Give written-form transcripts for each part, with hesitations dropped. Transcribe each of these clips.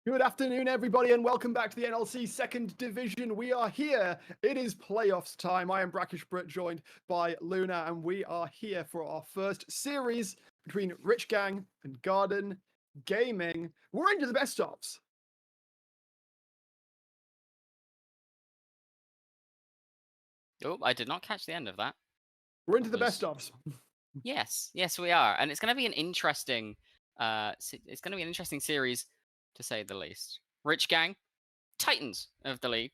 Good afternoon, everybody, and welcome back to the NLC Second Division. We are here. It is playoffs time. I am Brackish Brit, joined by Luna, and we are here for our first series between Rich Gang and Garden Gaming. We're into the best ofs. Oh, I did not catch the end of that. We're into It the best was ofs. yes, we are, and it's going to be an interesting. It's going to be an interesting series, to say the least. Rich Gang, Titans of the league,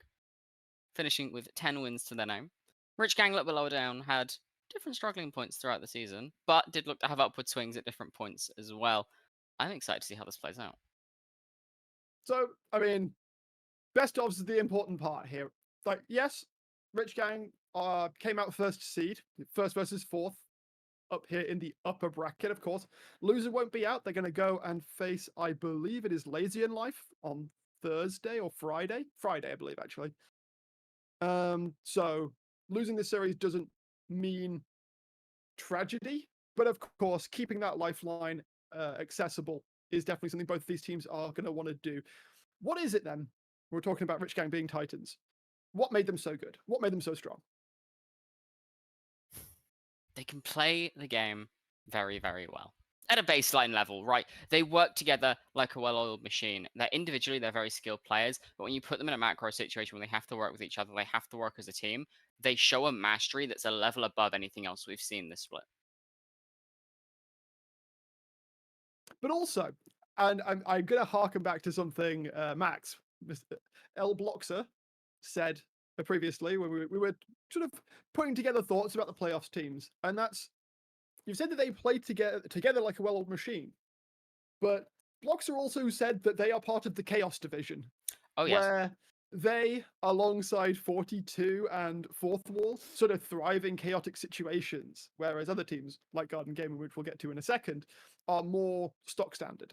finishing with 10 wins to their name. Rich Gang, a little bit lower down, had different struggling points throughout the season, but did look to have upward swings at different points as well. I'm excited to see how this plays out. So, best ofs is the important part here. Like, yes, Rich Gang came out first seed, first versus fourth, up here in the upper bracket, of course. Loser won't be out. They're going to go and face, I believe it is Lazy in Life on Thursday or Friday. Friday, I believe, actually. So losing this series doesn't mean tragedy, but of course, keeping that lifeline accessible is definitely something both of these teams are going to want to do. What is it then? We're talking about Rich Gang being Titans. What made them so good? What made them so strong? They can play the game very, very well. At a baseline level, right? They work together like a well-oiled machine. They're very skilled players, but when you put them in a macro situation where they have to work with each other, they have to work as a team, they show a mastery that's a level above anything else we've seen this split. But also, and I'm going to harken back to something Max, L. Bloxer, said previously when we were sort of putting together thoughts about the playoffs teams, and that's you said that they played together like a well-oiled machine, but Bloxer also said that they are part of the Chaos division, Oh, yes. where they, alongside 42 and Fourth Wall, sort of thrive in chaotic situations, whereas other teams, like Garden Gaming, which we'll get to in a second, are more stock standard.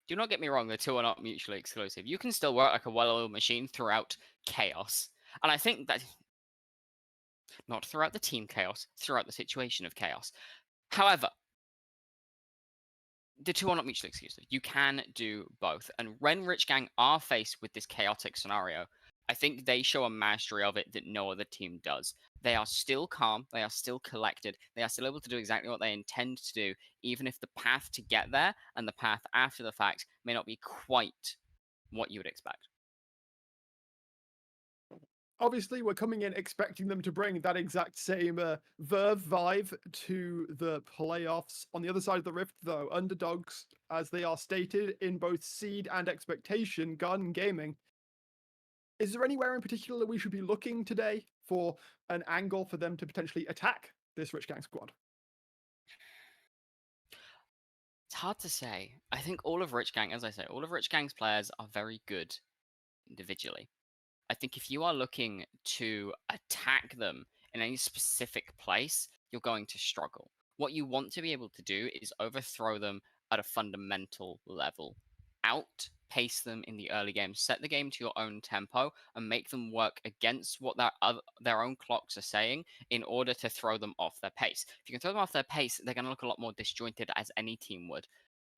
Do not get me wrong, the two are not mutually exclusive. You can still work like a well-oiled machine throughout chaos. And I think that not throughout the team chaos, throughout the situation of chaos. However, the two are not mutually exclusive. You can do both. And when Rich Gang are faced with this chaotic scenario, I think they show a mastery of it that no other team does. They are still calm, they are still collected, they are still able to do exactly what they intend to do, even if the path to get there and the path after the fact may not be quite what you would expect. Obviously, we're coming in expecting them to bring that exact same verve vibe to the playoffs. On the other side of the rift, though, underdogs, as they are stated in both seed and expectation, Garden Gaming. Is there anywhere in particular we should be looking today for an angle for them to potentially attack this Rich Gang squad? It's hard to say. I think all of Rich Gang, as I say, all of Rich Gang's players are very good individually. I think if you are looking to attack them in any specific place, you're going to struggle. What you want to be able to do is overthrow them at a fundamental level. Outpace them in the early game, set the game to your own tempo, and make them work against what their own clocks are saying in order to throw them off their pace. If you can throw them off their pace, they're going to look a lot more disjointed, as any team would,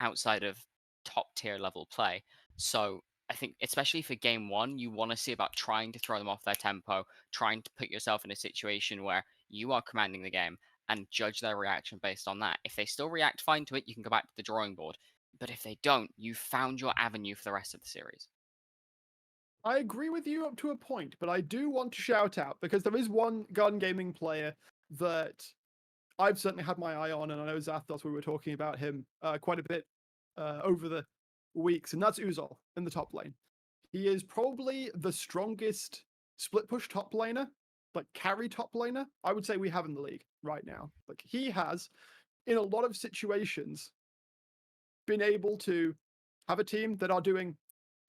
outside of top tier level play. So I think, especially for game one, you want to see about trying to throw them off their tempo, trying to put yourself in a situation where you are commanding the game and judge their reaction based on that. If they still react fine to it, you can go back to the drawing board. But if they don't, you've found your avenue for the rest of the series. I agree with you up to a point, but I do want to shout out because there is one Garden Gaming player that I've certainly had my eye on, and I know Zathos, we were talking about him quite a bit over the weeks, and that's Uzol in the top lane. He is probably the strongest split push top laner, like carry top laner, I would say we have in the league right now. Like he has, in a lot of situations, been able to have a team that are doing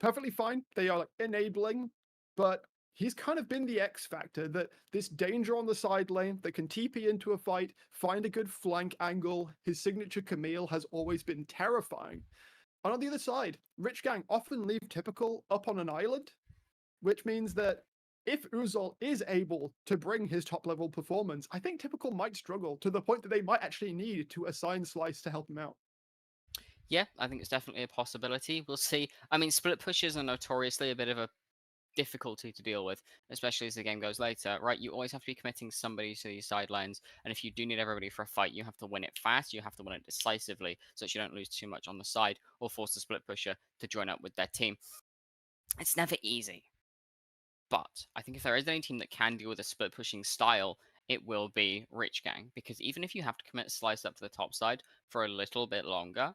perfectly fine. They are like enabling, but he's kind of been the X factor, that this danger on the side lane that can TP into a fight, find a good flank angle. His signature Camille has always been terrifying. And on the other side, Rich Gang often leave Typical up on an island, which means that if Uzol is able to bring his top level performance, I think Typical might struggle to the point that they might actually need to assign Slice to help him out. Yeah, I think it's definitely a possibility. We'll see. I mean, split pushes are notoriously a bit of a difficulty to deal with, especially as the game goes later, right? You always have to be committing somebody to these sidelines, and if you do need everybody for a fight, you have to win it fast, you have to win it decisively, so that you don't lose too much on the side, or force the split pusher to join up with their team. It's never easy, but I think if there is any team that can deal with a split pushing style, it will be Rich Gang, because even if you have to commit Slice up to the top side for a little bit longer,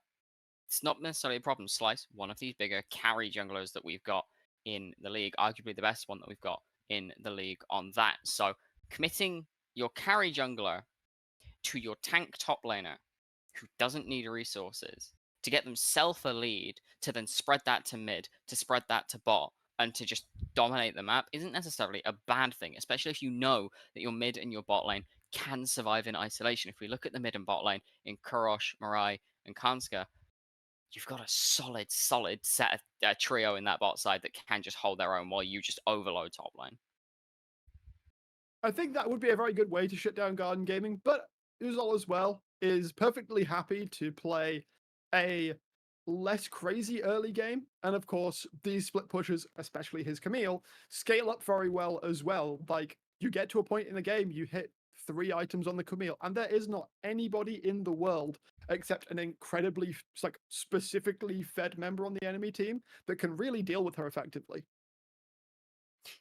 it's not necessarily a problem. Slice, one of these bigger carry junglers that we've got in the league, arguably the best one that we've got in the league on that. So committing your carry jungler to your tank top laner who doesn't need resources to get themselves a lead, to then spread that to mid, to spread that to bot, and to just dominate the map isn't necessarily a bad thing, especially if you know that your mid and your bot lane can survive in isolation. If we look at the mid and bot lane in Kurosh, Mirai, and Kanska, you've got a solid set of trio in that bot side that can just hold their own while you just overload top lane. I think that would be a very good way to shut down Garden Gaming, but Uzol as well is perfectly happy to play a less crazy early game. And of course, these split pushers, especially his Camille, scale up very well as well. Like, you get to a point in the game, you hit 3 items on the Camille, and there is not anybody in the world except an incredibly like specifically fed member on the enemy team that can really deal with her effectively.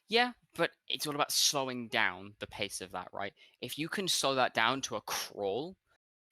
Yeah, but it's all about slowing down the pace of that, right? If you can slow that down to a crawl,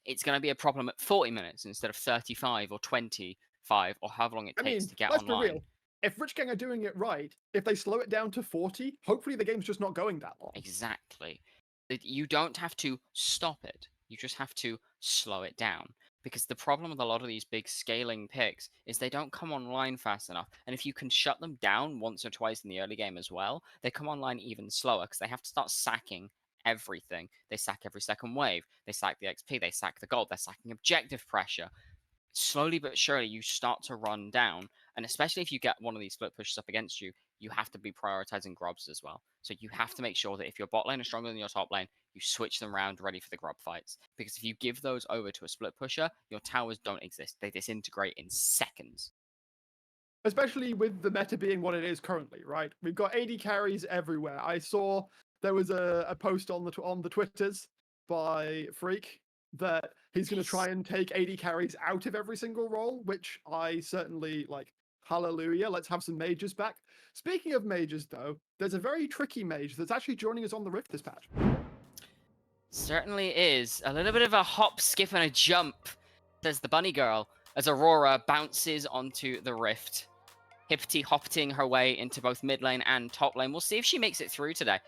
it's going to be a problem at 40 minutes instead of 35 or 25 or however long it I takes mean, to get let's be online. real. If Rich Gang are doing it right, if they slow it down to 40, hopefully the game's just not going that long. Exactly. You don't have to stop it. You just have to slow it down. Because the problem with a lot of these big scaling picks is they don't come online fast enough. And if you can shut them down once or twice in the early game as well, they come online even slower because they have to start sacking everything. They sack every second wave. They sack the XP. They sack the gold. They're sacking objective pressure. Slowly but surely you start to run down. And especially if you get one of these split pushes up against you, you have to be prioritizing grubs as well. So you have to make sure that if your bot lane is stronger than your top lane, you switch them around ready for the grub fights. Because if you give those over to a split pusher, your towers don't exist. They disintegrate in seconds. Especially with the meta being what it is currently, right? We've got AD carries everywhere. I saw there was a post on the Twitters by Freak that he's going to try and take AD carries out of every single role, which I certainly like. Hallelujah. Let's have some mages back. Speaking of mages, though, there's a very tricky mage that's actually joining us on the Rift this patch. Certainly is. A little bit of a hop, skip, and a jump, says the bunny girl, as Aurora bounces onto the Rift. Hippity hopping her way into both mid lane and top lane. We'll see if she makes it through today.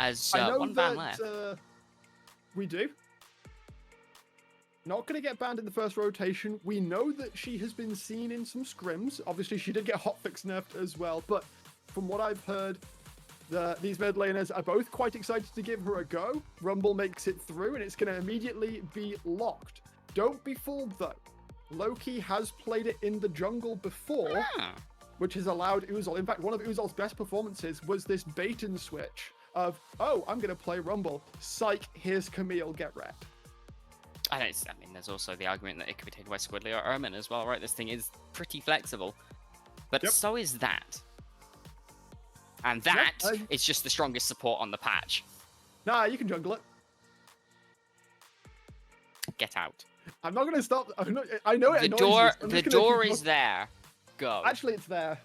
As I know one ban that left. we do. Not going to get banned in the first rotation. We know that she has been seen in some scrims. Obviously, she did get hotfix nerfed as well. But from what I've heard, these mid laners are both quite excited to give her a go. Rumble makes it through, and it's going to immediately be locked. Don't be fooled, though. Loki has played it in the jungle before, which has allowed Uzol. In fact, one of Uzol's best performances was this bait and switch of, oh, I'm going to play Rumble. Psych, here's Camille, get wrecked. I mean, there's also the argument that it could be taken by Squidly or Ermin as well, right? This thing is pretty flexible. But so is that. And that is just the strongest support on the patch. Nah, you can jungle it. Get out. I'm not going to stop. I know it The annoys you. The door is there. Go. Actually, it's there.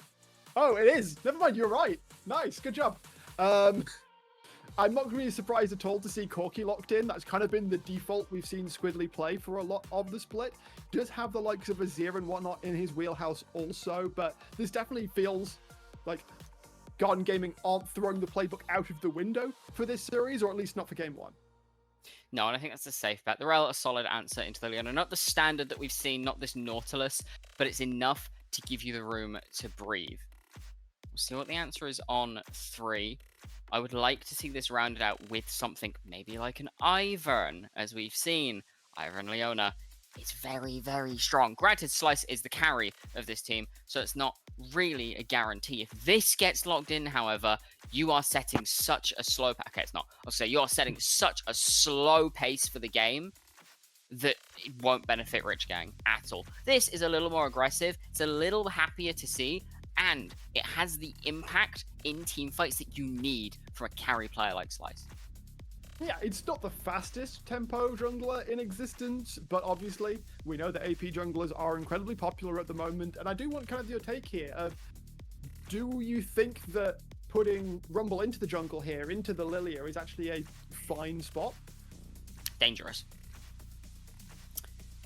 Oh, it is. Never mind, you're right. Nice, good job. I'm not really surprised at all to see Corki locked in. That's kind of been the default we've seen Squidly play for a lot of the split. Does have the likes of Azir and whatnot in his wheelhouse also, but this definitely feels like Garden Gaming aren't throwing the playbook out of the window for this series, or at least not for game 1. No, and I think that's a safe bet. They're a solid answer into the Leona. Not the standard that we've seen, not this Nautilus, but it's enough to give you the room to breathe. We'll see what the answer is on 3. I would like to see this rounded out with something maybe like an Ivern, as we've seen. Ivern Leona is very, very strong. Granted, Slice is the carry of this team, so it's not really a guarantee. If this gets locked in, however, you are setting such a slow... Okay, it's not. I'll say you are setting such a slow pace for the game that it won't benefit Rich Gang at all. This is a little more aggressive, it's a little happier to see, and it has the impact in team fights that you need from a carry player like Slice. Yeah, it's not the fastest tempo jungler in existence, but obviously we know that AP junglers are incredibly popular at the moment, and I do want kind of your take here. Do you think that putting Rumble into the jungle here, into the Lilia, is actually a fine spot? Dangerous.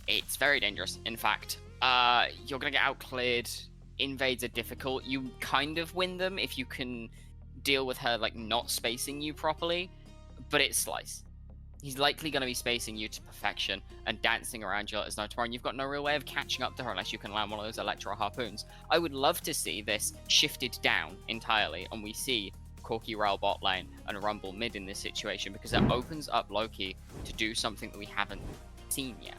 It's very dangerous. In fact, you're going to get outcleared. Invades are difficult. You kind of win them if you can deal with her like not spacing you properly, but it's Slice. He's likely going to be spacing you to perfection and dancing around you as no tomorrow, and you've got no real way of catching up to her unless you can land one of those Electro Harpoons. I would love to see this shifted down entirely, and we see Corki Rail bot lane and Rumble mid in this situation, because it opens up Loki to do something that we haven't seen yet.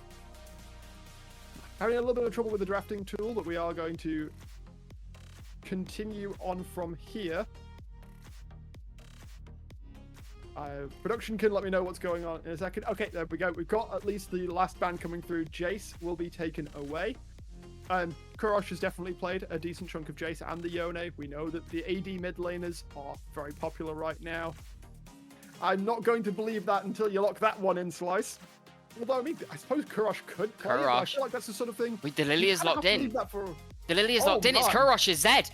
Having a little bit of trouble with the drafting tool, but we are going to continue on from here. Production can let me know what's going on in a second. Okay, there we go. We've got at least the last ban coming through. Jace will be taken away. Kurosh has definitely played a decent chunk of Jace and the Yone. We know that the AD mid laners are very popular right now. I'm not going to believe that until you lock that one in, Slice. Although, I mean, I suppose Kurosh could play it. I feel like that's the sort of thing. Wait, the Lily is locked in. For... The Lily is locked in. It's Kurosh's Zed.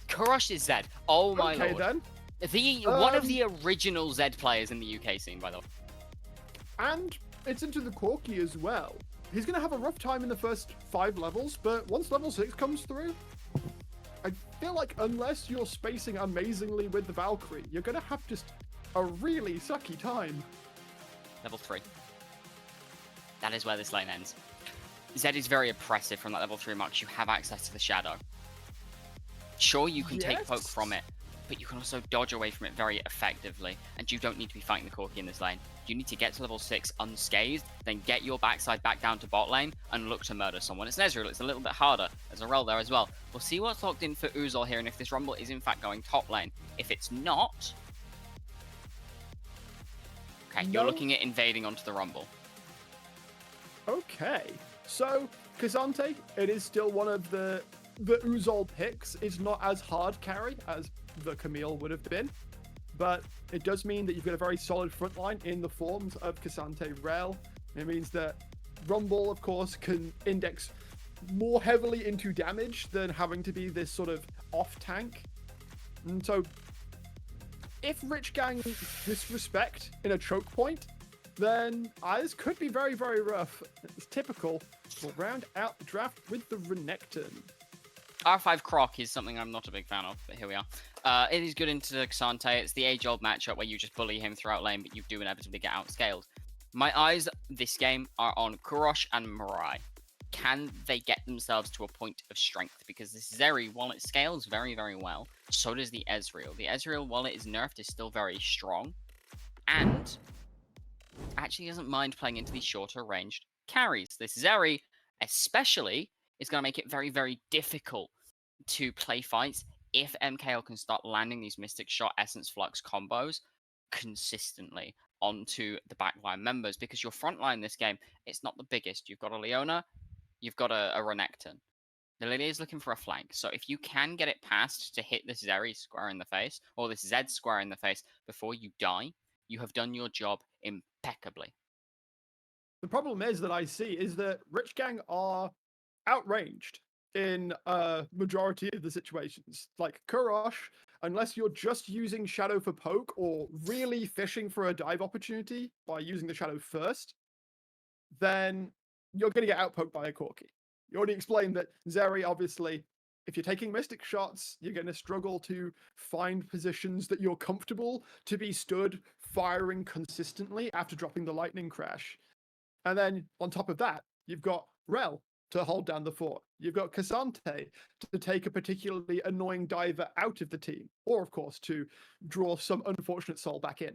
Kurosh's Zed. Oh my lord. Okay, then. One of the original Zed players in the UK scene, by the way. And it's into the Corki as well. He's going to have a rough time in the first 5 levels, but once level 6 comes through, I feel like unless you're spacing amazingly with the Valkyrie, you're going to have just a really sucky time. Level 3. That is where this lane ends. Zed is very oppressive from that level 3 mark. You have access to the shadow. Sure, you can take poke from it, but you can also dodge away from it very effectively, and you don't need to be fighting the Corki in this lane. You need to get to level 6 unscathed, then get your backside back down to bot lane, and look to murder someone. It's Ezreal, it's a little bit harder. There's a role there as well. We'll see what's locked in for Uzol here, and if this Rumble is in fact going top lane. If it's not... Okay, you're looking at invading onto the Rumble. Okay, so K'Sante, it is still one of the Uzol picks. It's not as hard carry as the Camille would have been, but it does mean that you've got a very solid front line in the forms of K'Sante Rel. It means that Rumble, of course, can index more heavily into damage than having to be this sort of off tank. And so if Rich Gang disrespect in a choke point, then this could be very, very rough. It's typical. We'll round out the draft with the Renekton. R5 Croc is something I'm not a big fan of, but here we are. It is good into K'Sante. It's the age-old matchup where you just bully him throughout lane, but you do inevitably get outscaled. My eyes this game are on Kurosh and Mirai. Can they get themselves to a point of strength? Because this Zeri, while it scales very, very well, so does the Ezreal. The Ezreal, while it is nerfed, is still very strong. And actually doesn't mind playing into these shorter ranged carries. This Zeri, especially, is going to make it very, very difficult to play fights if MKL can start landing these Mystic Shot Essence Flux combos consistently onto the backline members, because your front line this game, it's not the biggest. You've got a Leona, you've got a Renekton. The Lily is looking for a flank, so if you can get it past to hit this Zeri square in the face, or this Zed square in the face before you die, you have done your job impeccably. The problem is that I see is that Rich Gang are outranged in a majority of the situations. Like Kurosh, unless you're just using Shadow for poke or really fishing for a dive opportunity by using the Shadow first, then you're going to get outpoked by a Corki. You already explained that Zeri, obviously, if you're taking Mystic Shots, you're going to struggle to find positions that you're comfortable to be stood firing consistently after dropping the Lightning Crash. And then on top of that, you've got Rel to hold down the fort. You've got K'Sante to take a particularly annoying diver out of the team, or of course to draw some unfortunate soul back in.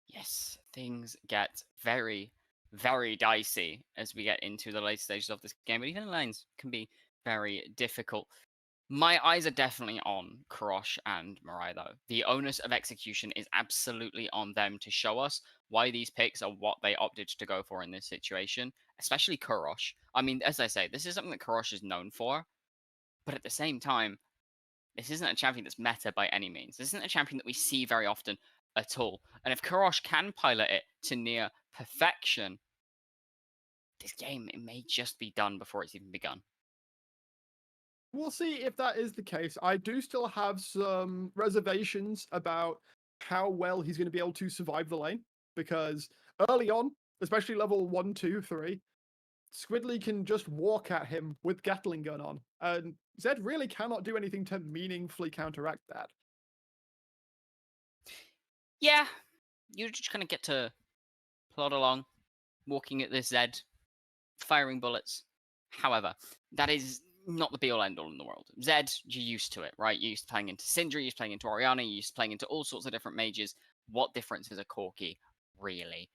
Yes, things get very, very dicey as we get into the late stages of this game, but even lanes can be very difficult. My eyes are definitely on Karosh and Mirai, though. The onus of execution is absolutely on them to show us why these picks are what they opted to go for in this situation, especially Karosh. I mean, as I say, this is something that Karosh is known for, but at the same time, this isn't a champion that's meta by any means. This isn't a champion that we see very often at all. And if Karosh can pilot it to near perfection, this game, it may just be done before it's even begun. We'll see if that is the case. I do still have some reservations about how well he's going to be able to survive the lane, because early on, especially level 1, 2, 3, Squidly can just walk at him with Gatling gun on, and Zed really cannot do anything to meaningfully counteract that. Yeah, you just kind of get to plod along, walking at this Zed, firing bullets. However, that is not the be-all end-all in the world. Zed, you're used to it, right? You're used to playing into Syndra, you're used to playing into Orianna, you're used to playing into all sorts of different mages. What difference is a Corki, really?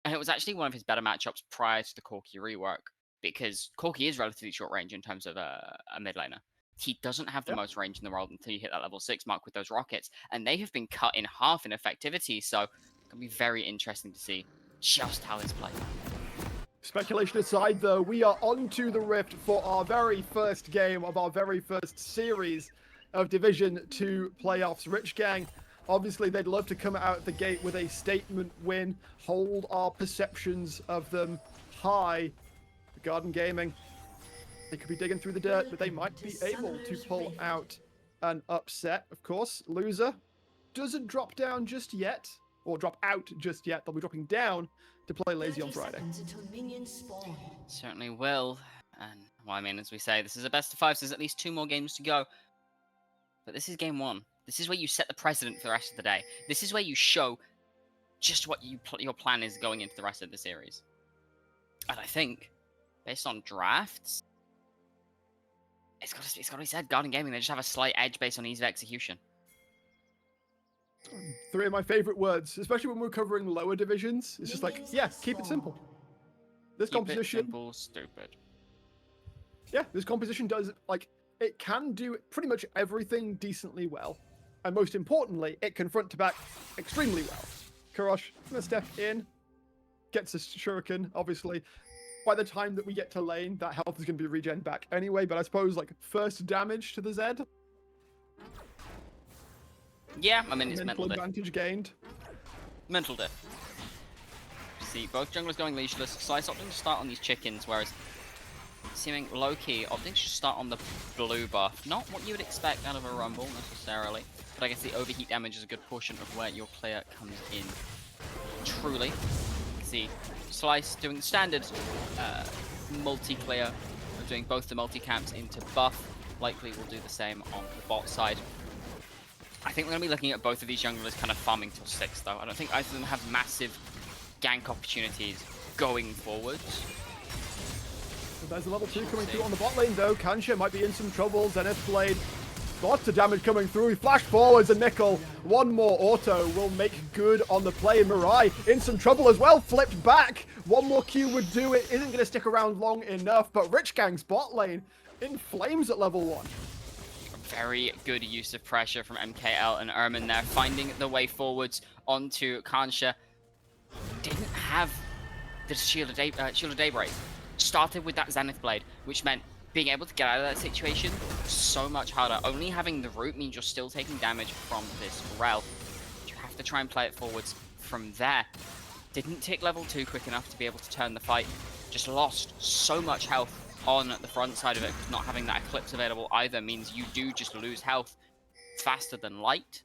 And it was actually one of his better matchups prior to the Corki rework, because Corki is relatively short range in terms of a mid laner. He doesn't have the most range in the world until you hit that level 6 mark with those rockets, and they have been cut in half in effectivity, so it's going to be very interesting to see just how this plays. Speculation aside, though, we are on to the Rift for our very first game of our very first series of Division 2 playoffs. Rich Gang, obviously, they'd love to come out the gate with a statement win, hold our perceptions of them high. Garden Gaming, they could be digging through the dirt, but they might be able to pull out an upset. Of course, loser doesn't drop down just yet, or drop out just yet. They'll be dropping down to play Lazy on Friday. Certainly will. And, well, I mean, as we say, this is a best of 5, so there's at least 2 more games to go. But this is game 1. This is where you set the precedent for the rest of the day. This is where you show just what your plan is going into the rest of the series. And I think, based on drafts, it's got to be said, Garden Gaming, they just have a slight edge based on ease of execution. 3 of my favorite words, especially when we're covering lower divisions. It's just like, yeah, keep it simple. This composition, it simple, stupid. Yeah, this composition does, like, it can do pretty much everything decently well. And most importantly, it can front to back extremely well. Karosh gonna step in, gets a shuriken, obviously. By the time that we get to lane, that health is gonna be regen back anyway, but I suppose, like, first damage to the Zed. Yeah, I mean, it's mental advantage gained. Mental diff. See, both junglers going leashless. Slice opting to start on these chickens, whereas seeming low-key opting to start on the blue buff. Not what you would expect out of a rumble, necessarily. But I guess the overheat damage is a good portion of where your clear comes in. Truly. See, Slice doing the standard multi-clear, doing both the multi-camps into buff. Likely will do the same on the bot side. I think we're going to be looking at both of these junglers kind of farming till 6, though. I don't think either of them have massive gank opportunities going forwards. There's a level 2 coming through on the bot lane, though. Kansha might be in some trouble. Zenith Blade, lots of damage coming through. He flashed forwards, and Nickel, one more auto will make good on the play. Mirai in some trouble as well, flipped back. One more Q would do it. Isn't going to stick around long enough, but Rich Gang's bot lane in flames at level 1. Very good use of pressure from MKL and Ermin there, finding the way forwards onto Kansha. Didn't have the Shield of Daybreak. Started with that Zenith Blade, which meant being able to get out of that situation so much harder. Only having the root means you're still taking damage from this Rel. You have to try and play it forwards from there. Didn't tick level 2 quick enough to be able to turn the fight. Just lost so much health on the front side of it, because not having that Eclipse available either means you do just lose health faster than light.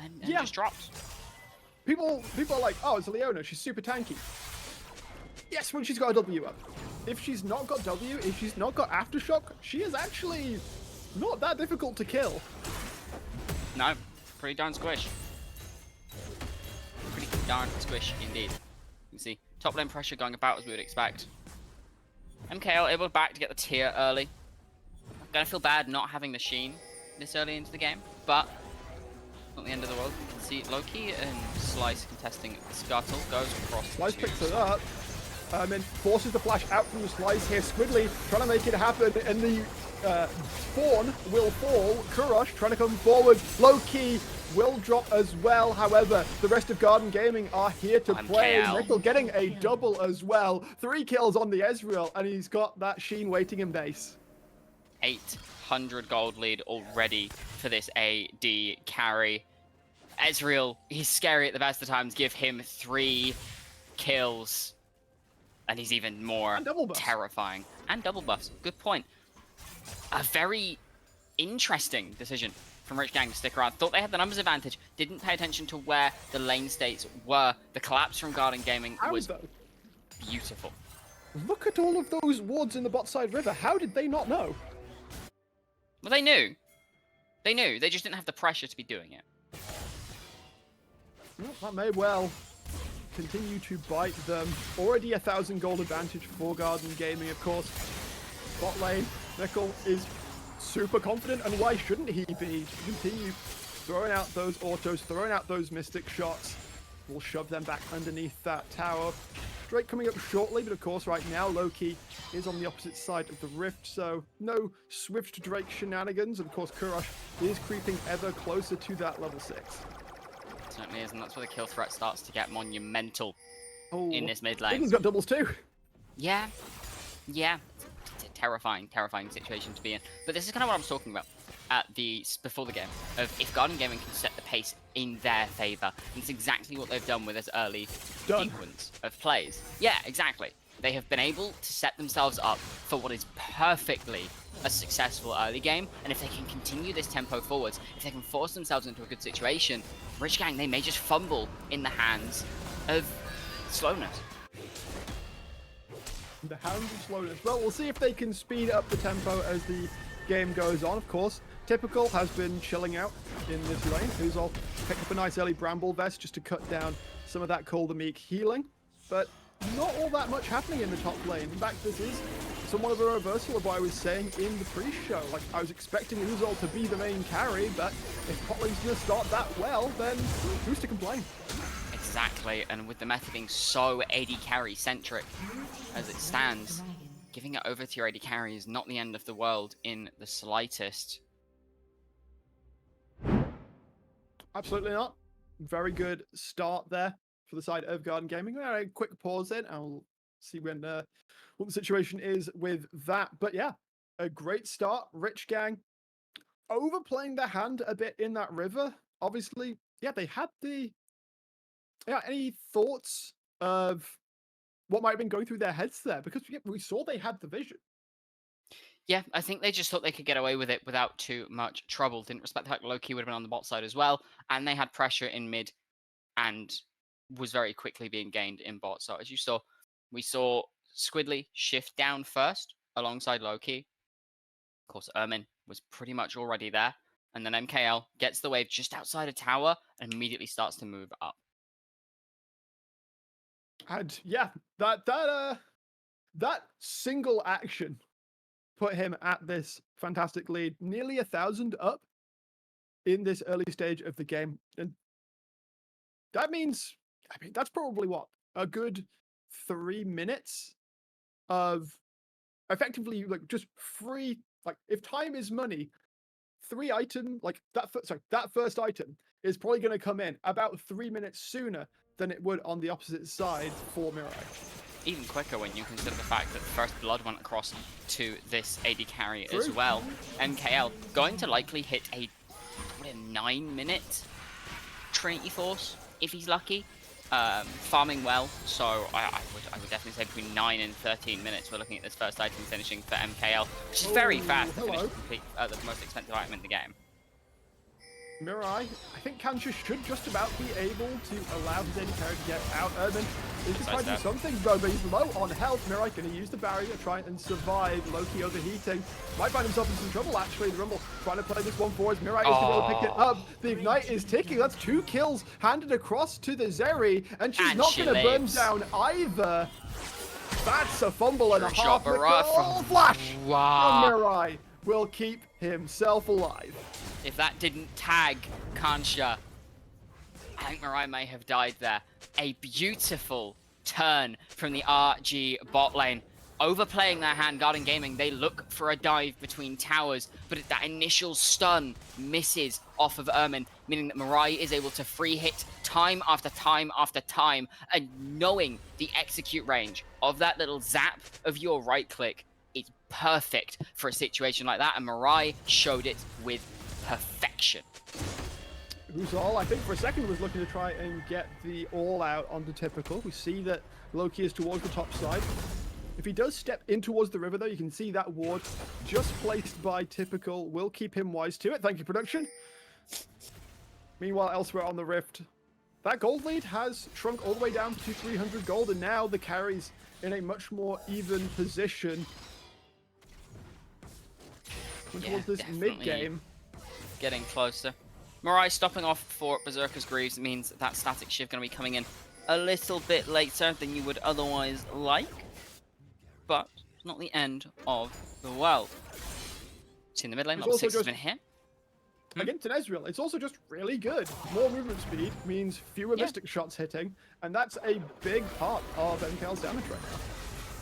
And yeah, just drops. People are like, oh, it's a Leona, she's super tanky. Yes, when she's got a W up. If she's not got W, if she's not got Aftershock, she is actually not that difficult to kill. No, pretty darn squish. Pretty darn squish indeed. You can see top lane pressure going about as we would expect. MKL able back to get the tier early. Gonna feel bad not having the Sheen this early into the game, but not the end of the world. You can see Loki and Slice contesting the Scuttle, goes across. Slice picks it up. Forces the flash out from the slice here. Squidly trying to make it happen, and the spawn will fall. Kurosh trying to come forward. Low-key will drop as well. However, the rest of Garden Gaming are here to play. Nickel getting a double as well. 3 kills on the Ezreal, and he's got that Sheen waiting in base. 800 gold lead already for this AD carry. Ezreal, he's scary at the best of times. Give him 3 kills. And he's even more terrifying. And double buffs. Good point. A very interesting decision from Rich Gang to stick around. Thought they had the numbers advantage. Didn't pay attention to where the lane states were. The collapse from Garden Gaming was beautiful. Look at all of those wards in the bot side river. How did they not know? Well, they knew. They knew. They just didn't have the pressure to be doing it. Well, that may well continue to bite them. Already 1,000 gold advantage for Garden Gaming, of course. Bot lane, Nickel is super confident, and why shouldn't he be? Continue throwing out those autos, throwing out those mystic shots. We'll shove them back underneath that tower. Drake coming up shortly, but of course right now Loki is on the opposite side of the rift, so no Swift Drake shenanigans. And of course Kurosh is creeping ever closer to that level 6. Certainly is, and that's where the kill threat starts to get monumental in this mid lane. He's got doubles too. Yeah. It's a terrifying situation to be in. But this is kind of what I was talking about before the game, of if Garden Gaming can set the pace in their favor. And it's exactly what they've done with this early sequence of plays. Yeah, exactly. They have been able to set themselves up for what is perfectly a successful early game, and if they can continue this tempo forwards, if they can force themselves into a good situation, Rich Gang, they may just fumble in the hands of slowness. The hands of slowness. Well, we'll see if they can speed up the tempo as the game goes on. Of course, Typical has been chilling out in this lane. Who's all picked up a nice early Bramble Vest just to cut down some of that Call the Meek healing, but not all that much happening in the top lane. In fact, this is somewhat of a reversal of what I was saying in the pre-show. Like, I was expecting Uzol to be the main carry, but if bot lane's gonna start that well, then who's to complain? Exactly, and with the meta being so AD carry centric as it stands, giving it over to your AD carry is not the end of the world in the slightest. Absolutely not. Very good start there for the side of Garden Gaming. A quick pause in. I'll see when what the situation is with that. But yeah, a great start. Rich Gang overplaying their hand a bit in that river. Obviously, yeah, they had the... Yeah, any thoughts of what might have been going through their heads there? Because we saw they had the vision. Yeah, I think they just thought they could get away with it without too much trouble. Didn't respect the fact that Loki would have been on the bot side as well. And they had pressure in mid and was very quickly being gained in bot. So as you saw, we saw Squidly shift down first alongside Loki. Of course, Ermin was pretty much already there. And then MKL gets the wave just outside a tower and immediately starts to move up. And yeah, that single action put him at this fantastic lead, nearly 1,000 up in this early stage of the game. And that means, I mean, that's probably what, a good 3 minutes of effectively like just free, like if time is money, that first item is probably going to come in about 3 minutes sooner than it would on the opposite side for Mirai. Even quicker when you consider the fact that First Blood went across to this AD carry as well. MKL going to likely hit a 9-minute Trinity Force if he's lucky. Farming well, so I would definitely say between 9 and 13 minutes we're looking at this first item finishing for MKL, which is very fast to finish the most expensive item in the game. Mirai, I think Kansha should just about be able to allow his AD carry to get out. Urban is just trying to do something, though, but he's low on health. Mirai going to use the barrier, try and survive. Loki overheating. Might find himself in some trouble, actually. The Rumble trying to play this one for us. Mirai is going to be able to pick it up. The Ignite is ticking. That's 2 kills handed across to the Zeri, and she's not going to burn down either. That's a fumble and a half. Flash! Wow. From Mirai will keep himself alive. If that didn't tag Kansha, I think Mirai may have died there. A beautiful turn from the RG bot lane. Overplaying their hand, Garden Gaming, they look for a dive between towers, but that initial stun misses off of Ermin, meaning that Mirai is able to free hit time after time after time, and knowing the execute range of that little zap of your right click is perfect for a situation like that, and Mirai showed it with perfection. Uzal, I think for a second was looking to try and get the all out onto Typical. We see that Loki is towards the top side. If he does step in towards the river, though, you can see that ward just placed by Typical will keep him wise to it. Thank you, production. Meanwhile, elsewhere on the Rift, that gold lead has shrunk all the way down to 300 gold, and now the carry's in a much more even position. Towards this mid-game. Getting closer. Mirai stopping off for Berserker's Greaves means that static shift going to be coming in a little bit later than you would otherwise like. But it's not the end of the world. See in the mid lane, level 6 has been hit. Against an Ezreal, it's also just really good. More movement speed means fewer Mystic shots hitting, and that's a big part of MKL's damage right now.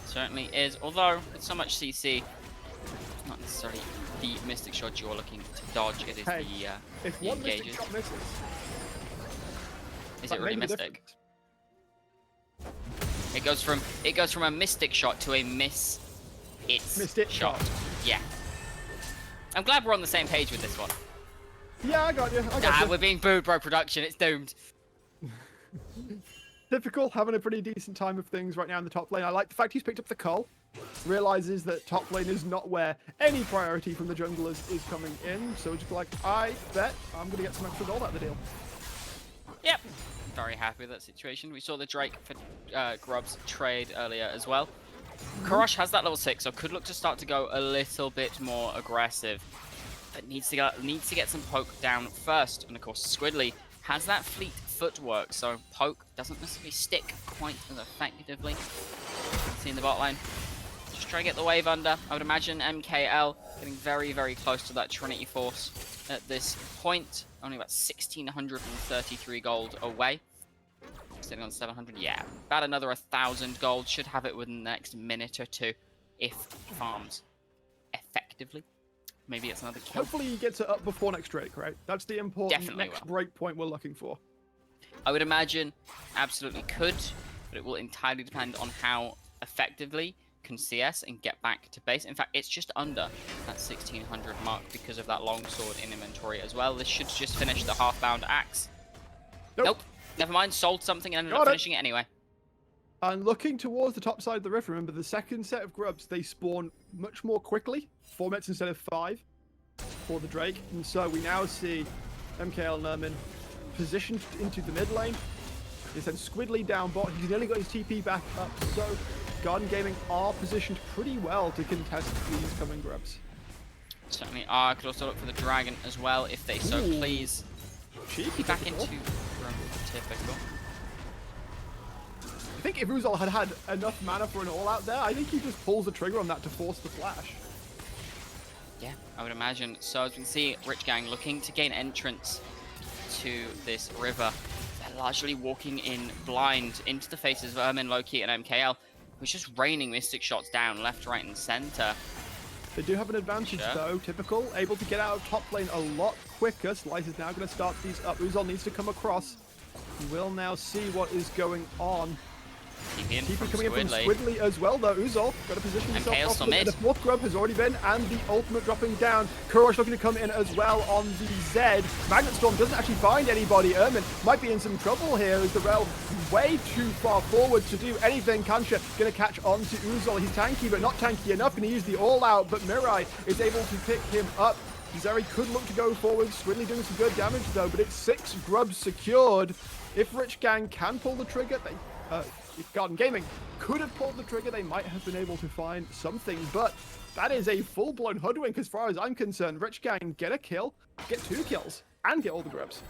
Certainly is, although it's so much CC, it's not necessarily the Mystic shot you're looking to dodge, it is if the one engages. Mystic shot misses, is it really Mystic? It goes from a Mystic shot to a Mystic shot. Yeah. I'm glad we're on the same page with this one. Yeah, I got you. We're being booed, bro. Production, it's doomed. Typical, having a pretty decent time of things right now in the top lane. I like the fact he's picked up the cull. Realizes that top lane is not where any priority from the junglers is coming in. So just like, I bet I'm going to get some extra gold out of the deal. Yep. Very happy with that situation. We saw the Drake for Grubs trade earlier as well. Korosh has that level 6, so could look to start to go a little bit more aggressive. But needs to get some poke down first. And of course, Squidly has that fleet footwork, so poke doesn't necessarily stick quite as effectively. See in the bot lane. Just try to get the wave under. I would imagine MKL getting very, very close to that Trinity Force at this point. Only about 1,633 gold away. Sitting on 700, yeah. About another 1,000 gold. Should have it within the next minute or two if farms effectively. Maybe it's another kill. Hopefully he gets it up before next Drake, right? That's the important next break point we're looking for. I would imagine absolutely could, but it will entirely depend on how effectively can CS and get back to base. In fact, it's just under that 1,600 mark because of that longsword in inventory as well. This should just finish the half-bound axe. Nope. Never mind, sold something and ended up finishing it anyway. And looking towards the top side of the rift, remember the second set of grubs, they spawn much more quickly. 4 minutes instead of 5 for the Drake. And so we now see MKL Nerman positioned into the mid lane. He sent Squidly down bot. He's nearly got his TP back up. So Garden Gaming are positioned pretty well to contest these coming grubs. Certainly are. Could also look for the dragon as well if they so please. Cheeky back into Typical. I think if Uzal had enough mana for an all-out there, I think he just pulls the trigger on that to force the flash. Yeah, I would imagine. So as we can see, Rich Gang looking to gain entrance to this river. They're largely walking in blind into the faces of Ermin, Loki, and MKL, who's just raining Mystic shots down left, right, and center. They do have an advantage though. Typical, able to get out of top lane a lot quicker. Slice is now going to start these up. Uzal needs to come across. We will now see what is going on. TP coming in from Squidly as well though. Uzal got to position himself properly. The fourth grub has already been, and the ultimate dropping down. Korosh looking to come in as well on the Zed. Magnet Storm doesn't actually find anybody. Ermin might be in some trouble here as the Rel way too far forward to do anything. Kansha going to catch on to Uzal. He's tanky, but not tanky enough. Going to use the all-out, but Mirai is able to pick him up. Zeri could look to go forward. Squidly doing some good damage though, but it's 6 grubs secured. If Rich Gang can pull the trigger, if Garden Gaming could have pulled the trigger, they might have been able to find something, but that is a full-blown hoodwink as far as I'm concerned. Rich Gang get a kill, get 2 kills, and get all the grubs.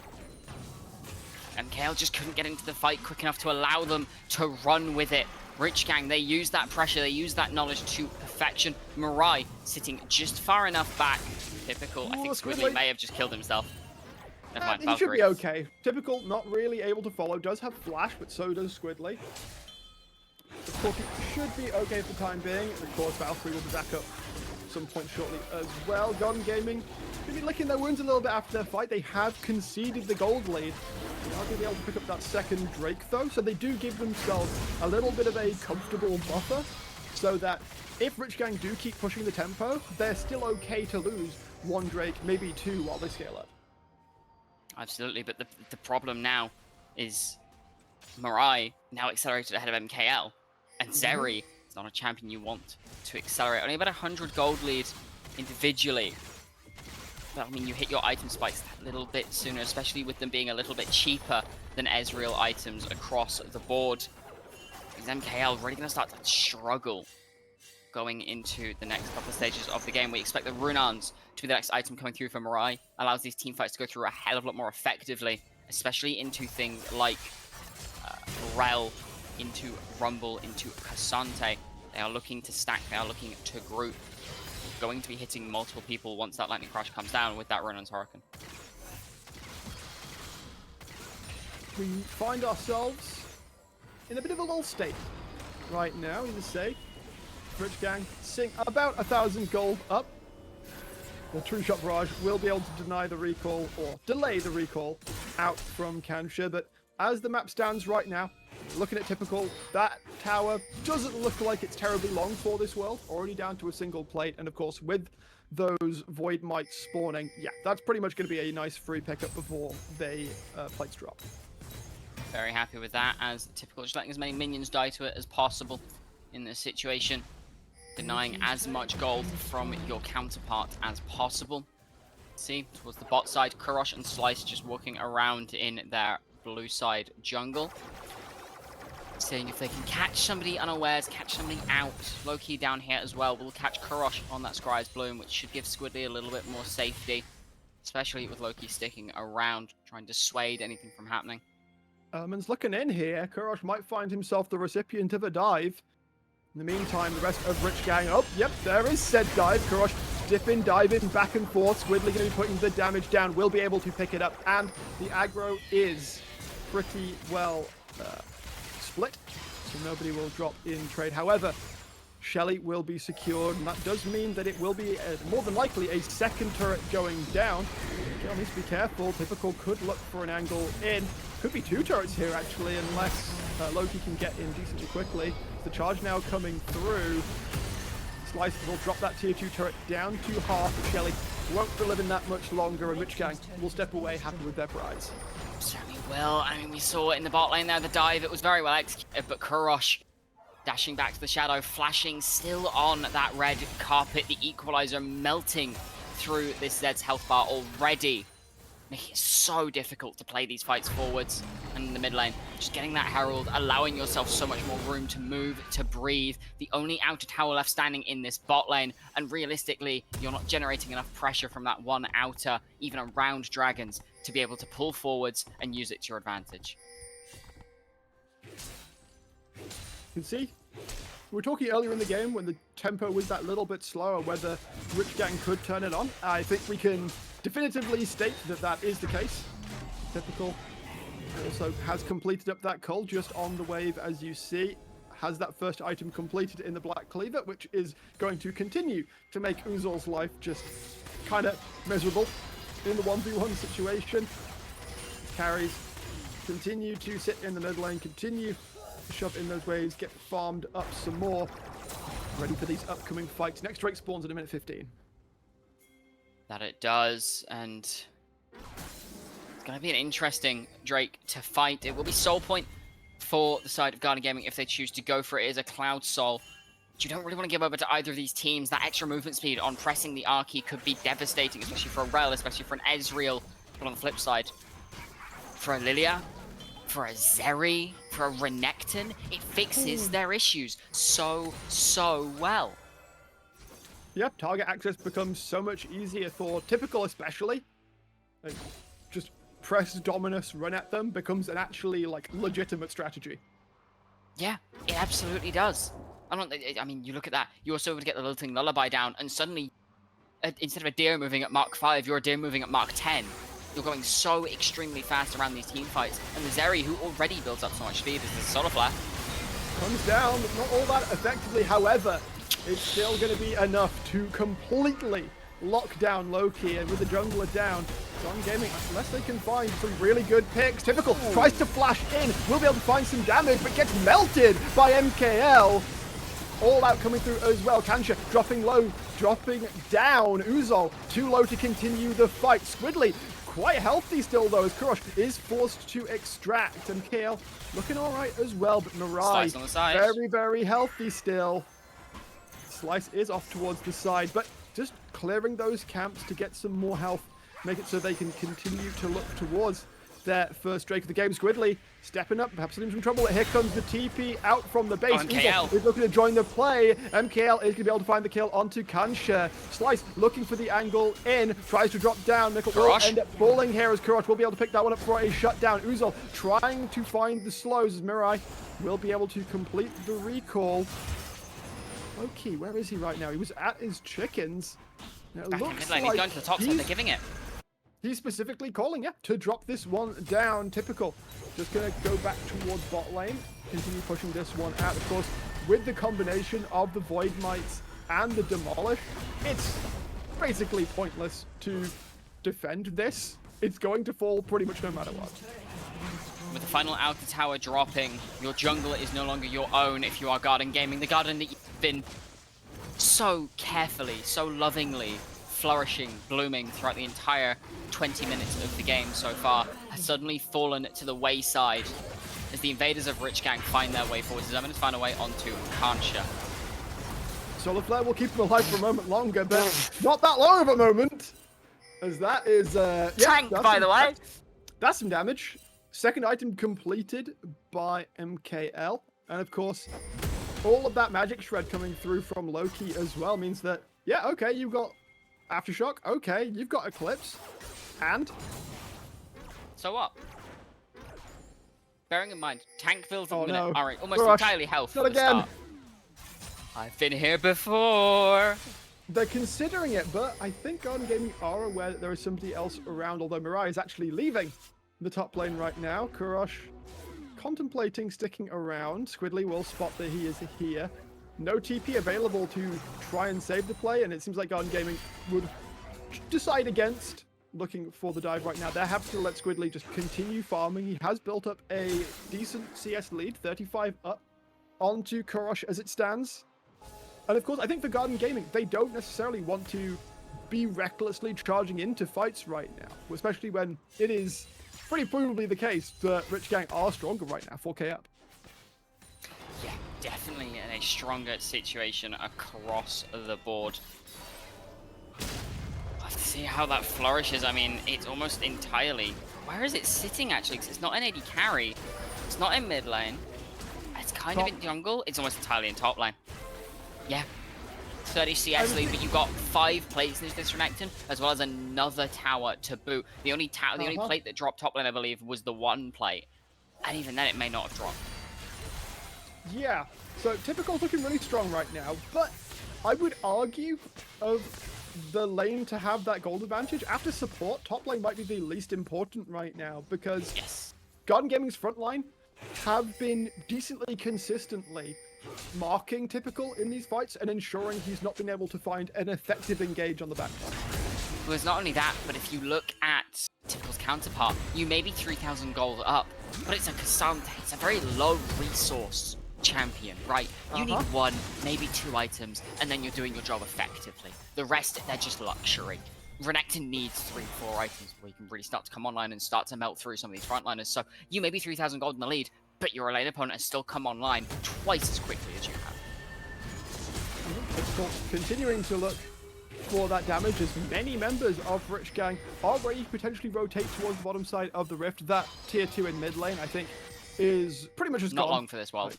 And Kale just couldn't get into the fight quick enough to allow them to run with it. Rich Gang, they use that pressure, they use that knowledge to perfection. Mirai sitting just far enough back. Typical. I think Squidly may have just killed himself. Never mind, he should be okay. Typical, not really able to follow. Does have flash, but so does Squidly. Corki should be okay for the time being, and of course Valkyrie will be back up some point shortly as well. Garden Gaming maybe licking their wounds a little bit after their fight. They have conceded the gold lead. They're not going to be able to pick up that second Drake though, so they do give themselves a little bit of a comfortable buffer, so that if Rich Gang do keep pushing the tempo, they're still okay to lose one Drake, maybe two, while they scale up. Absolutely, but the problem now is Mirai now accelerated ahead of MKL, and Zeri is not a champion you want to accelerate. Only about 100 gold lead individually. But I mean, you hit your item spikes that little bit sooner, especially with them being a little bit cheaper than Ezreal items across the board. Is MKL really going to start to struggle going into the next couple of stages of the game? We expect the Runans to be the next item coming through for Mirai. Allows these team fights to go through a hell of a lot more effectively, especially into things like Rel, into Rumble, into Cassante. They are looking to stack, they are looking to group. Going to be hitting multiple people once that Lightning Crash comes down with that Runan's Hurricane. We find ourselves in a bit of a lull state right now, you say. Rich Gang sink about 1,000 gold up. The True Shot Barrage will be able to deny the recall, or delay the recall, out from Kansha, but as the map stands right now, looking at typical, that tower doesn't look like it's terribly long for this world, already down to a single plate, and of course with those Void Mites spawning, yeah, that's pretty much going to be a nice free pickup before they plates drop. Very happy with that, as typical, just letting as many minions die to it as possible in this situation. Denying as much gold from your counterpart as possible. See, towards the bot side, Kurosh and Slice just walking around in their blue side jungle. Seeing if they can catch somebody unawares, catch somebody out. Low-key down here as well. We'll catch Kurosh on that Scry's Bloom, which should give Squidly a little bit more safety. Especially with Loki sticking around, trying to dissuade anything from happening. Erman's looking in here. Kurosh might find himself the recipient of a dive. In the meantime, the rest of Rich Gang, oh, yep, there is said dive. Kurosh dipping, diving, back and forth. Squidly going to be putting the damage down, will be able to pick it up, and the aggro is pretty well split, so nobody will drop in trade. However, Shelly will be secured, and that does mean that it will be more than likely a second turret going down. Gale needs to be careful. Typical could look for an angle in. Could be two turrets here, actually, unless Loki can get in decently quickly. The charge now coming through. Slice will drop that tier 2 turret down to half. Shelly won't be living that much longer, and Rich Gang will step away happy with their prize. Certainly will. I mean, we saw it in the bot lane there, the dive. It was very well executed, but Kurosh dashing back to the shadow, flashing still on that red carpet. The equalizer melting through this Zed's health bar already, making it so difficult to play these fights forwards. And in the mid lane, just getting that Herald, allowing yourself so much more room to move, to breathe. The only outer tower left standing in this bot lane, and realistically, you're not generating enough pressure from that one outer, even around dragons, to be able to pull forwards and use it to your advantage. You can see, we were talking earlier in the game when the tempo was that little bit slower, whether Rich Gang could turn it on. I think we can definitively state that that is the case. Typical also has completed up that cull just on the wave, as you see. Has that first item completed in the Black Cleaver, which is going to continue to make Uzor's life just kind of miserable in the 1v1 situation. Carries continue to sit in the mid lane, continue to shove in those waves, get farmed up some more. Ready for these upcoming fights. Next Drake spawns in a minute 15. That it does, and it's going to be an interesting Drake to fight. It will be soul point for the side of Garden Gaming if they choose to go for it. It is a Cloud Soul, but you don't really want to give over to either of these teams. That extra movement speed on pressing the R key could be devastating, especially for a Rel, especially for an Ezreal. But on the flip side, for a Lilia, for a Zeri, for a Renekton, it fixes their issues so well. Yep, target access becomes so much easier for Typical especially. Like, just press Dominus, run at them becomes an actually like legitimate strategy. Yeah, it absolutely does. I mean, you look at that, you also would get the Lilting Lullaby down, and suddenly, instead of a deer moving at Mark 5, you're a deer moving at Mark 10. You're going so extremely fast around these team fights, and the Zeri, who already builds up so much speed, is the Solar Flare. Comes down, but not all that effectively. However, it's still going to be enough to completely lock down Loki, and with the jungler down, Gun Gaming, unless they can find some really good picks. Typical tries to flash in, will be able to find some damage, but gets melted by MKL. All out coming through as well. Kansha dropping low, dropping down. Uzol too low to continue the fight. Squidly quite healthy still though, as Kurosh is forced to extract. MKL looking all right as well, but Mirai on the side. very, very healthy still. Slice is off towards the side, but just clearing those camps to get some more health, make it so they can continue to look towards their first Drake of the game. Squidly stepping up, perhaps in some trouble. Here comes the TP out from the base. MKL is looking to join the play. MKL is going to be able to find the kill onto Kansha. Slice looking for the angle in, tries to drop down. Mikkel will end up falling here as Kurosh will be able to pick that one up for a shutdown. Uzol trying to find the slows as Mirai will be able to complete the recall. Loki, where is he right now? He was at his chickens. Now, it looks like he's going to the top side, they're giving it. He's specifically calling, to drop this one down. Typical. Just going to go back towards bot lane. Continue pushing this one out. Of course, with the combination of the Void Mites and the Demolish, it's basically pointless to defend this. It's going to fall pretty much no matter what. With the final outer tower dropping, your jungle is no longer your own if you are Garden Gaming. The garden that you've been so carefully, so lovingly flourishing, blooming throughout the entire 20 minutes of the game so far has suddenly fallen to the wayside as the invaders of Rich Gang find their way forward. Zemin has found a way onto Kansha. Solar Flare will keep him alive for a moment longer, but not that long of a moment, as that is tank, by the way. That's some damage. Second item completed by MKL, and of course, all of that magic shred coming through from Loki as well means that, yeah, okay, you've got Aftershock, okay, you've got Eclipse, and? So what? Bearing in mind, tank builds are almost entirely health Not at the again. start. I've been here before. They're considering it, but I think Garden Gaming are aware that there is somebody else around, although Mirai is actually leaving the top lane right now. Kurosh contemplating sticking around. Squidly will spot that he is here. No TP available to try and save the play, and it seems like Garden Gaming would decide against looking for the dive right now. They're happy to let Squidly just continue farming. He has built up a decent CS lead, 35 up onto Kurosh as it stands. And of course, I think for Garden Gaming, they don't necessarily want to be recklessly charging into fights right now, especially when it is pretty provably the case that Rich Gang are stronger right now, 4K up. Yeah, definitely in a stronger situation across the board. We'll have to see how that flourishes. I mean, it's almost entirely... Where is it sitting, actually? Because it's not an AD carry. It's not in mid lane. It's kind of in jungle. It's almost entirely in top lane. Yeah. 30 CS lead, but you got 5 plates in this Renekton, as well as another tower to boot. The only plate that dropped top lane, I believe, was the one plate. And even then, it may not have dropped. Yeah, so Typical's looking really strong right now, but I would argue of the lane to have that gold advantage. After support, top lane might be the least important right now, because Garden Gaming's front line have been decently consistently marking Typical in these fights and ensuring he's not been able to find an effective engage on the backline. Well, it's not only that, but if you look at Typical's counterpart, you may be 3,000 gold up, but it's a Cassandra. It's a very low resource champion, right? You need 1, maybe 2 items, and then you're doing your job effectively. The rest, they're just luxury. Renekton needs 3, 4 items where you can really start to come online and start to melt through some of these frontliners. So you may be 3,000 gold in the lead, but your lane opponent has still come online twice as quickly as you have. Typical continuing to look for that damage as many members of Rich Gang are ready to potentially rotate towards the bottom side of the rift. That tier 2 in mid lane, I think, is pretty much just not gone. long for this world.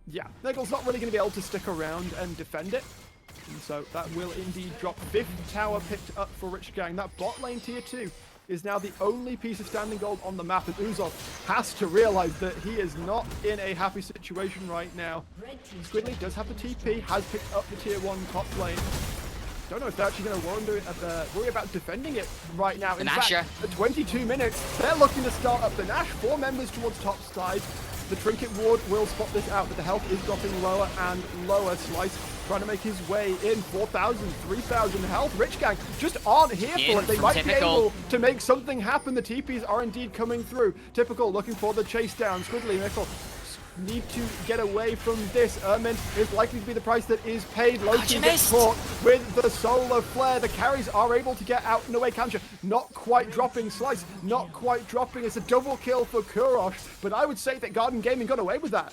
Yeah, Niggle's not really going to be able to stick around and defend it. And so that will indeed drop. 5th tower picked up for Rich Gang. That bot lane tier 2 is now the only piece of standing gold on the map, and Uzol has to realize that he is not in a happy situation right now. Squidly does have the TP, has picked up the tier 1 top lane. Don't know if they're actually going to worry about defending it right now. In fact, at 22 minutes, they're looking to start up the Nash. 4 members towards top side. The Trinket Ward will spot this out, but the health is dropping lower and lower. Slice trying to make his way in. 4,000, 3,000 health. Rich Gang just aren't here for it. They might be able to make something happen. The TPs are indeed coming through. Typical looking for the chase down. Squiddly, Mickle need to get away from this. Ermin is likely to be the price that is paid. Loki gets caught with the solar flare. The carries are able to get out and away. Kancha not quite dropping. Slice not quite dropping. It's a double kill for Kurosh, but I would say that Garden Gaming got away with that.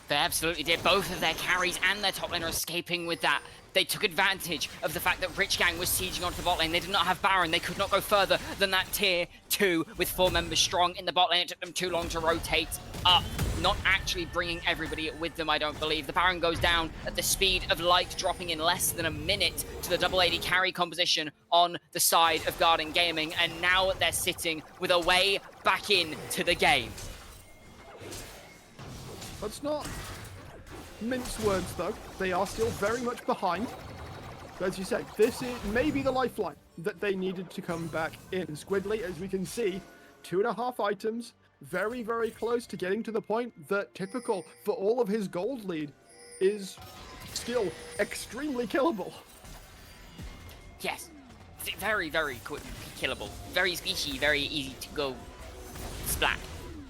They absolutely did. Both of their carries and their top lane are escaping with that. They took advantage of the fact that Rich Gang was sieging onto the bot lane. They did not have Baron. They could not go further than that tier 2 with 4 members strong in the bot lane. It took them too long to rotate up, not actually bringing everybody with them, I don't believe. The Baron goes down at the speed of light, dropping in less than a minute to the double AD carry composition on the side of Garden Gaming. And now they're sitting with a way back in to the game. Let's not mince words, though. They are still very much behind. As you said, this is maybe the lifeline that they needed to come back in. Squiddly, as we can see, 2.5 items, very, very close to getting to the point that Typical, for all of his gold lead, is still extremely killable. Yes, very, very quick killable. Very squishy, very easy to go splat.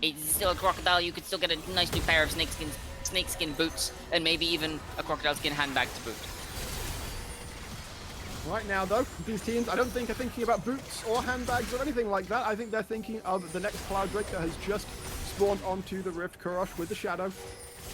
It's still a crocodile. You could still get a nice new pair of snakeskin boots, and maybe even a crocodile skin handbag to boot. Right now, though, these teams, I don't think are thinking about boots or handbags or anything like that. I think they're thinking of the next Cloudbreak that has just spawned onto the Rift. Kurosh with the Shadow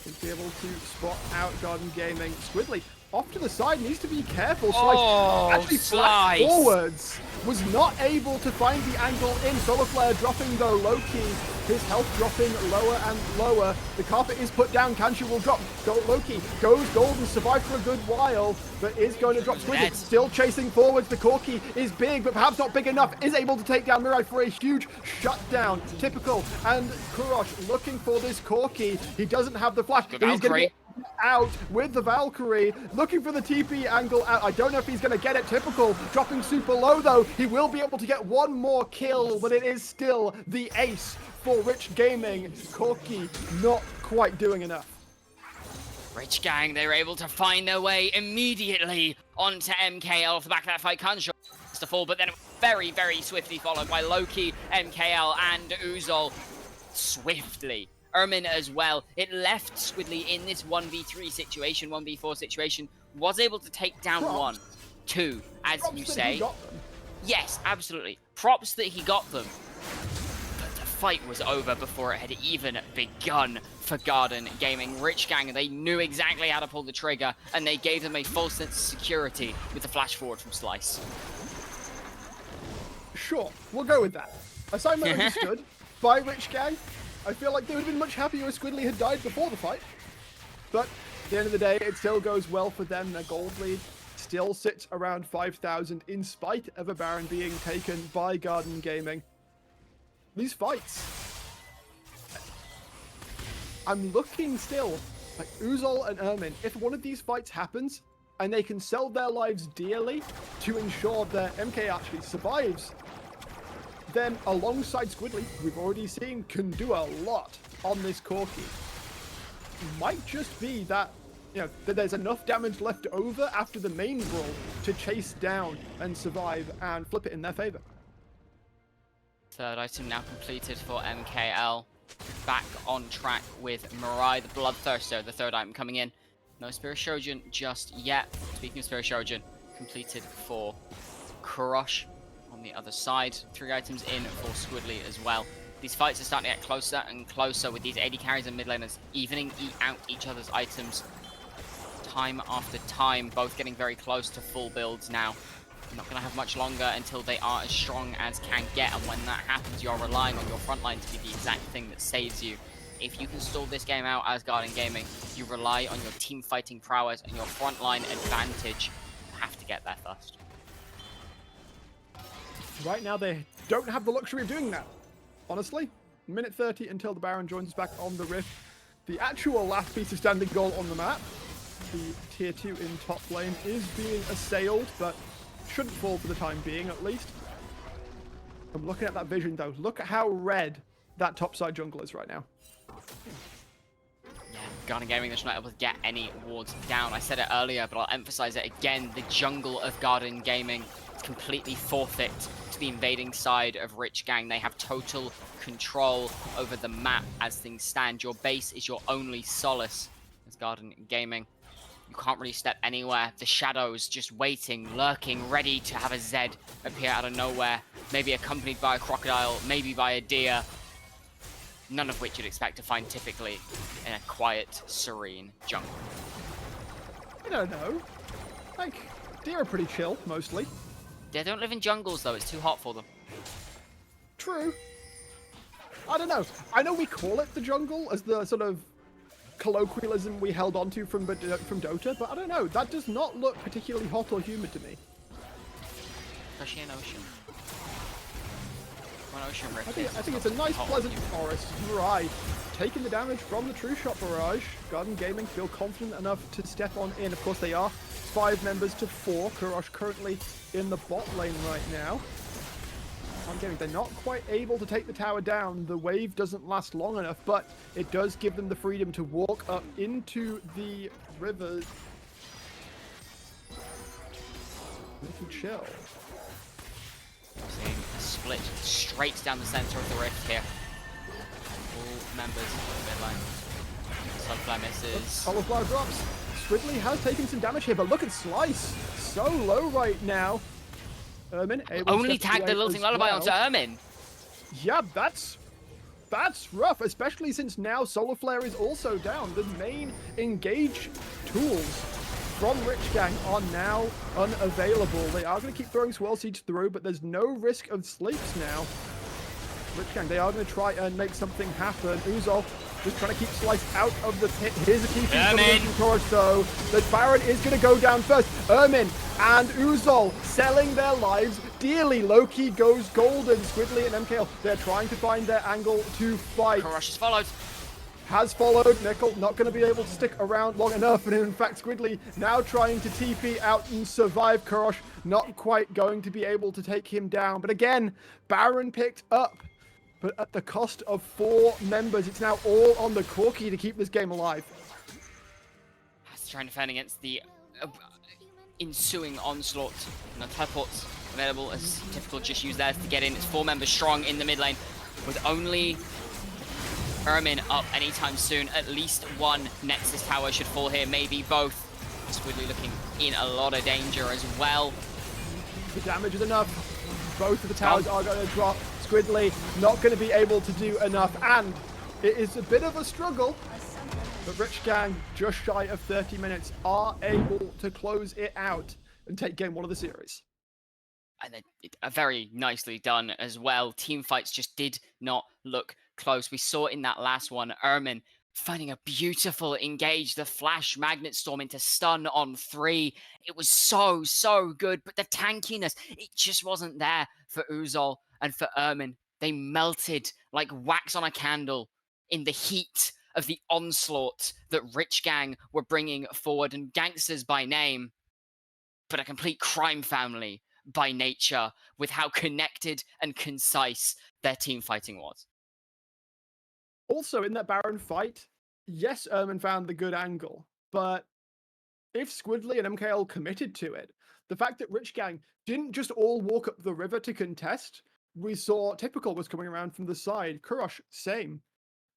will be able to spot out Garden Gaming. Squiddly off to the side, needs to be careful. Slice actually flashed forwards, was not able to find the angle in. Solar Flare dropping though, Loki, his health dropping lower and lower. The carpet is put down, Kancha will drop. Loki goes golden, survived for a good while, but is going to drop. Squiddly still chasing forwards. The Corki is big, but perhaps not big enough. Is able to take down Mirai for a huge shutdown. Typical, and Kurosh looking for this Corki. He doesn't have the flash. He's going to get out with the Valkyrie, looking for the TP angle out. I don't know if he's going to get it. Typical dropping super low though. He will be able to get one more kill, but it is still the ace for Rich Gaming. Corki not quite doing enough. Rich Gang, they were able to find their way immediately onto MKL off the back of that fight. Kancha to fall, but then very, very swiftly followed by Loki, MKL, and Uzol swiftly. Ermin as well. It left Squiddly in this 1v3 situation, 1v4 situation, was able to take down one, two, as you say. Yes, absolutely. Props that he got them. But the fight was over before it had even begun for Garden Gaming. Rich Gang, they knew exactly how to pull the trigger, and they gave them a false sense of security with the flash forward from Slice. Sure, we'll go with that. Assignment understood by Rich Gang. I feel like they would have been much happier if Squiddly had died before the fight. But at the end of the day, it still goes well for them. Their gold lead still sits around 5,000 in spite of a Baron being taken by Garden Gaming. These fights, I'm looking still like Uzol and Ermin. If one of these fights happens and they can sell their lives dearly to ensure that MK actually survives, then alongside Squiddly, we've already seen can do a lot on this Corki. Might just be that, you know, that there's enough damage left over after the main brawl to chase down and survive and flip it in their favor. Third item now completed for MKL. Back on track with Mirai, the Bloodthirster, the third item coming in. No Spirit Shoujin just yet. Speaking of Spirit Shoujin, completed for Kurosh. On the other side, 3 items in for Squiddly as well. These fights are starting to get closer and closer with these AD carries and mid laners evening out each other's items time after time, both getting very close to full builds now. Not going to have much longer until they are as strong as can get, and when that happens, you're relying on your front line to be the exact thing that saves you. If you can stall this game out as Garden Gaming, you rely on your team fighting prowess and your front line advantage. You have to get there first. Right now, they don't have the luxury of doing that. Honestly, minute 30 until the Baron joins us back on the Rift. The actual last piece of standing goal on the map, the tier 2 in top lane, is being assailed, but shouldn't fall for the time being, at least. I'm looking at that vision, though. Look at how red that topside jungle is right now. Garden Gaming just not able to get any wards down. I said it earlier, but I'll emphasize it again. The jungle of Garden Gaming is completely forfeit to the invading side of Rich Gang. They have total control over the map as things stand. Your base is your only solace as Garden Gaming. You can't really step anywhere. The shadows just waiting, lurking, ready to have a Zed appear out of nowhere. Maybe accompanied by a crocodile, maybe by a deer. None of which you'd expect to find typically in a quiet, serene jungle. I don't know. Like, deer are pretty chill, mostly. They don't live in jungles, though. It's too hot for them. True. I don't know. I know we call it the jungle as the sort of colloquialism we held onto from Dota, but I don't know. That does not look particularly hot or humid to me. Especially an ocean. An ocean rift. I think it's a nice, pleasant forest. Right. Taking the damage from the True Shot Barrage. Garden Gaming feel confident enough to step on in. Of course they are. 5 members to 4. Kurosh currently in the bot lane right now. Garden Gaming, they're not quite able to take the tower down. The wave doesn't last long enough, but it does give them the freedom to walk up into the river. They can chill. Seeing a split straight down the center of the rift here. All members of the midline. Sunflare misses. Cauliflower drops. Squidly has taken some damage here, but look at Slice. So low right now. Ermin able Only to step tag the away Lilting as Lullaby well. onto Ermin. Yeah, that's rough, especially since now Solar Flare is also down. The main engage tools from Rich Gang are now unavailable. They are going to keep throwing Swirl Seeds through, but there's no risk of sleeps now. Rich Gang, they are going to try and make something happen. Uzol just trying to keep Slice out of the pit. Here's a TP from the Taurus, though. The Baron is going to go down first. Ermin and Uzol selling their lives dearly. Loki goes golden. Squidly and MKL, they're trying to find their angle to fight. Kurosh is followed. Has followed. Nickel not going to be able to stick around long enough, and in fact Squidly now trying to TP out and survive. Kurosh not quite going to be able to take him down, but again Baron picked up, but at the cost of 4 members. It's now all on the Corki to keep this game alive. He's trying to defend against the ensuing onslaught. And the teleports available as typical, just use theirs to get in. It's 4 members strong in the mid lane with only Ermin up anytime soon. At least one Nexus tower should fall here, maybe both. Squidly looking in a lot of danger as well. The damage is enough. Both of the towers are going to drop. Squidly not going to be able to do enough, and it is a bit of a struggle. But Rich Gang, just shy of 30 minutes, are able to close it out and take game 1 of the series. And very nicely done as well. Team fights just did not look close. We saw in that last one, Ermin finding a beautiful engage, the flash magnet storm into stun on 3. It was so, so good, but the tankiness, it just wasn't there for Uzol and for Ermin. They melted like wax on a candle in the heat of the onslaught that Rich Gang were bringing forward, and gangsters by name, but a complete crime family by nature with how connected and concise their team fighting was. Also, in that Baron fight, yes, Ermin found the good angle, but if Squidly and MKL committed to it, the fact that Rich Gang didn't just all walk up the river to contest, we saw Typical was coming around from the side. Kurosh, same.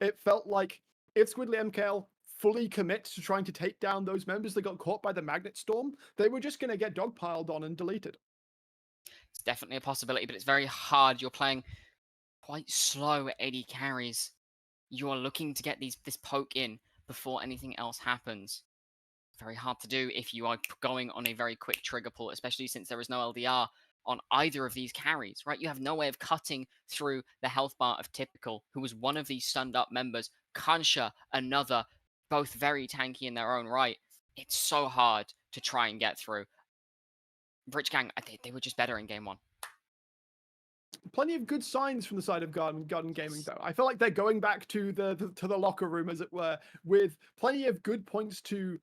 It felt like if Squidly and MKL fully commit to trying to take down those members that got caught by the Magnet Storm, they were just going to get dogpiled on and deleted. It's definitely a possibility, but it's very hard. You're playing quite slow at 80 carries. You are looking to get this poke in before anything else happens. Very hard to do if you are going on a very quick trigger pull, especially since there is no LDR on either of these carries, right? You have no way of cutting through the health bar of Typical, who was one of these stunned up members. Kansha, another, both very tanky in their own right. It's so hard to try and get through. Rich Gang, I think they were just better in game 1. Plenty of good signs from the side of Garden Gaming, though. I feel like they're going back to the locker room, as it were, with plenty of good points to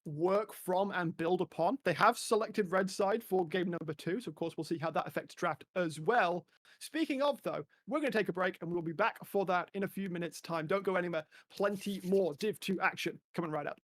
work from and build upon. They have selected red side for game number 2, so of course we'll see how that affects draft as well. Speaking of, though, we're going to take a break and we'll be back for that in a few minutes' time. Don't go anywhere. Plenty more Div 2 action coming right up.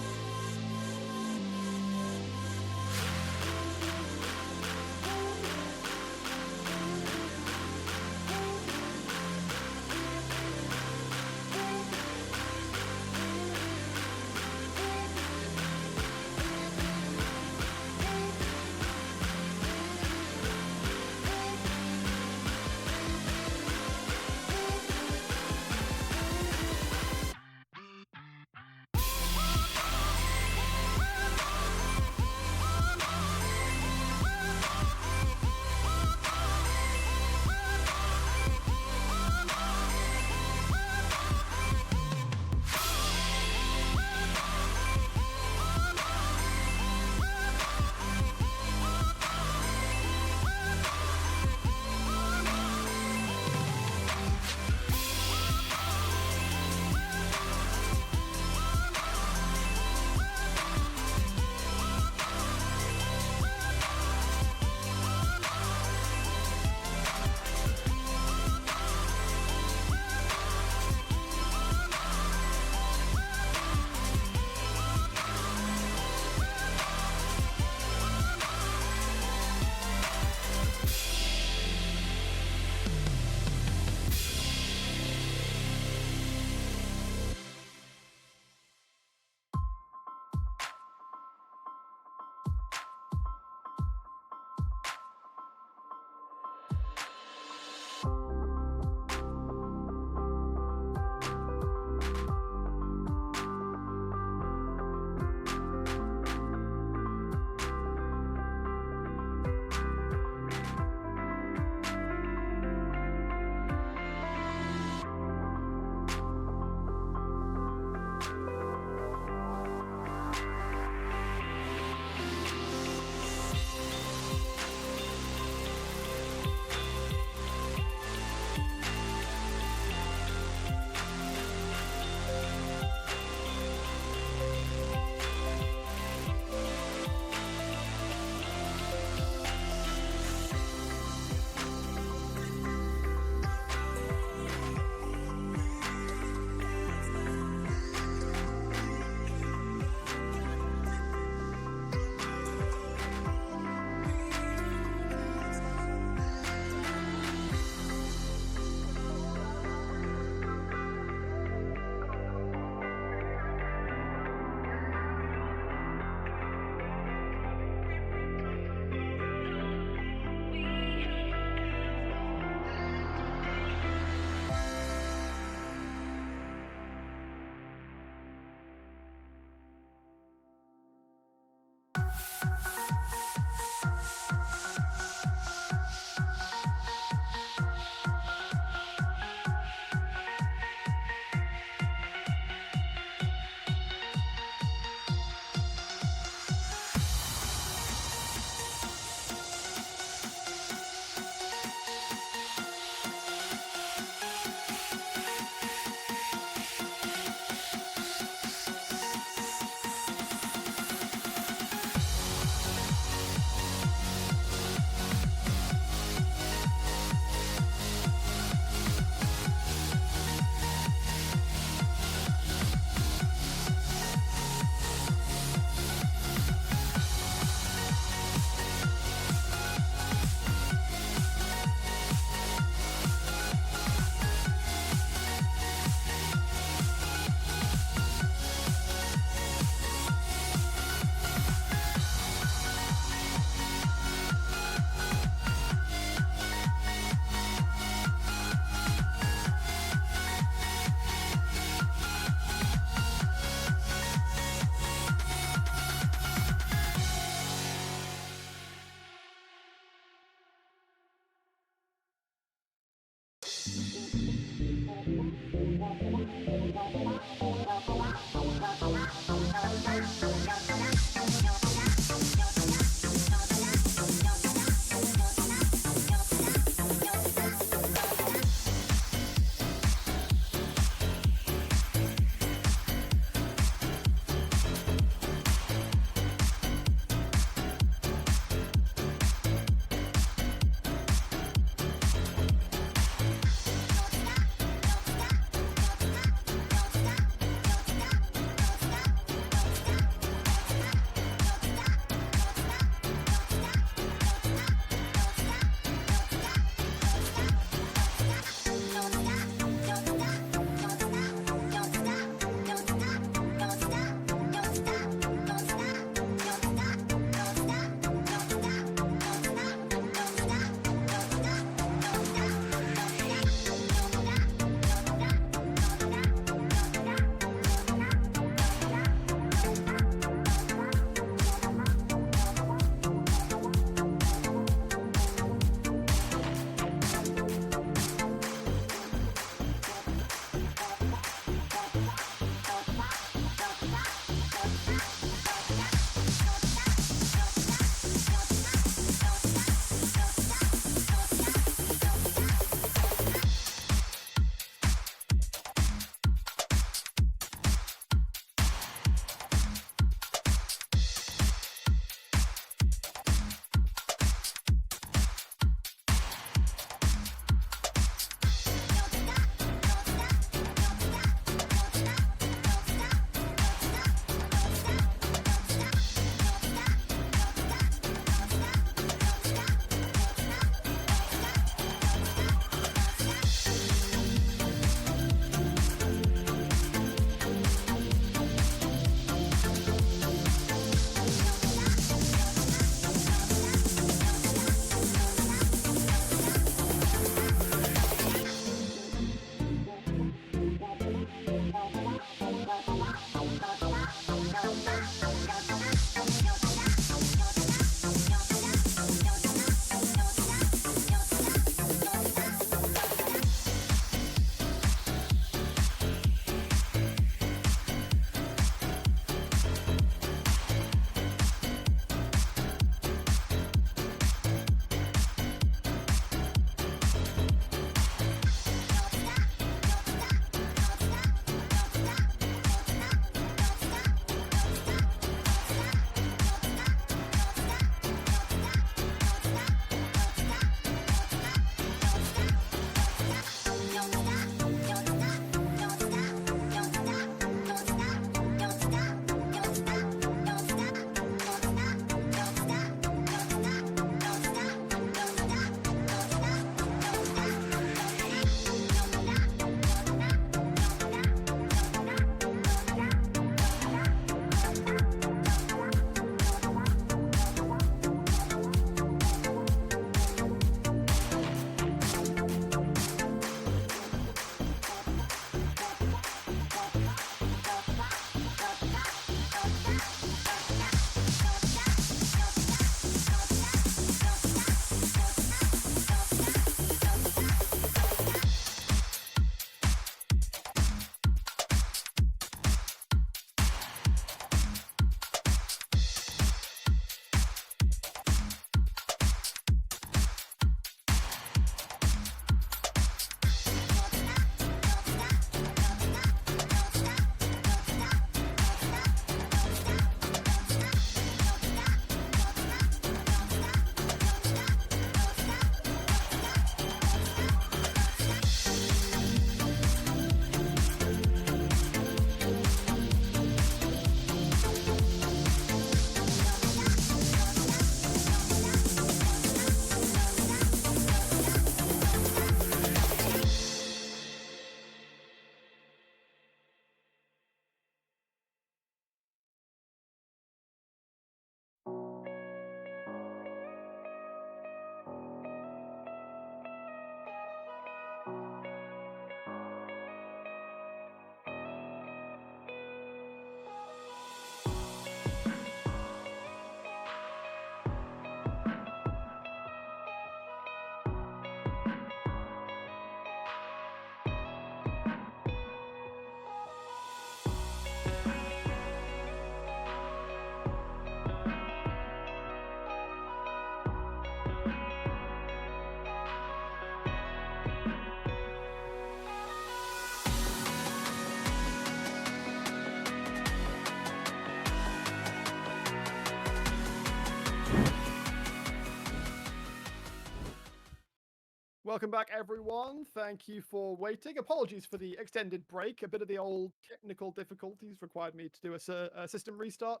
Welcome back, everyone. Thank you for waiting. Apologies for the extended break. A bit of the old technical difficulties required me to do a system restart.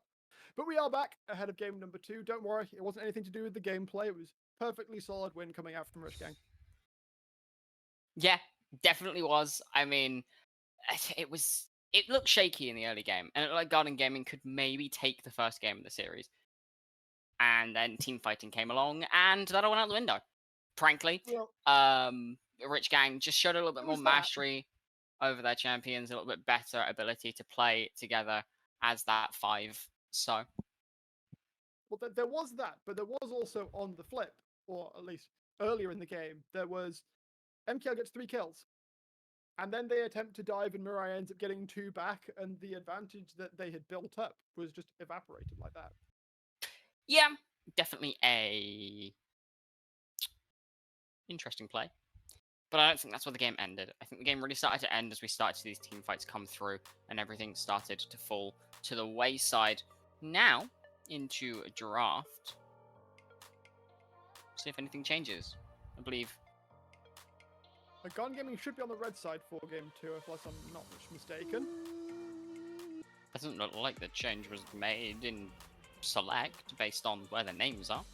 But we are back ahead of game number 2. Don't worry, it wasn't anything to do with the gameplay. It was perfectly solid win coming out from Rich Gang. Yeah, definitely was. I mean, it looked shaky in the early game, and it looked like Garden Gaming could maybe take the first game of the series. And then team fighting came along, and that all went out the window. Frankly, Well, Rich Gang just showed a little bit there more was that. mastery over their champions, a little bit better ability to play together as that 5. So, Well, there was that, but there was also on the flip, or at least earlier in the game, there was MKL gets 3 kills. And then they attempt to dive, and Mirai ends up getting 2 back, and the advantage that they had built up was just evaporated like that. yeah, definitely a interesting play. But I don't think that's where the game ended. I think the game really started to end as we started to see these team fights come through, and everything started to fall to the wayside. Now, into a draft. See if anything changes. I believe. Gun Gaming should be on the red side for game 2, unless I'm not much mistaken. Doesn't look like the change was made in select based on where the names are.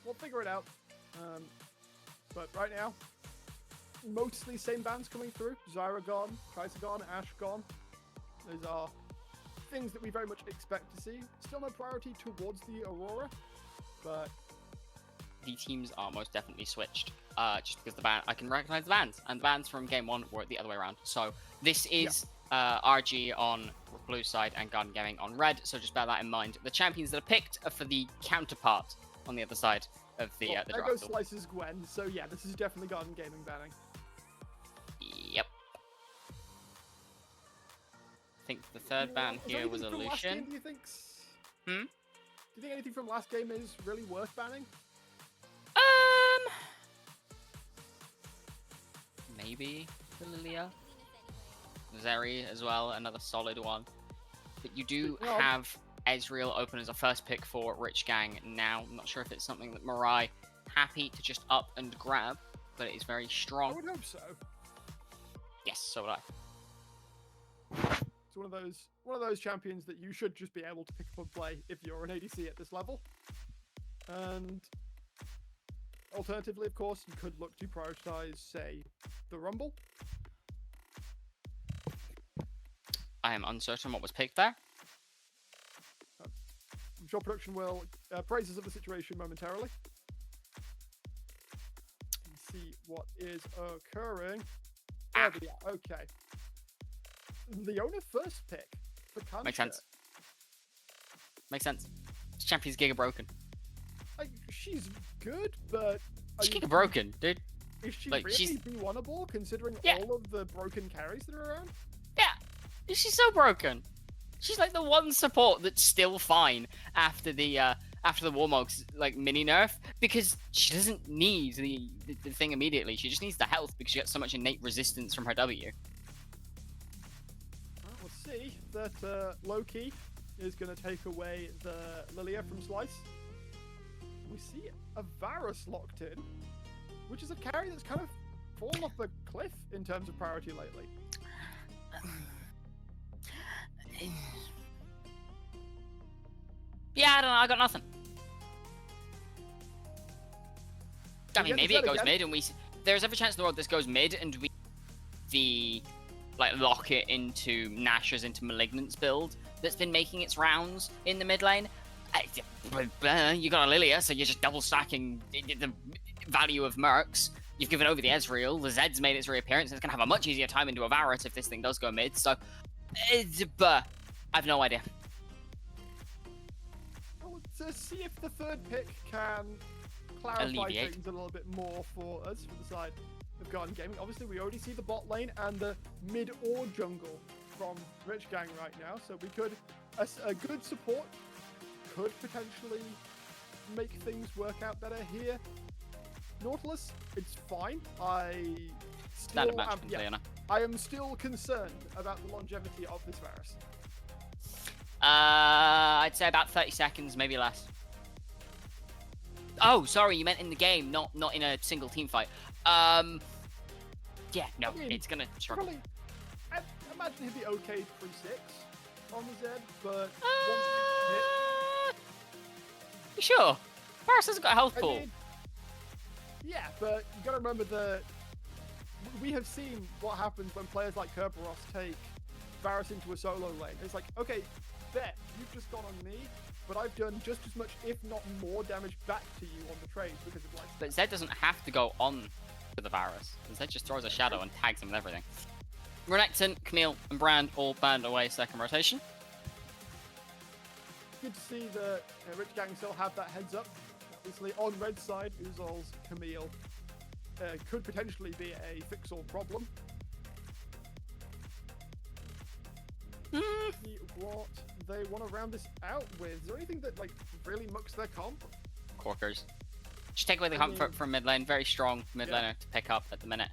We'll figure it out. But right now, mostly same bands coming through. Zyra gone, Kaiser gone, Ash gone. Those are things that we very much expect to see. Still no priority towards the Aurora, but the teams are most definitely switched. Just because I can recognize the bands, and the bands from game 1 were the other way around. So this is RG on blue side and Garden Gaming on red. So just bear that in mind. The champions that are picked are for the counterpart on the other side of the there draft. goes Slices Gwen. So yeah, this is definitely Garden Gaming banning. Yep. I think the third ban here was Illusion. Do you think? Hmm? Do you think anything from last game is really worth banning? Maybe the Lilia. Zeri as well, another solid one. But you do have Ezreal open as a first pick for Rich Gang now. I'm not sure if it's something that Mirai happy to just up and grab, but it is very strong. I would hope so. Yes, so would I. It's one of those champions that you should just be able to pick up and play if you're an ADC at this level. And alternatively, of course, you could look to prioritize, say, the Rumble. I am uncertain what was picked there. I'm sure production will praises of the situation momentarily. Let's see what is occurring. Okay. Leona first pick for Kansha. Makes sense. Makes sense. This champion's Giga broken. She's good, but She's Giga broken, dude. Is she like, really she's... be-winnable considering Yeah. all of the broken carries that are around? Yeah, she's so broken. She's like the one support that's still fine after the Warmog's like mini nerf, because she doesn't need the thing immediately. She just needs the health because she gets so much innate resistance from her W. Well, we'll see that Loki is going to take away the Lilia from Slice. We see a Varus locked in, which is a carry that's kind of fallen off the cliff in terms of priority lately. Yeah, I don't know. I got nothing. I mean, maybe it goes mid, and there's every chance in the world this goes mid, and we lock it into Nash's into Malignant's build that's been making its rounds in the mid lane. You got a Lilia, so you're just double stacking the value of Mercs. You've given over the Ezreal. The Zed's made its reappearance. It's going to have a much easier time into a Varus if this thing does go mid. So, I have no idea. Well, to see if the third pick can clarify things a little bit more for us from the side of Garden Gaming. Obviously, we already see the bot lane and the mid or jungle from Rich Gang right now. So we could, a good support could potentially make things work out better here. Nautilus, it's fine. I am still concerned about the longevity of this Varus. I'd say about 30 seconds, maybe less. Oh, sorry, you meant in the game, not in a single team fight. Yeah, no, I mean, it's gonna struggle. Probably, I imagine he'd be okay pre-6 on the Zed, but once You sure? Varus has got a health I pool. mean, yeah, but you gotta remember that we have seen what happens when players like Kerberos take Varus into a solo lane. It's like, okay, bet you've just gone on me, but I've done just as much, if not more, damage back to you on the trade because of life. But Zed doesn't have to go on to the Varus. Zed just throws a shadow and tags him with everything. Renekton, Camille, and Brand all burned away second rotation. Good to see that Rich Gang still have that heads up. Obviously, on red side, Uzol's Camille could potentially be a fix-all problem. See what they want to round this out with. Is there anything that really mucks their comp? Corkers. Just take away the comfort from mid lane. Very strong mid laner to pick up at the minute.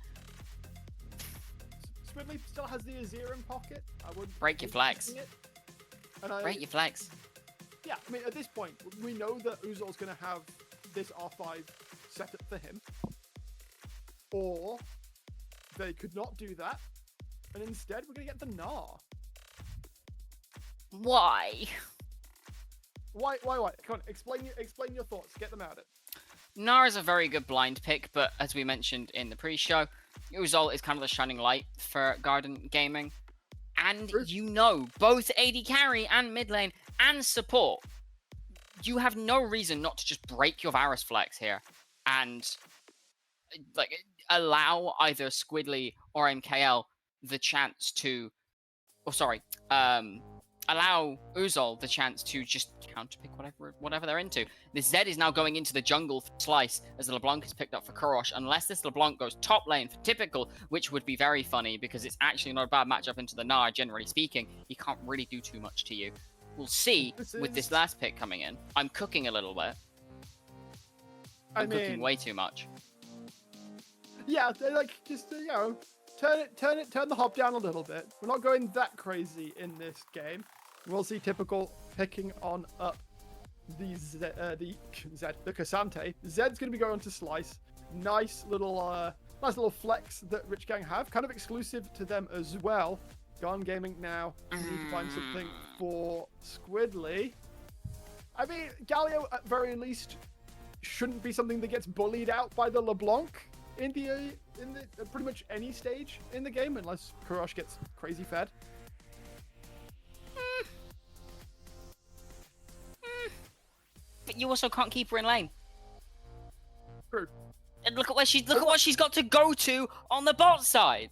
Squidly still has the Azir in pocket. I would break your flex. Break your flex. Yeah, I mean, at this point, we know that Uzol's going to have this R5 set up for him. Or they could not do that, and instead we're going to get the Gnar. Why? Why? Come on, explain your thoughts. Get them out. Gnar is a very good blind pick, but as we mentioned in the pre-show, Uzol is kind of the shining light for Garden Gaming. And you know, both AD carry and mid lane and support, you have no reason not to just break your Varus flex here and allow either Squidly or MKL the chance to, allow Uzol the chance to just counterpick whatever they're into. The Zed is now going into the jungle for Slice as the LeBlanc is picked up for Kurosh. Unless this LeBlanc goes top lane for Typical, which would be very funny because it's actually not a bad matchup into the Gnar, generally speaking. He can't really do too much to you. We'll see with this last pick coming in. I'm cooking a little bit. I'm cooking way too much. Yeah, they're turn the hop down a little bit. We're not going that crazy in this game. We'll see Typical picking on up the Cassante. Zed's going to be going to Slice. Nice little flex that Rich Gang have, kind of exclusive to them as well. Gone Gaming now need to find something for Squidly. I mean, Galio at very least shouldn't be something that gets bullied out by the LeBlanc in the pretty much any stage in the game, unless Kurosh gets crazy fed. But you also can't keep her in lane. True. And look at what she's got to go to on the bot side.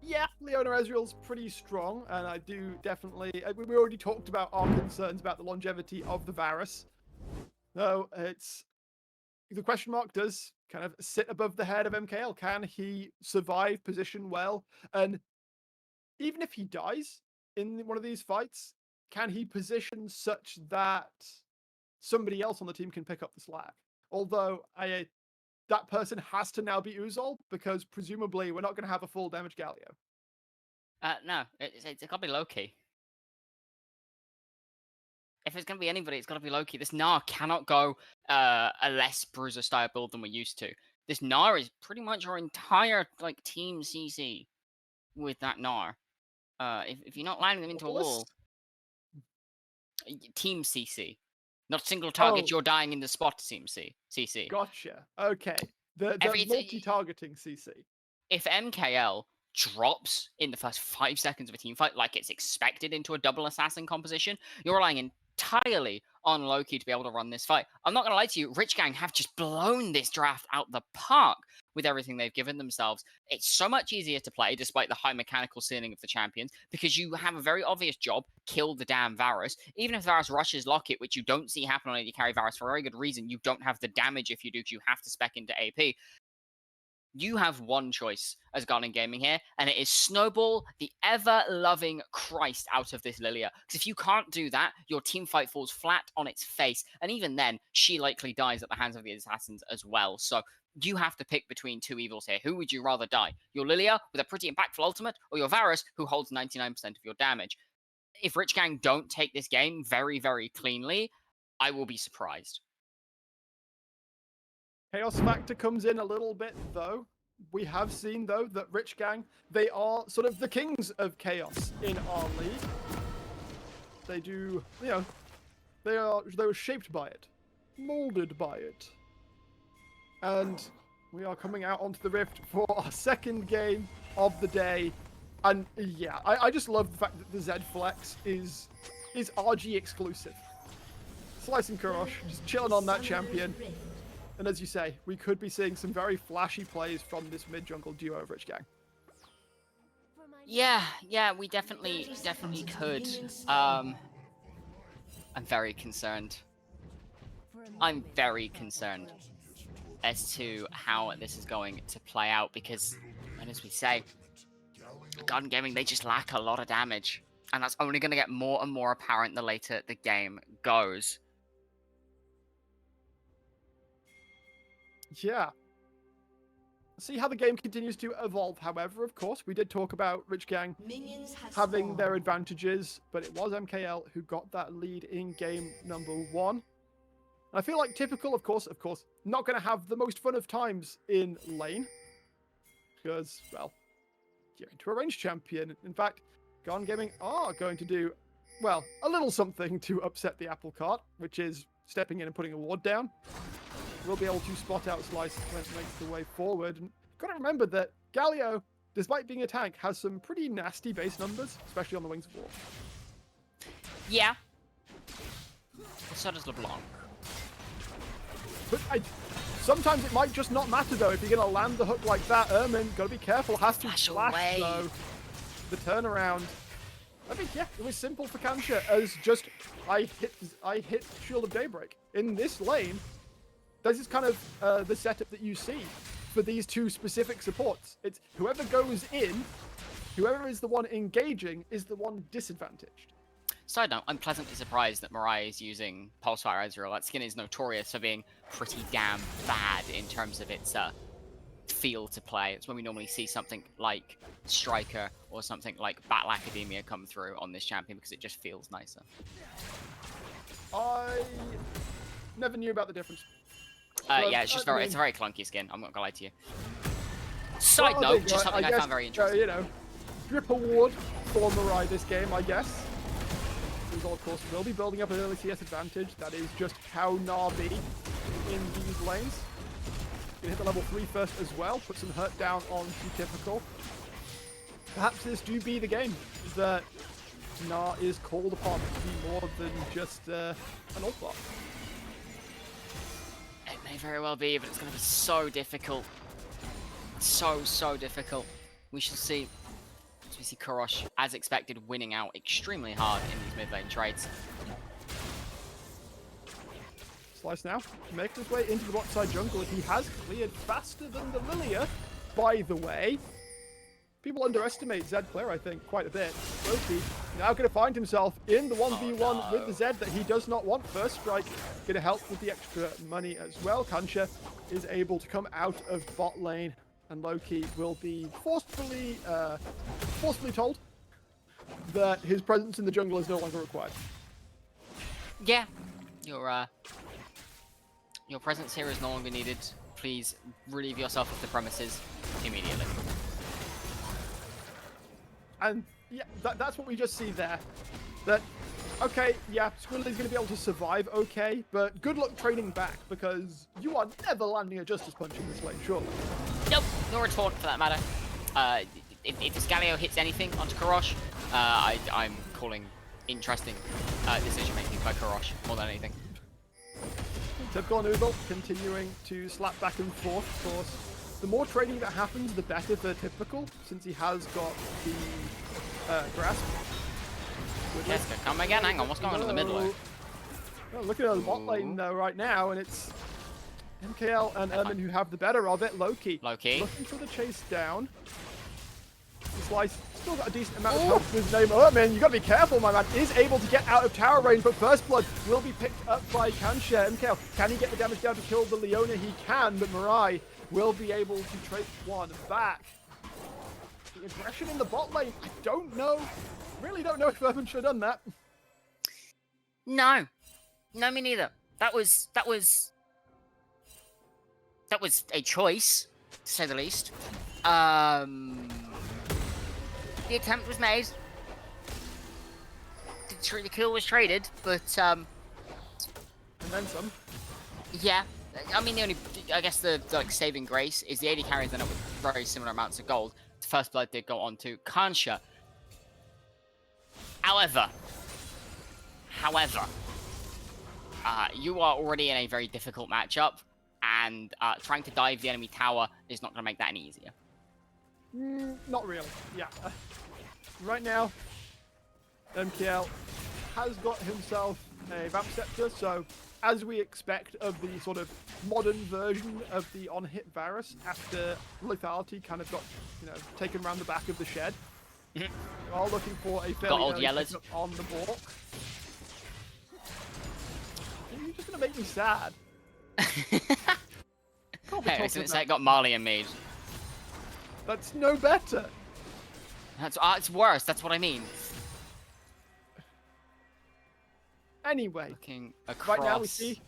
Yeah, Leona Ezreal's pretty strong, and I do definitely. We already talked about our concerns about the longevity of the Varus. So it's the question mark does kind of sit above the head of MKL. Can he survive, position well, and even if he dies in one of these fights, can he position such that somebody else on the team can pick up the slack? Although that person has to now be Uzol, because presumably we're not going to have a full damage Galio. No, it's got to be Loki. If it's going to be anybody, it's got to be Loki. This Gnar cannot go a less Bruiser style build than we're used to. This Gnar is pretty much our entire team CC with that Gnar. If you're not lining them into a wall, team CC. Not single target, you're dying in the spot CC. Gotcha. Okay. The multi-targeting CC. If MKL drops in the first 5 seconds of a team fight like it's expected into a double assassin composition, you're relying entirely on Loki to be able to run this fight. I'm not going to lie to you, Rich Gang have just blown this draft out the park with everything they've given themselves. It's so much easier to play despite the high mechanical ceiling of the champions because you have a very obvious job, kill the damn Varus. Even if Varus rushes Locket, which you don't see happen on AD carry Varus for a very good reason, you don't have the damage if you do, you have to spec into AP. You have one choice as Garden Gaming here, and it is snowball the ever-loving Christ out of this Lilia. Because if you can't do that, your team fight falls flat on its face, and even then, she likely dies at the hands of the assassins as well. So you have to pick between two evils here. Who would you rather die? Your Lilia with a pretty impactful ultimate, or your Varus who holds 99% of your damage? If Rich Gang don't take this game very, very cleanly, I will be surprised. Chaos factor comes in a little bit, though. We have seen, though, that Rich Gang, they are sort of the kings of chaos in our league. They do, you know, they were shaped by it, molded by it. And we are coming out onto the Rift for our second game of the day. And yeah, I just love the fact that the Zed Flex is RG exclusive. Slice and Kurosh, just chilling on that champion. And as you say, we could be seeing some very flashy plays from this mid-jungle duo of Rich Gang. Yeah, we definitely could. I'm very concerned. I'm very concerned as to how this is going to play out because, and as we say, Garden Gaming, they just lack a lot of damage. And that's only going to get more and more apparent the later the game goes. Yeah. See how the game continues to evolve, however, of course. We did talk about Rich Gang having their advantages, but it was MKL who got that lead in game number 1. I feel like typical, of course, not going to have the most fun of times in lane. Because, well, you're into a ranged champion. In fact, Garden Gaming are going to do, well, a little something to upset the apple cart, which is stepping in and putting a ward down. We'll be able to spot out Slice when it makes the way forward. And got to remember that Galio, despite being a tank, has some pretty nasty base numbers, especially on the Wings of War. Yeah. So does LeBlanc. But sometimes it might just not matter, though. If you're going to land the hook like that, Ermin, got to be careful. Has to flash, though. The turnaround. I think, yeah, it was simple for Kansha as just, I hit Shield of Daybreak. In this lane, this is kind of the setup that you see for these two specific supports. It's whoever goes in, whoever is the one engaging, is the one disadvantaged. Side note, I'm pleasantly surprised that Mirai is using Pulsefire Ezreal. That skin is notorious for being pretty damn bad in terms of its feel to play. It's when we normally see something like Striker or something like Battle Academia come through on this champion because it just feels nicer. I never knew about the difference. Yeah, it's just it's a very clunky skin. I'm not gonna lie to you. Side note, just something I found very interesting. You know, drip award for Mirai this game, I guess. All, of course, will be building up an early CS advantage. That is just how Na'Vi in these lanes. Gonna hit the level 3 first as well. Put some hurt down on Typical. Perhaps this do be the game that Na is called upon to be more than just an ult bot. It may very well be, but it's going to be so difficult. So difficult. We shall see. As we see Kurosh, as expected, winning out extremely hard in these mid lane trades. Slice now, making his way into the bot side jungle. He has cleared faster than the Lilia, by the way. People underestimate Zed player, I think, quite a bit. Loki now going to find himself in the 1v1 with the Zed that he does not want. First strike going to help with the extra money as well. Kansha is able to come out of bot lane, and Loki will be forcefully told that his presence in the jungle is no longer required. Yeah, your presence here is no longer needed. Please relieve yourself of the premises immediately. And yeah, that's what we just see there. That, okay, yeah, Squirrely's going to be able to survive okay, but good luck training back, because you are never landing a Justice Punch in this lane, surely. Nope, nor a taunt for that matter. If this Galio hits anything onto Kurosh, I'm calling interesting decision-making by Kurosh more than anything. Typical Noodle continuing to slap back and forth, of course. The more trading that happens, the better for Typical, since he has got the grasp. Yes, come again. Hang on, what's going on in the middle lane? Well, looking at the bot lane though right now, and it's MKL and Ermin who have the better of it. Loki looking for the chase down. Slice still got a decent amount of health with his name. Ermin, you got to be careful, my man. Is able to get out of tower range, but First Blood will be picked up by Kansha. MKL, can he get the damage down to kill the Leona? He can, but Mirai will be able to trace one back. The aggression in the bot lane, I don't know. Really don't know if Ermin should have done that. No, me neither. That was That was a choice, to say the least. The attempt was made. The kill was traded, but And then some. yeah. I mean, I guess the like saving grace is the AD carries end up with very similar amounts of gold. The first blood did go on to Kansha. However, you are already in a very difficult matchup, and trying to dive the enemy tower is not going to make that any easier. Not really. Yeah. Right now, MKL has got himself a Vamp Scepter, so as we expect of the sort of modern version of the on-hit Varus, after lethality kind of got, taken around the back of the shed, we're all looking for a fairly old early yellows pickup on the board. You're just gonna make me sad. Hey, as soon as I got Marley and Mead. That's no better. It's worse. That's what I mean. Anyway, Looking across. right now we see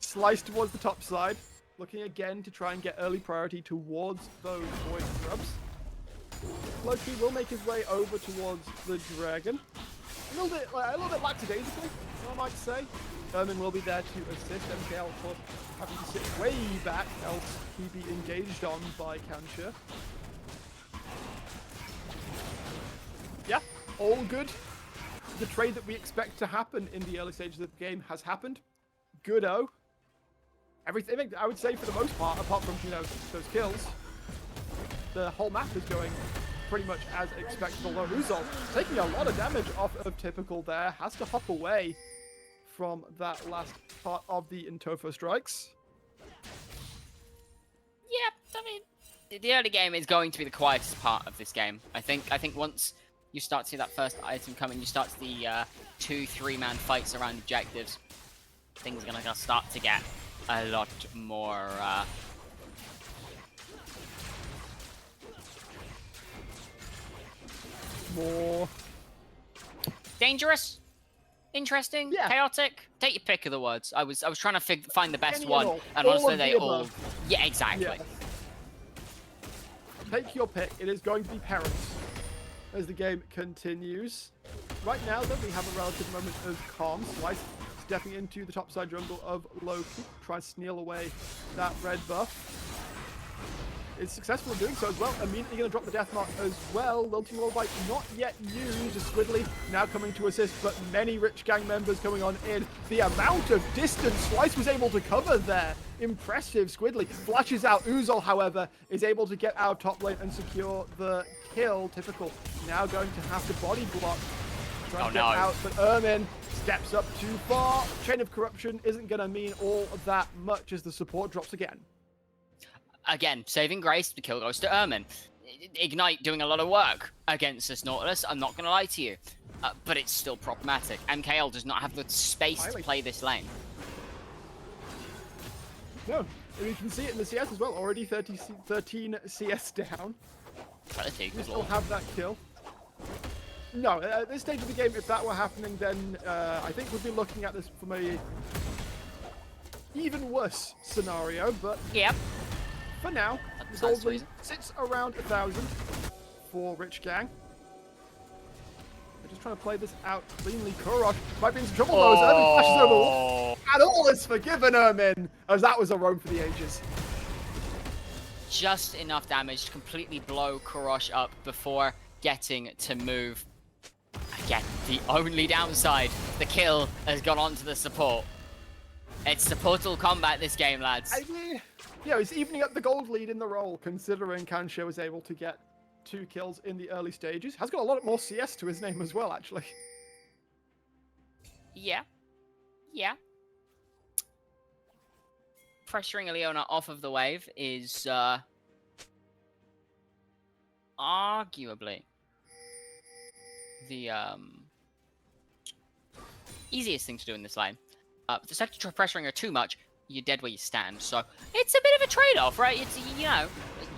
Slice towards the top side, looking again to try and get early priority towards those void grubs. Loki will make his way over towards the dragon. A little bit lackadaisically, I might say. Ermin will be there to assist. MKL, of course, having to sit way back, else he'd be engaged on by Kansha. Yeah, all good. The trade that we expect to happen in the early stages of the game has happened. Good-o. Everything, I would say, for the most part, apart from, those kills, the whole map is going pretty much as expected, although Uzol taking a lot of damage off of Typical there, has to hop away from that last part of the Intofo strikes. Yeah, I mean, the early game is going to be the quietest part of this game. I think once you start to see that first item coming, you start to the 2-3-man fights around objectives, things are gonna start to get a lot more more dangerous, interesting, chaotic. Take your pick of the words. I was trying to find the best one, and honestly, they all. Yeah, exactly. Yeah. Take your pick. It is going to be Parents as the game continues. Right now, though, we have a relative moment of calm. Slice stepping into the topside jungle of Loki, tries to steal away that red buff. Is successful in doing so as well. Immediately going to drop the death mark as well. Lilting Lullaby not yet used. Squidly now coming to assist, but many Rich Gang members coming on in. The amount of distance Slice was able to cover there. Impressive. Squidly flashes out. Uzol, however, is able to get out top lane and secure the kill. Typical now going to have to body block. Trying to get out, but Ermin steps up too far. Chain of Corruption isn't going to mean all that much as the support drops again. Again, saving grace, the kill goes to Ermin. Ignite doing a lot of work against this Nautilus, I'm not going to lie to you. But it's still problematic. MKL does not have the space to play this lane. No, and you can see it in the CS as well. Already 13 CS down. We still have that kill. No, at this stage of the game, if that were happening, then I think we'd be looking at this from a even worse scenario, but... Yep. For now, the gold lead sits around 1,000 for Rich Gang. They're just trying to play this out cleanly. Kurosh might be in some trouble though, as Ermin flashes over the wall. And all is forgiven, Ermin, as that was a roam for the ages. Just enough damage to completely blow Kurosh up before getting to move. Again, the only downside, the kill has gone on to the support. It's supportal combat this game, lads. I mean... Yeah, he's evening up the gold lead in the role, considering Kansha was able to get 2 kills in the early stages. Has got a lot more CS to his name as well, actually. Yeah. Yeah. Pressuring Leona off of the wave is, arguably the, easiest thing to do in this lane. The second you're pressuring her too much, you're dead where you stand. So it's a bit of a trade-off, right? It's,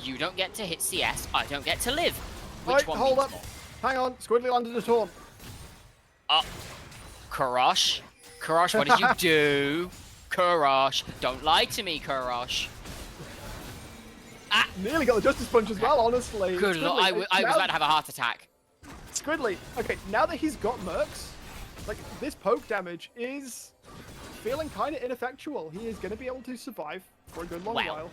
you don't get to hit CS, I don't get to live. Which one hold means up. more? Hang on, Squidly landed a taunt. Kurosh, what did you do? Kurosh, don't lie to me, Kurosh. Nearly got the Justice Punch as well, honestly. Good lord, I was about to have a heart attack. Squidly, okay, now that he's got Mercs, like, this poke damage is feeling kind of ineffectual. He is going to be able to survive for a good long while.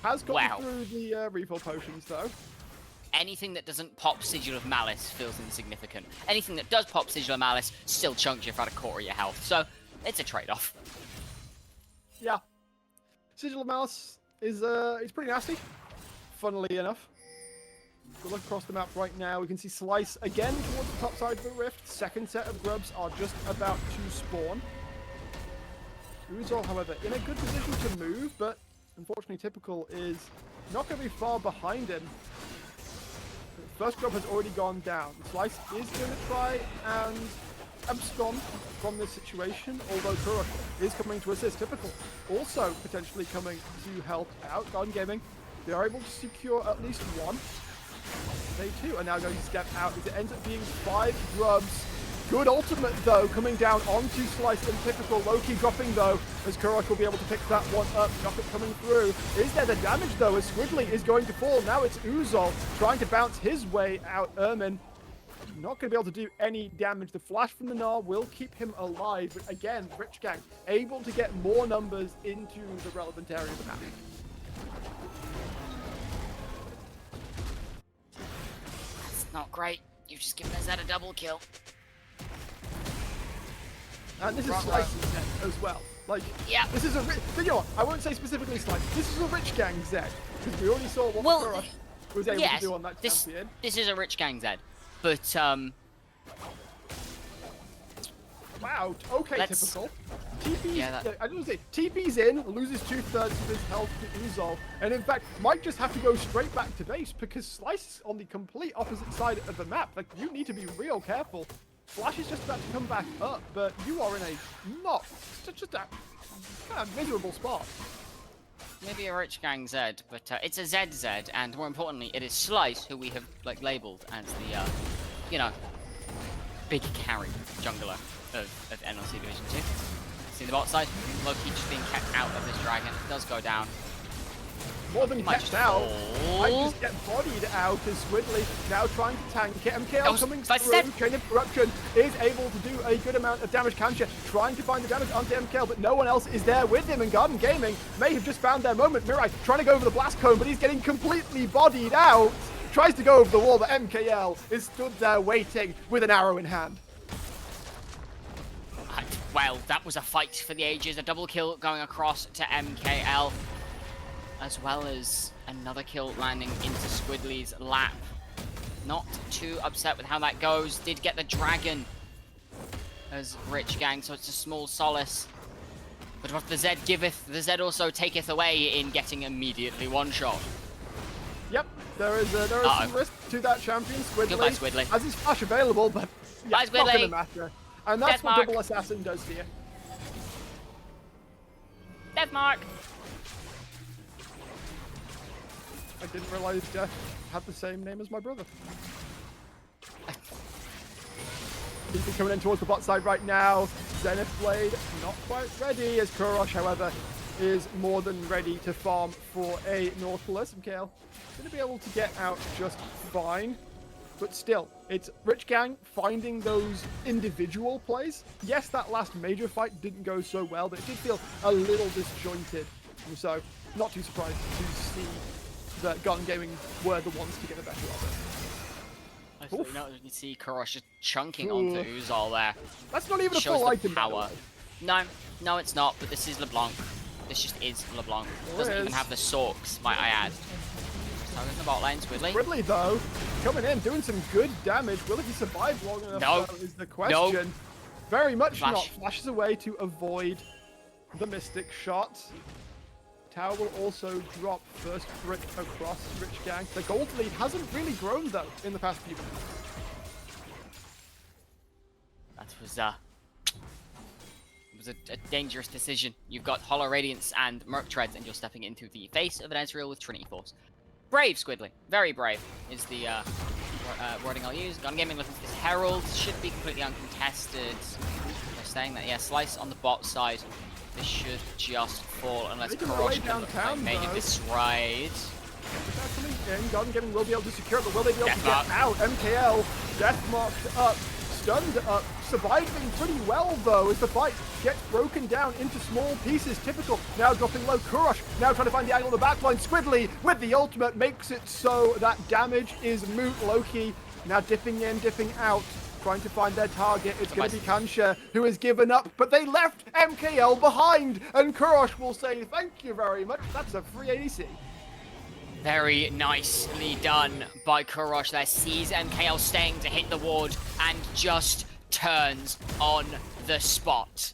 Has gotten through the refill potions, though. Anything that doesn't pop Sigil of Malice feels insignificant. Anything that does pop Sigil of Malice still chunks you for about a quarter of your health. So, it's a trade-off. Yeah. Sigil of Malice is it's pretty nasty, funnily enough. If we look across the map right now, we can see Slice again towards the top side of the rift. Second set of grubs are just about to spawn. Uzol, however, in a good position to move, but unfortunately Typical is not going to be far behind him. The first grub has already gone down. Slice is going to try and abscond from this situation, although Turok is coming to assist. Typical also potentially coming to help out. Garden Gaming, they are able to secure at least one. They too are now going to step out. It ends up being 5 grubs. Good ultimate, though, coming down onto Slice and Typical. Low-key dropping, though, as Kurok will be able to pick that one up. Rocket coming through. Is there the damage, though, as Squidly is going to fall? Now it's Uzol trying to bounce his way out. Ermin not going to be able to do any damage. The flash from the Gnar will keep him alive. But again, Rich Gang able to get more numbers into the relevant area of the map. That's not great. You've just given Zed a double kill. And this is Slice's Zed as well. Like, yeah. This is a you know what? I won't say specifically Slice. This is a Rich Gang Zed. Because we already saw what Kurok was able to do on that champion. This is a Rich Gang Zed. But, wow, okay, Typical. TP's, I don't say, TP's in, loses 2/3 of his health to Uzol, and in fact, might just have to go straight back to base because Slice is on the complete opposite side of the map. Like, you need to be real careful. Flash is just about to come back up, but you are in a just a kind of miserable spot. Maybe a Rich Gang Zed, but it's a ZZ, and more importantly, it is Slice, who we have like labelled as the, you know, big carry jungler of NLC Division 2. See the bot side, Loki just being kept out of this dragon. It does go down. More than kept out. Might just get bodied out as Squidly now trying to tank it. MKL coming through. Chain of Corruption is able to do a good amount of damage. Kancha trying to find the damage onto MKL, but no one else is there with him. And Garden Gaming may have just found their moment. Mirai trying to go over the blast cone, but he's getting completely bodied out. Tries to go over the wall, but MKL is stood there waiting with an arrow in hand. Well, that was a fight for the ages. A double kill going across to MKL, as well as another kill landing into Squidly's lap. Not too upset with how that goes. Did get the dragon as Rich Gang, so it's a small solace. But what the Zed giveth, the Zed also taketh away in getting immediately one shot. Yep, there is some risk to that champion. Goodbye, Squidly. Has his flash available, but yeah, it's not going to matter. And that's what Double Assassin does to you. Death Mark! I didn't realize Death had the same name as my brother. He's coming in towards the bot side right now. Zenith Blade not quite ready, as Kurosh, however, is more than ready to farm for a Nautilus. MKL going to be able to get out just fine. But still, it's Rich Gang finding those individual plays. Yes, that last major fight didn't go so well, but it did feel a little disjointed. So, not too surprised to see that Garden Gaming were the ones to get the better of it. You can see Kurosh just chunking onto Uzol there. That's not even a full item power. No, it's not, but this is LeBlanc. This just is LeBlanc. Doesn't even have the Sorks, might I add. So in the bot lane, Squidly. Squidly, though, coming in, doing some good damage. Will he survive long enough, though, is the question. Very much not. Flashes away to avoid the Mystic shot. Tower will also drop first brick across Rich Gang. The gold lead hasn't really grown, though, in the past few minutes. That was a dangerous decision. You've got Hollow Radiance and Merc Treads, and you're stepping into the face of an Ezreal with Trinity Force. Brave, Squidly. Very brave is the wording I'll use. Garden Gaming looking for this Herald. Should be completely uncontested. They're saying that, yeah, Slice on the bot side. This should just fall unless Kurosh can make this right. Actually, and Garden Gaming will be able to secure it, but will they be able to get Deathmark. out? MKL, Deathmarked up, stunned up, surviving pretty well though as the fight gets broken down into small pieces. Typical, now dropping low. Kurosh now trying to find the angle on the backline. Squidly with the ultimate makes it so that damage is moot. Loki now dipping in, dipping out, trying to find their target. It's going to be Kansha who has given up, but they left MKL behind, and Kurosh will say thank you very much. That's a free ADC. Very nicely done by Kurosh there. Sees MKL staying to hit the ward and just turns on the spot.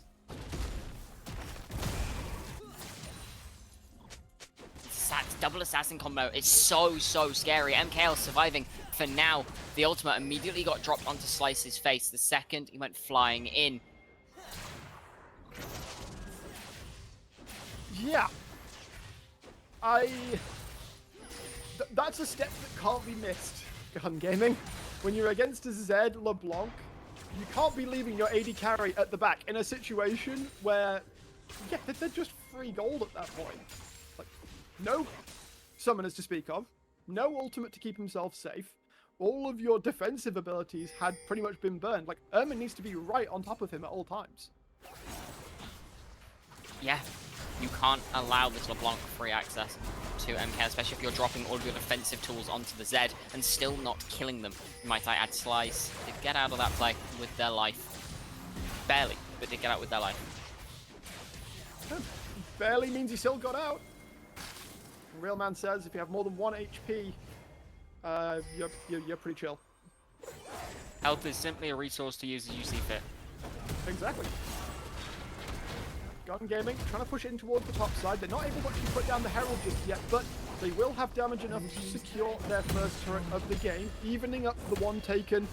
Double assassin combo is so scary. MKL surviving for now. The ultimate immediately got dropped onto Slice's face. The second he went flying in. Yeah. That's a step that can't be missed, Gun Gaming. When you're against a Zed LeBlanc, you can't be leaving your AD carry at the back in a situation where, yeah, they're just free gold at that point. Like, no summoners to speak of, no ultimate to keep himself safe. All of your defensive abilities had pretty much been burned. Like, Ermin needs to be right on top of him at all times. Yeah, you can't allow this LeBlanc free access to MK, especially if you're dropping all of your defensive tools onto the Zed and still not killing them. Might I add, Slice did get out of that play with their life. Barely, but did get out with their life. Barely means he still got out. Real Man says if you have more than 1 HP, you're pretty chill. Health is simply a resource to use as you see fit. Exactly. Gun Gaming trying to push it in towards the top side. They're not able to actually put down the Herald just yet, but they will have damage enough to secure their first turret of the game, evening up the one taken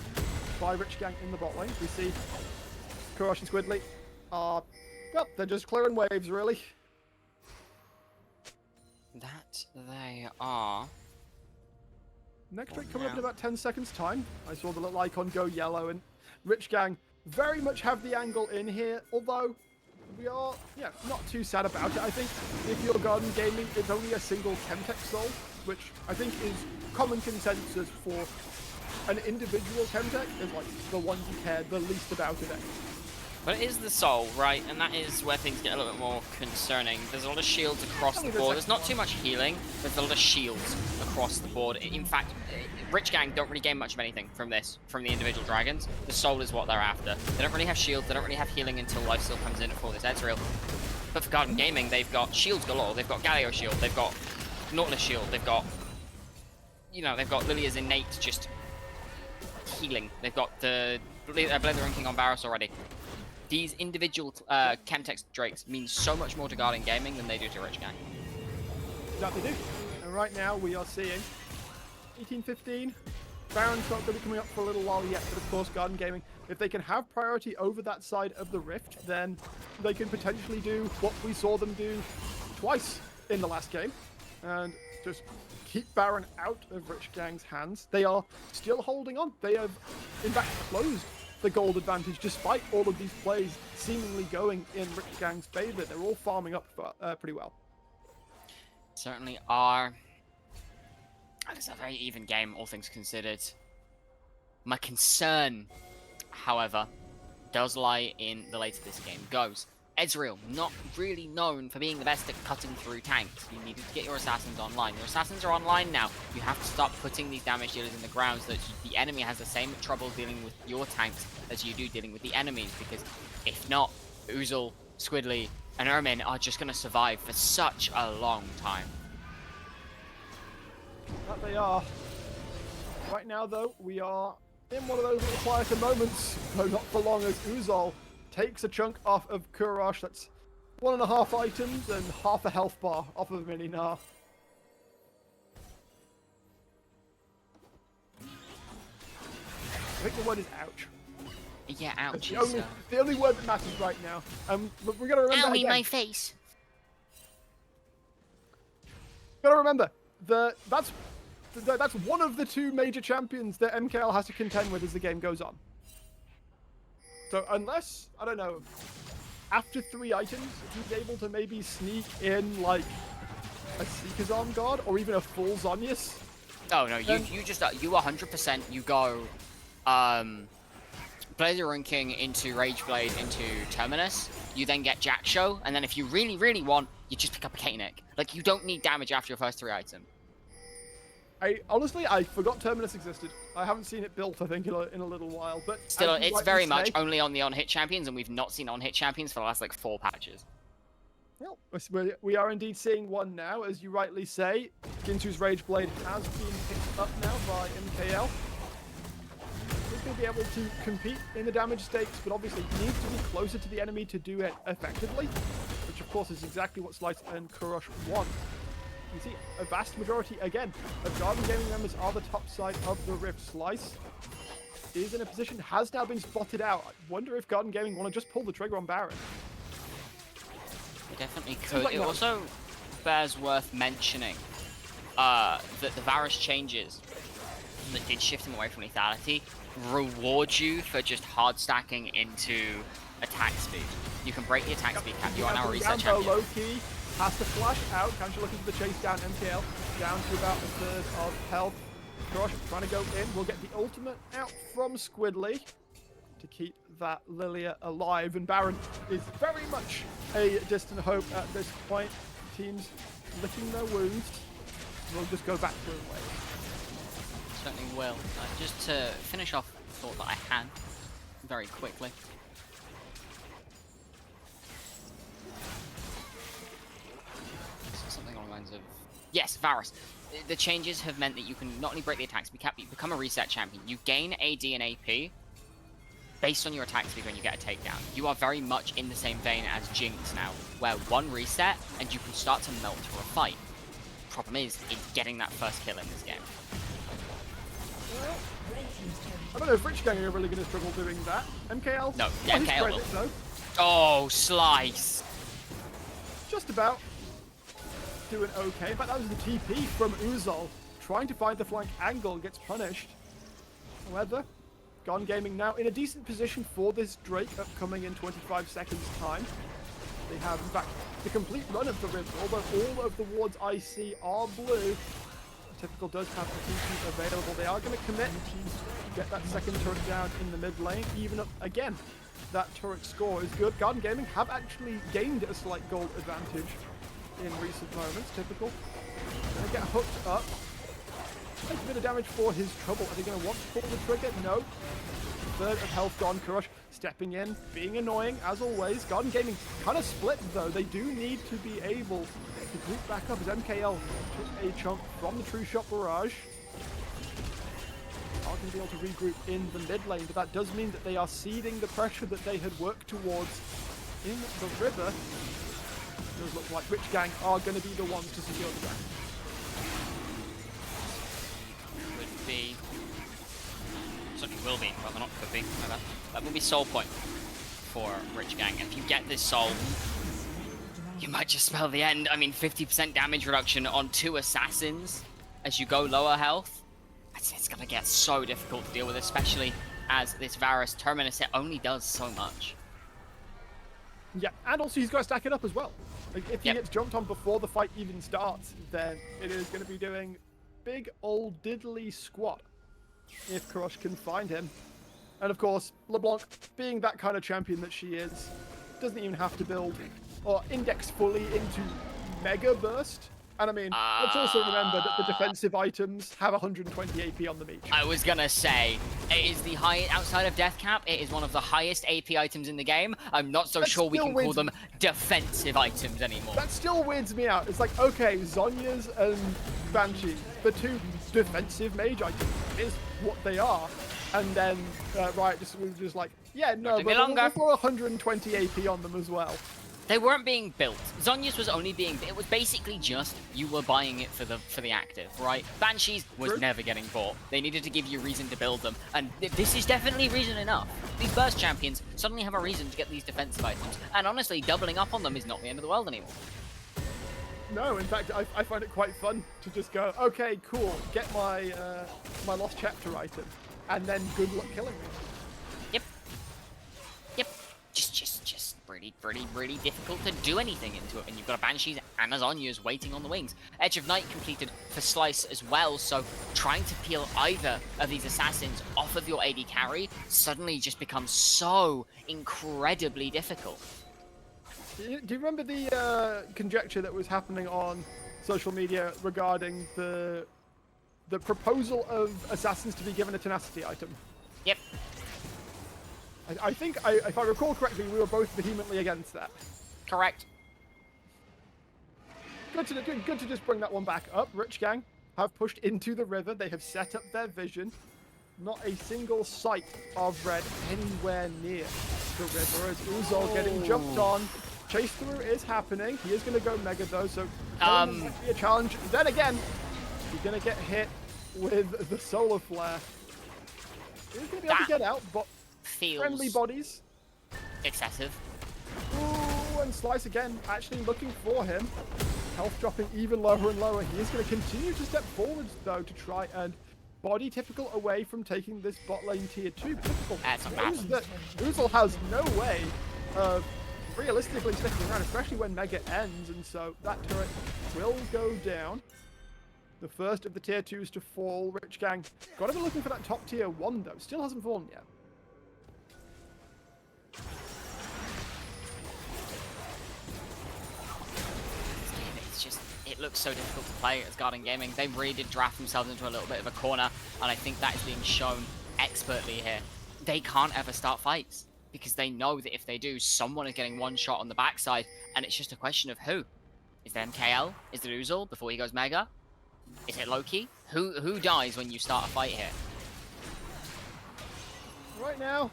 by Rich Gang in the bot lane. We see Kurosh and Squidly are, well, they're just clearing waves, really. That they are. Next trick coming up in about 10 seconds time. I saw the little icon go yellow, and Rich Gang very much have the angle in here, although we are, yeah, not too sad about it. I think if you're Garden Gaming, it's only a single Chemtech soul, which I think is common consensus for an individual Chemtech is like the one you care the least about today. But it is the soul, right? And that is where things get a little bit more concerning. There's a lot of shields across the board. There's not too much healing, but there's a lot of shields across the board. In fact, Rich Gang don't really gain much of anything from this, from the individual dragons. The soul is what they're after. They don't really have shields, they don't really have healing until Lifesteal comes in for this Ezreal. But for Garden Gaming, they've got shields galore. They've got Galio shield, they've got Nautilus shield, they've got, you know, they've got Lilia's innate just healing. They've got the Blade the Ranking on Barros already. These individual Chemtech Drakes mean so much more to Garden Gaming than they do to Rich Gang. That they do. And right now we are seeing 18-15. Baron's not going to be coming up for a little while yet, but of course Garden Gaming, if they can have priority over that side of the rift, then they can potentially do what we saw them do twice in the last game, and just keep Baron out of Rich Gang's hands. They are still holding on. They have, in fact, closed the gold advantage despite all of these plays seemingly going in Rich Gang's favor. They're all farming up pretty well. Certainly are. It's a very even game, all things considered. My concern, however, does lie in the later this game goes. Ezreal, not really known for being the best at cutting through tanks. You needed to get your assassins online. Your assassins are online now. You have to start putting these damage dealers in the ground so that the enemy has the same trouble dealing with your tanks as you do dealing with the enemies. Because if not, Uzul, Squidly, and Ermin are just going to survive for such a long time. That they are. Right now, though, we are in one of those little quieter moments, though not for long, as Uzul takes a chunk off of Kurosh. That's 1.5 items and half a health bar off of Mini Gnar. I think the word is ouch. Yeah, ouch. The only word that matters right now. But we're gonna remember. Owie, my face. Gotta remember that's one of the two major champions that MKL has to contend with as the game goes on. So unless, I don't know, after 3 items, if he's able to maybe sneak in like a Seeker's Arm Guard or even a full Zonius. Oh no, you just you 100% you go Blazer King into Rageblade into Terminus. You then get Jack Show, and then if you really want, you just pick up a K-Nick. Like, you don't need damage after your first 3 items. I forgot Terminus existed. I haven't seen it built, I think, in a little while. But still, it's very much only on the on-hit champions, and we've not seen on-hit champions for the last like 4 patches. Well, we are indeed seeing one now, as you rightly say. Ginsu's Rageblade has been picked up now by MKL. He's going to be able to compete in the damage stakes, but obviously needs to be closer to the enemy to do it effectively, which of course is exactly what Slice and Kurosh want. You see, a vast majority, again, of Garden Gaming members are the top side of the Rift. Slice is in a position, has now been spotted out. I wonder if Garden Gaming want to just pull the trigger on Baron. They definitely could. Like it also bears worth mentioning that the Varus changes that did shift him away from lethality reward you for just hard stacking into attack speed. You can break the attack speed cap. You are now a reset champion. Low key has to flash out. Kanji looking for the chase down. MKL down to about a third of health. Kurosh trying to go in. We'll get the ultimate out from Squidly to keep that Lilia alive. And Baron is very much a distant hope at this point. Teams licking their wounds. We'll just go back to a way. Certainly will. Just to finish off the thought that I had very quickly. Something along the lines of... Yes, Varus. The changes have meant that you can not only break the attack speed cap, but you become a reset champion. You gain AD and AP based on your attack speed when you get a takedown. You are very much in the same vein as Jinx now, where one reset and you can start to melt for a fight. Problem is getting that first kill in this game. I don't know if Rich Gang are really going to struggle doing that. MKL? No, yeah, MKL will. Though. Oh, Slice! Just about doing okay. In fact, that was the TP from Uzol. Trying to find the flank angle, gets punished. However, Gone Gaming now in a decent position for this Drake upcoming in 25 seconds time. They have, in fact, the complete run of the Rift, although all of the wards I see are blue. Typical does have the TP available. They are going to commit to get that second turret down in the mid lane, even up again. That turret score is good. Garden Gaming have actually gained a slight gold advantage in recent moments. Typical. Gonna get hooked up. Takes a bit of damage for his trouble. Are they going to want to pull the trigger? No. Third of health gone. Kurosh stepping in, being annoying as always. Garden Gaming kind of split though. They do need to be able to group back up as MKL took a chunk from the True Shot Barrage. Are going to be able to regroup in the mid lane, but that does mean that they are ceding the pressure that they had worked towards in the river. It does look like Rich Gang are going to be the ones to secure the ground. Could be. Certainly will be, rather not could be. That will be soul point for Rich Gang. If you get this soul, you might just spell the end. I mean, 50% damage reduction on 2 assassins as you go lower health. It's going to get so difficult to deal with, especially as this Varus Terminus it only does so much. Yeah, and also he's got to stack it up as well. Like, if he gets jumped on before the fight even starts, then it is going to be doing big old diddly squat if Kurosh can find him. And of course, LeBlanc, being that kind of champion that she is, doesn't even have to build or index fully into Mega Burst. And I mean, let's also remember that the defensive items have 120 AP on them each. I was gonna say, it is the highest, outside of Death Cap, it is one of the highest AP items in the game. I'm not so sure we can call them defensive items anymore. That still weirds me out. It's like, okay, Zhonya's and Banshee, the 2 defensive mage items, is what they are. And then Riot was just like, yeah, no, but we'll 120 AP on them as well. They weren't being built. Zhonya's was only being... It was basically just you were buying it for the active, right? Banshees was never getting bought. They needed to give you a reason to build them. And this is definitely reason enough. These burst champions suddenly have a reason to get these defensive items. And honestly, doubling up on them is not the end of the world anymore. No, in fact, I find it quite fun to just go, okay, cool, get my my Lost Chapter item, and then good luck killing me. Yep. Just breathe. really difficult to do anything into it. And you've got a Banshees and a Zhonya's waiting on the wings. Edge of Night completed for Slice as well, so trying to peel either of these assassins off of your AD carry suddenly just becomes so incredibly difficult. Do you remember the conjecture that was happening on social media regarding the proposal of assassins to be given a tenacity item? Yep. I think, if I recall correctly, we were both vehemently against that. Correct. Good to just bring that one back up. Rich Gang have pushed into the river. They have set up their vision. Not a single sight of red anywhere near the river as Uzol getting jumped on. Chase through is happening. He is going to go mega though, so might be a challenge. Then again, he's going to get hit with the solar flare. He's going to be able to get out, but friendly bodies. Excessive. Ooh, and Slice again, actually looking for him. Health dropping even lower and lower. He is going to continue to step forwards though to try and body Typical away from taking this bot lane tier 2. Typical knows that Uzol has no way of realistically sticking around, especially when Mega ends, and so that turret will go down. The first of the tier 2s to fall. Rich Gang got to be looking for that top tier 1 though. Still hasn't fallen yet. It looks so difficult to play as Garden Gaming. They really did draft themselves into a little bit of a corner, and I think that is being shown expertly here. They can't ever start fights, because they know that if they do, someone is getting one shot on the backside, and it's just a question of who. Is it MKL? Is it Uzol before he goes Mega? Is it Loki? Who dies when you start a fight here? Right now,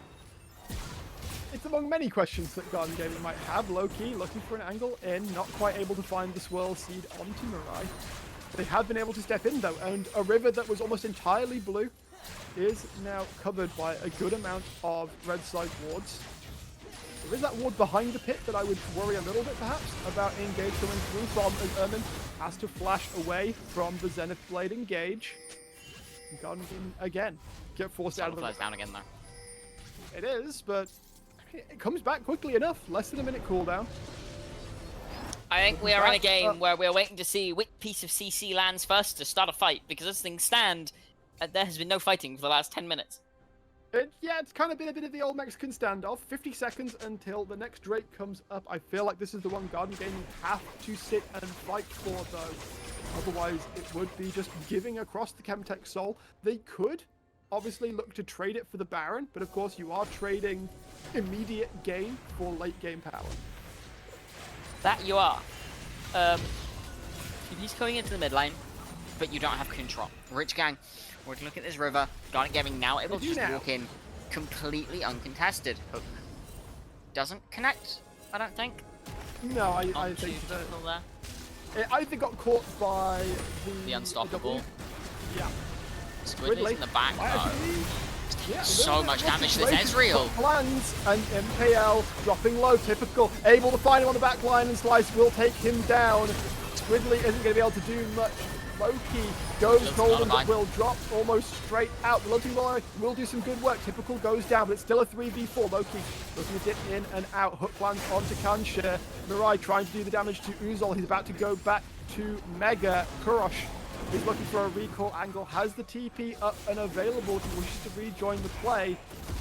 it's among many questions that Garden Gaming might have. Loki looking for an angle in, not quite able to find the Swirl Seed onto Mirai. They have been able to step in though, and a river that was almost entirely blue is now covered by a good amount of red side wards. There is that ward behind the pit that I would worry a little bit perhaps about engage coming through from, as Ermin has to flash away from the Zenith Blade engage. Garden Gaming again get forced out of the river. Down again though. It is, but it comes back quickly enough. Less than a minute cooldown. I think we are in a game where we're waiting to see which piece of CC lands first to start a fight, because as things stand, there has been no fighting for the last 10 minutes. Yeah, it's kind of been a bit of the old Mexican standoff. 50 seconds until the next Drake comes up. I feel like this is the one Garden Gaming have to sit and fight for, though. Otherwise, it would be just giving across the Chemtech Soul. They could obviously look to trade it for the Baron, but of course you are trading immediate gain for late game power. That you are. He's going into the mid lane, but you don't have control. Rich Gang, we're looking at this river. Garden Gaming now able to just walk in completely uncontested. Hook doesn't connect, I don't think. No, I think that it either got caught by the unstoppable. Yeah. Squidly's in the back though. Yeah, so much damage to this Ezreal. Plans and MKL dropping low. Typical able to find him on the back line, and Slice will take him down. Squidly isn't going to be able to do much. Loki goes golden, but will drop almost straight out. The Looting Boy will do some good work. Typical goes down, but it's still a 3v4. Loki looking to dip in and out. Hook lands onto Kanshir. Mirai trying to do the damage to Uzol. He's about to go back to Mega. Kurosh is looking for a recall angle. Has the TP up and available if he wishes to rejoin the play.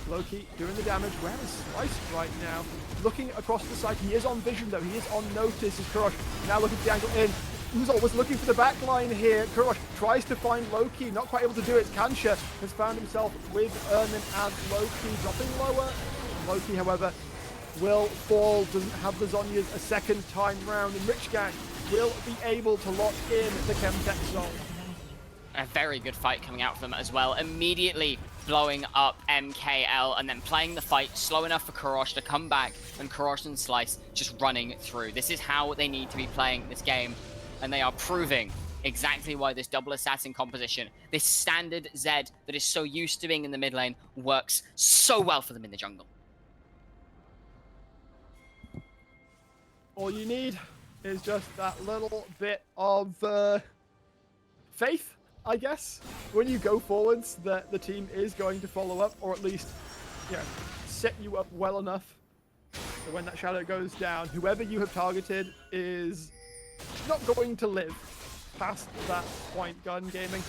Loki doing the damage. Where is Slice right now? Looking across the site. He is on vision though. He is on notice as Kurosh now looking for the angle in. Uzol was looking for the back line here. Kurosh tries to find Loki, not quite able to do it. Kanshir has found himself with Ermin and Loki dropping lower. Loki, however, will fall, doesn't have the Zhonya's a second time round, and Rich Gang will be able to lock in the Chemtech zone. A very good fight coming out from them as well. Immediately blowing up MKL and then playing the fight slow enough for Kurosh to come back, and Kurosh and Slice just running through. This is how they need to be playing this game, and they are proving exactly why this double assassin composition, this standard Zed that is so used to being in the mid lane, works so well for them in the jungle. All you need is just that little bit of faith, I guess, when you go forwards, that the team is going to follow up, or at least, you know, set you up well enough So when that shadow goes down, whoever you have targeted is not going to live past that point. Gun Gaming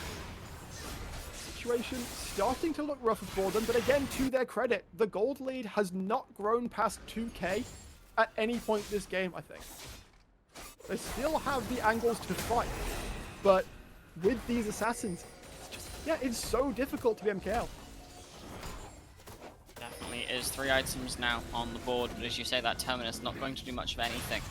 situation starting to look rougher for them, but again, to their credit, the gold lead has not grown past 2k at any point this game, I think. They still have the angles to fight, but with these assassins, it's so difficult to be MKL. Definitely is. 3 items now on the board, but as you say, that Terminus not going to do much of anything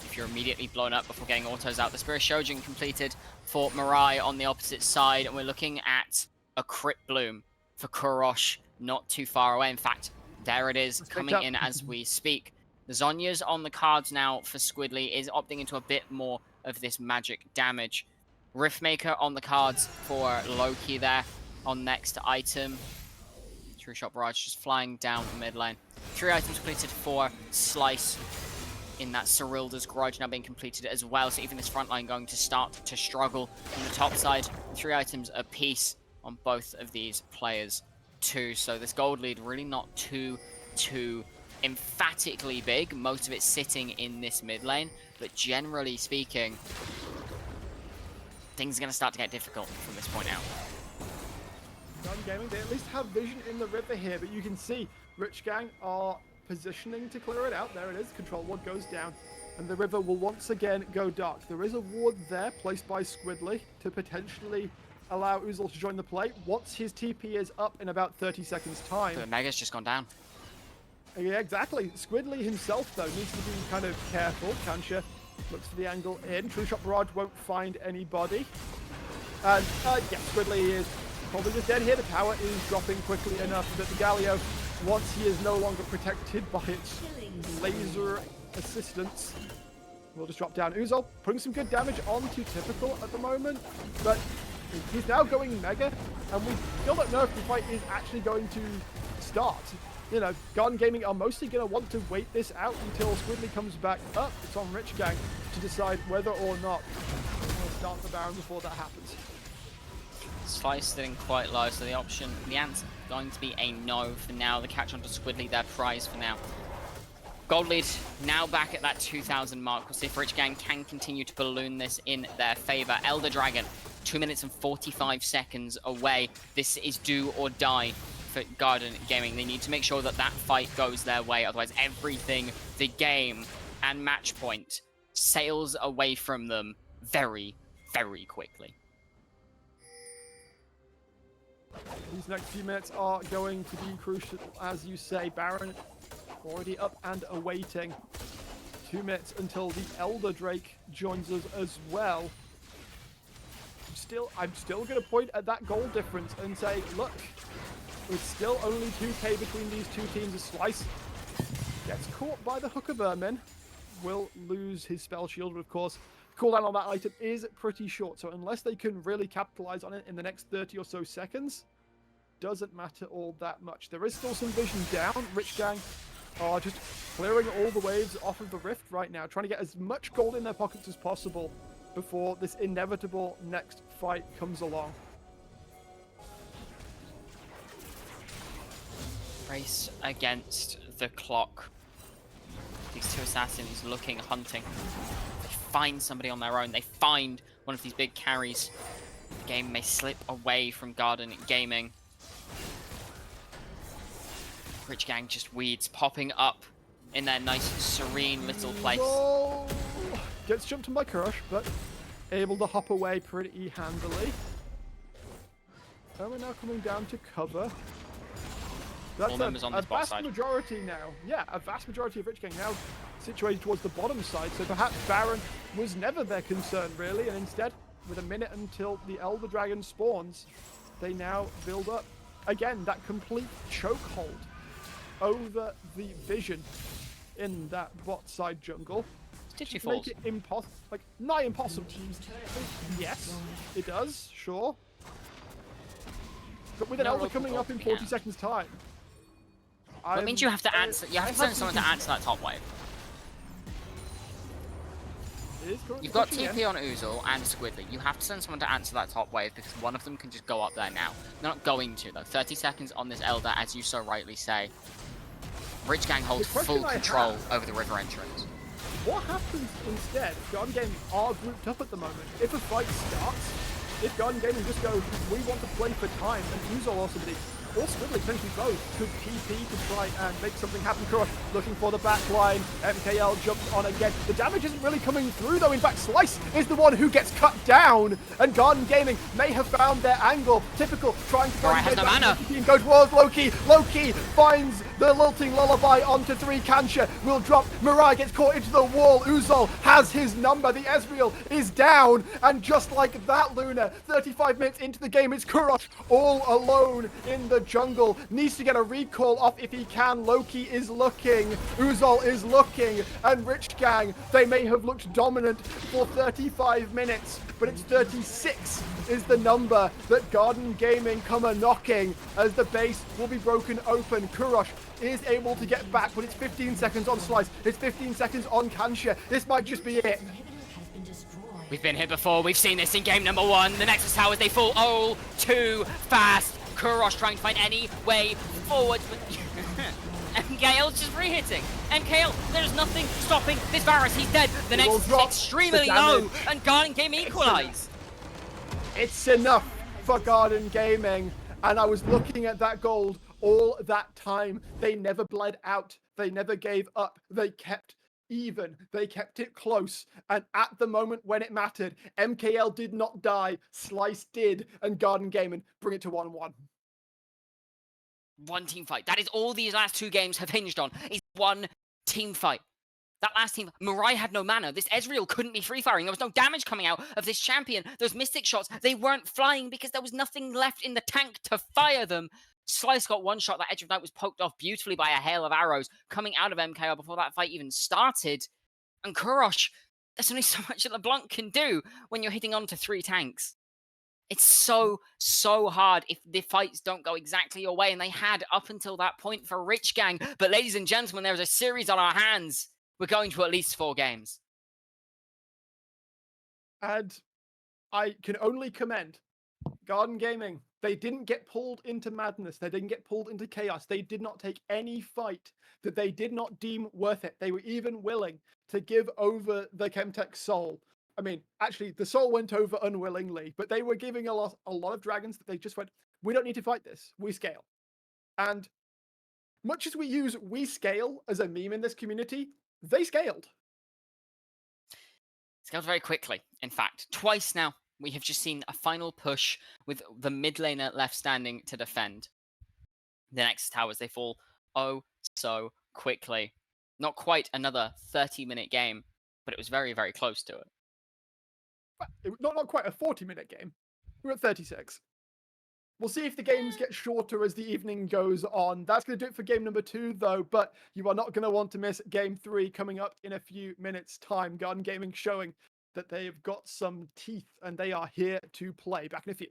if you're immediately blown up before getting autos out. The Spirit Shojin completed for Mirai on the opposite side, and we're looking at a Crit Bloom for Kurosh not too far away. In fact, there it is, coming in as we speak. The Zonya's on the cards now for Squidly, is opting into a bit more of this magic damage. Riftmaker on the cards for Loki there on next item. True Shot Barrage just flying down the mid lane. 3 items completed for Slice in that Cyrilda's Garage now being completed as well. So even this front line going to start to struggle on the top side. 3 items apiece on both of these players too. So this gold lead really not too emphatically big. Most of it sitting in this mid lane. But generally speaking, things are going to start to get difficult from this point out. Gun Gaming, they at least have vision in the river here, but you can see Rich Gang are positioning to clear it out. There it is, control ward goes down, and the river will once again go dark. There is a ward there placed by Squidly to potentially allow Uzul to join the play once his TP is up in about 30 seconds time. The Mega's just gone down. Yeah, exactly. Squidly himself, though, needs to be kind of careful. Kansha looks for the angle in. True Shot Barrage won't find anybody. And, yeah, Squidly is probably just dead here. The tower is dropping quickly enough that the Galio, once he is no longer protected by its laser assistance, will just drop down. Uzul putting some good damage onto Typical at the moment, but he's now going Mega, and we still don't know if the fight is actually going to start. You know, Gun Gaming are mostly going to want to wait this out until Squidly comes back up. It's on Rich Gang to decide whether or not they'll start the Baron before that happens. Slice sitting quite low, so the answer going to be a no for now. The catch onto Squidly, their prize for now. Gold lead now back at that 2,000 mark. We'll see if Rich Gang can continue to balloon this in their favor. Elder Dragon, 2 minutes and 45 seconds away. This is do or die for Garden Gaming. They need to make sure that that fight goes their way, otherwise everything, the game and match point, sails away from them very, very quickly. These next few minutes are going to be crucial, as you say. Baron already up and awaiting. 2 minutes until the Elder Drake joins us as well. I'm still going to point at that goal difference and say, look, it's still only 2k between these two teams. As Slice gets caught by the Hooker Vermin, will lose his spell shield, of course. Cooldown on that item is pretty short, so unless they can really capitalize on it in the next 30 or so seconds, doesn't matter all that much. There is still some vision down. Rich Gang are just clearing all the waves off of the rift right now, trying to get as much gold in their pockets as possible before this inevitable next fight comes along. Race against the clock. These two assassins looking, hunting. They find somebody on their own. They find one of these big carries. The game may slip away from Garden Gaming. Rich Gang just weeds, popping up in their nice, serene little place. Oh, gets jumped on by Kurosh, but able to hop away pretty handily. And we're now coming down to cover. That's a vast majority now. Yeah, a vast majority of Rich Gang now situated towards the bottom side, so perhaps Baron was never their concern, really, and instead, with a minute until the Elder Dragon spawns, they now build up. Again, that complete chokehold over the vision in that bot side jungle. Did you make it impossible, like, nigh impossible. Yes, it does, sure. But with an Elder coming up in 40 seconds time, that means you have to answer. You have to send someone to answer that top wave. You've got TP on Uzul and Squidly. You have to send someone to answer that top wave because one of them can just go up there now. They're not going to though. 30 seconds on this Elder, as you so rightly say. Rich Gang holds full control over the river entrance. What happens instead if Garden Gaming are grouped up at the moment? If a fight starts, if Garden Gaming just go, we want to play for time, and Uzol or somebody, or Swiddly, potentially both, could TP to try and make something happen. Crush looking for the back line. MKL jumps on again. The damage isn't really coming through though. In fact, Slice is the one who gets cut down, and Garden Gaming may have found their angle. Typical, trying to Mirai has no mana. Go towards Loki. Loki finds the lilting lullaby onto 3. Kansha will drop. Mirai gets caught into the wall. Uzol has his number. The Ezreal is down, and just like that, Luna, 35 minutes into the game, it's Kurosh all alone in the jungle. Needs to get a recall off if he can. Loki is looking. Uzol is looking. And Rich Gang, they may have looked dominant for 35 minutes, but it's 36 is the number that Garden Gaming come a knocking as the base will be broken open. Kurosh is able to get back, but it's 15 seconds on Slice. It's 15 seconds on Kansha. This might just be it. We've been here before. We've seen this in game number 1. The Nexus Towers, they fall all too fast. Kurosh trying to find any way forward, but MKL's just re-hitting. MKL, there's nothing stopping this Varus. He's dead. The Nexus is extremely low, and Garden Gaming equalize. It's enough for Garden Gaming, and I was looking at that gold all that time. They never bled out. They never gave up. They kept even. They kept it close. And at the moment when it mattered, MKL did not die. Slice did. And Garden Gaming bring it to 1-1. One team fight. That is all these last 2 games have hinged on. Is one team fight. That last team, Mirai had no mana. This Ezreal couldn't be free firing. There was no damage coming out of this champion. Those Mystic shots, they weren't flying because there was nothing left in the tank to fire them. Slice got one shot. That Edge of Night was poked off beautifully by a hail of arrows coming out of MKL before that fight even started. And Kurosh, there's only so much that LeBlanc can do when you're hitting onto 3 tanks. It's so hard if the fights don't go exactly your way, and they had up until that point for Rich Gang. But ladies and gentlemen, there's a series on our hands. We're going to at least 4 games. And I can only commend Garden Gaming. They didn't get pulled into madness. They didn't get pulled into chaos. They did not take any fight that they did not deem worth it. They were even willing to give over the Chemtech soul. I mean, actually, the soul went over unwillingly, but they were giving a lot of dragons that they just went, we don't need to fight this. We scale. And much as we use we scale as a meme in this community, they scaled. Scaled very quickly, in fact. Twice now, we have just seen a final push with the mid laner left standing to defend. The next towers, they fall oh so quickly. Not quite another 30-minute game, but it was very, very close to it. Not quite a 40-minute game. We're at 36. We'll see if the games get shorter as the evening goes on. That's going to do it for game number 2, though, but you are not going to want to miss game 3 coming up in a few minutes' time. Garden Gaming showing that they've got some teeth and they are here to play. Back in a few.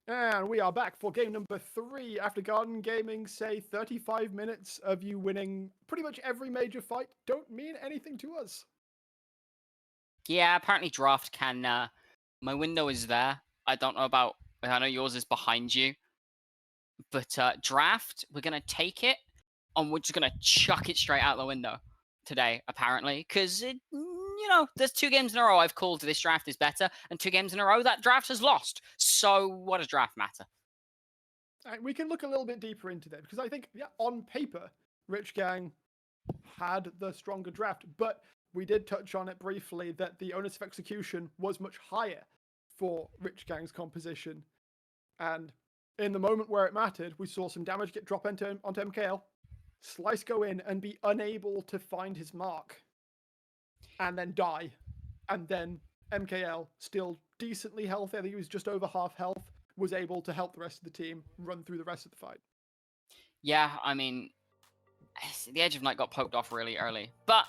And we are back for game number 3 after Garden Gaming say 35 minutes of you winning pretty much every major fight don't mean anything to us. Yeah, apparently draft can. My window is there. I don't know about. I know yours is behind you, but draft, we're gonna take it, and we're just gonna chuck it straight out the window today. Apparently, because there's 2 games in a row I've called this draft is better, and 2 games in a row that draft has lost. So what does draft matter? We can look a little bit deeper into that because I think, yeah, on paper, Rich Gang had the stronger draft, but we did touch on it briefly that the onus of execution was much higher for Rich Gang's composition. And in the moment where it mattered, we saw some damage get dropped onto MKL, Slice go in and be unable to find his mark, and then die. And then MKL, still decently healthy, I think he was just over half health, was able to help the rest of the team run through the rest of the fight. Yeah, I mean, the Edge of Night got poked off really early, but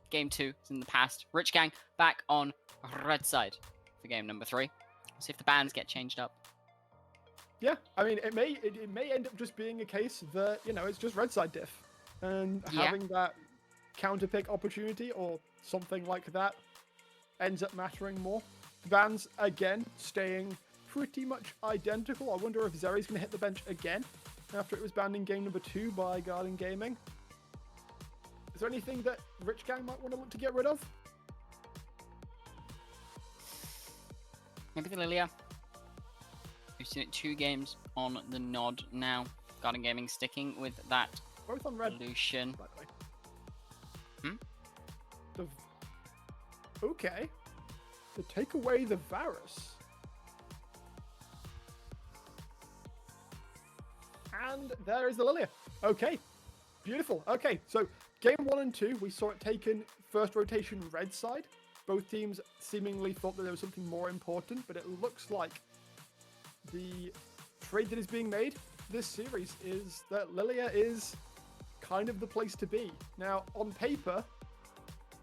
game 2 is in the past. Rich Gang back on red side for game number 3. Let's see if the bans get changed up. Yeah, I mean, it may end up just being a case that, it's just red side diff. And having that counter pick opportunity or something like that ends up mattering more. The bans, again, staying pretty much identical. I wonder if Zeri's going to hit the bench again after it was banned in game number 2 by Garden Gaming. Is there anything that Rich Gang might want to look to get rid of? Maybe the Lilia. We've seen it 2 games on the nod now. Garden Gaming sticking with that Both on red, solution. by the way. Okay. To take away the Varus. And there is the Lilia. Okay. Beautiful. Okay, so game 1 and 2, we saw it taken first rotation red side. Both teams seemingly thought that there was something more important, but it looks like the trade that is being made this series is that Lilia is kind of the place to be. Now, on paper,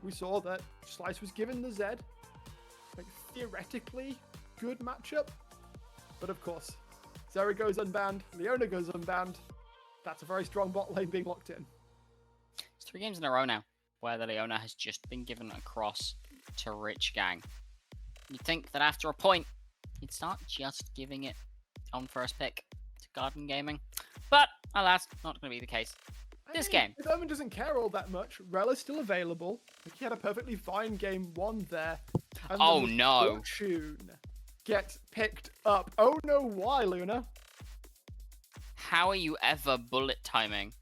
we saw that Slice was given the Zed. Like, theoretically, good matchup. But of course, Zeri goes unbanned, Leona goes unbanned. That's a very strong bot lane being locked in. It's 3 games in a row now where the Leona has just been given across to Rich Gang. You'd think that after a point, you'd start just giving it on first pick to Garden Gaming. But, alas, not going to be the case. This game. Omen doesn't care all that much. Rel is still available. He had a perfectly fine game 1 there. And oh no. Fortune gets picked up. Oh no, why, Luna? How are you ever bullet timing?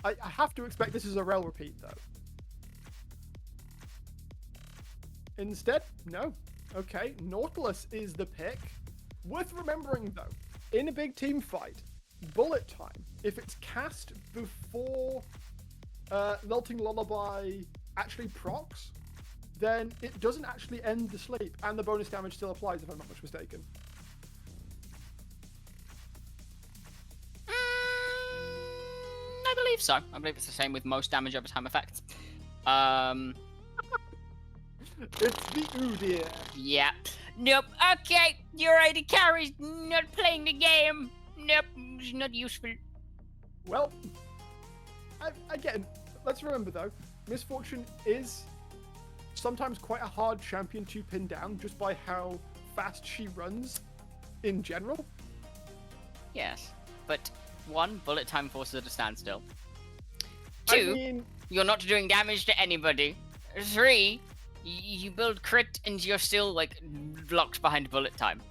I have to expect this is a Rel repeat, though. Instead, no. Okay, Nautilus is the pick. Worth remembering, though, in a big team fight, bullet time, if it's cast before Melting Lullaby actually procs, then it doesn't actually end the sleep, and the bonus damage still applies, if I'm not much mistaken. I believe so. I believe it's the same with most damage over time effects. It's the Udyr. Yeah. Nope. Okay. Your ID carry's not playing the game. Nope. It's not useful. Well, again, let's remember though, Miss Fortune is sometimes quite a hard champion to pin down just by how fast she runs in general. Yes. But 1, bullet time forces her to stand still. 2, you're not doing damage to anybody. 3, you build crit and you're still like locked behind bullet time.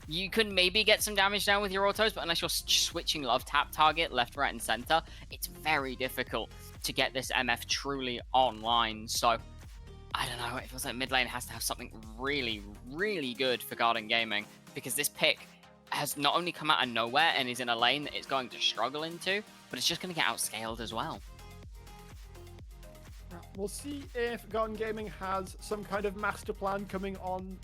You can maybe get some damage down with your autos, but unless you're switching love tap target left, right, and center, it's very difficult to get this MF truly online. So I don't know. It feels like mid lane has to have something really, really good for Garden Gaming, because this pick has not only come out of nowhere and is in a lane that it's going to struggle into, but it's just going to get outscaled as well. We'll see if Garden Gaming has some kind of master plan coming on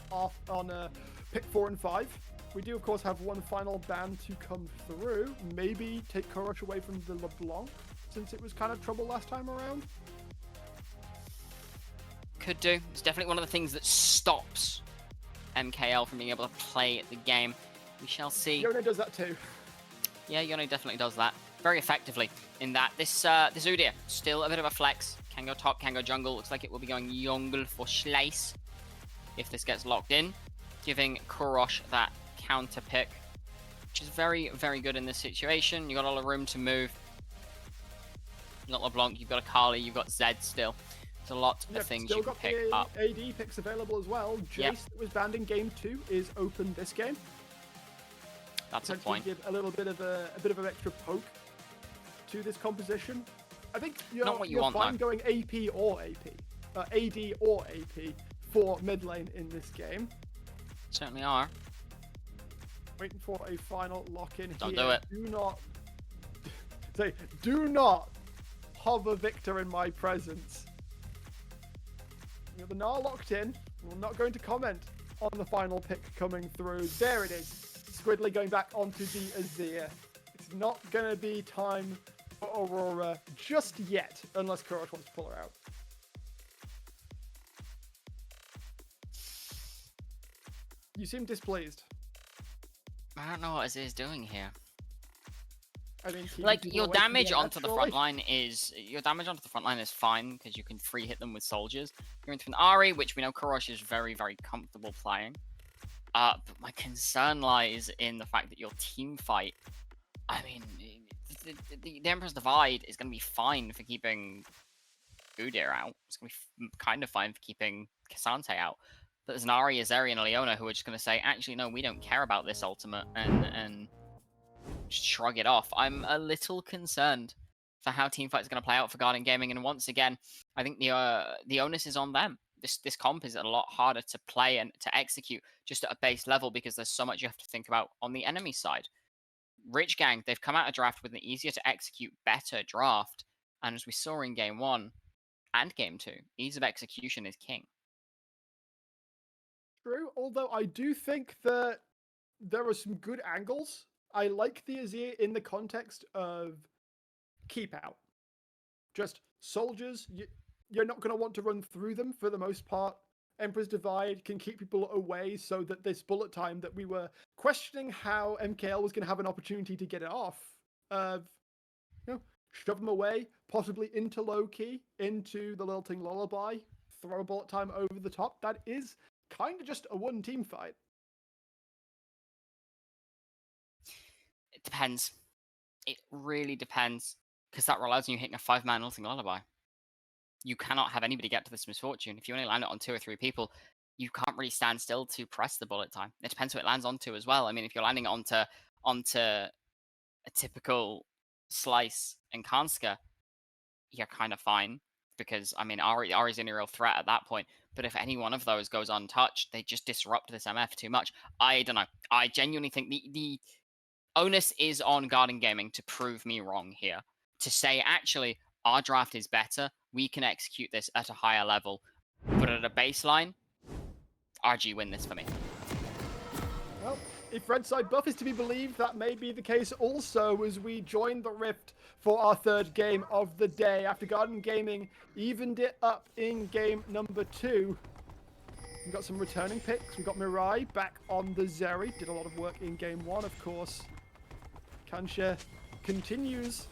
pick 4 and 5. We do, of course, have one final ban to come through. Maybe take Korosh away from the LeBlanc, since it was kind of trouble last time around. Could do. It's definitely one of the things that stops MKL from being able to play the game. We shall see. Yone does that too. Yeah, Yone definitely does that very effectively. In that this Udyr still a bit of a flex. Can go top, can go jungle. Looks like it will be going jungle for Slice if this gets locked in, giving Korosh that counter pick, which is very, very good in this situation. You got all the room to move. You've got LeBlanc, you've got a Kali, you've got Zed still. There's a lot of things you can pick up. AD picks available as well. Jace that was banned in game 2 is open this game. That's a point. Give a little bit of an extra poke to this composition. I think you're fine going AP or AP, AD or AP for mid lane in this game. Certainly are. Waiting for a final lock in here. Don't do it. Do not hover Victor in my presence. We have the Gnar locked in. We're not going to comment on the final pick coming through. There it is. Squidly going back onto the Azir. It's not going to be time for Aurora just yet, unless Korosh wants to pull her out. You seem displeased. I don't know what Azir's doing here. I mean, like your damage onto the front line is fine because you can free hit them with soldiers. You're into an Ahri, which we know Korosh is very, very comfortable playing. But my concern lies in the fact that your team fight. I mean, the Emperor's Divide is going to be fine for keeping Udyr out. It's going to be kind of fine for keeping Cassante out. But there's an Ahri, Azeri, and a Leona who are just going to say, actually, no, we don't care about this ultimate, and shrug it off. I'm a little concerned for how Teamfight is going to play out for Garden Gaming, and once again, I think the onus is on them. This comp is a lot harder to play and to execute just at a base level because there's so much you have to think about on the enemy side. Rich Gang, they've come out of draft with an easier to execute, better draft, and as we saw in Game 1 and Game 2, ease of execution is king. true, although I do think that there are some good angles. I like the Azir in the context of keep out. Just soldiers, you're not going to want to run through them for the most part. Emperor's Divide can keep people away so that this bullet time that we were questioning how MKL was going to have an opportunity to get it off, shove them away, possibly into low key, into the Lilting Lullaby, throw a bullet time over the top. That is kind of just a one team fight. It depends. It really depends. Because that relies on you hitting a 5-man Lilting Lullaby. You cannot have anybody get to this misfortune. If you only land it on 2 or 3 people, you can't really stand still to press the bullet time. It depends who it lands onto as well. I mean, if you're landing onto a typical Slice and Kanska, you're kind of fine. Because, I mean, Ari's in a real threat at that point. But if any one of those goes untouched, they just disrupt this MF too much. I don't know. I genuinely think the onus is on Garden Gaming to prove me wrong here. To say, actually, our draft is better. We can execute this at a higher level. But at a baseline, RG win this for me. Well, if Red Side Buff is to be believed, that may be the case also as we join the Rift for our third game of the day. After Garden Gaming evened it up in game number 2. We've got some returning picks. We've got Mirai back on the Zeri. Did a lot of work in game 1, of course. Kansha continues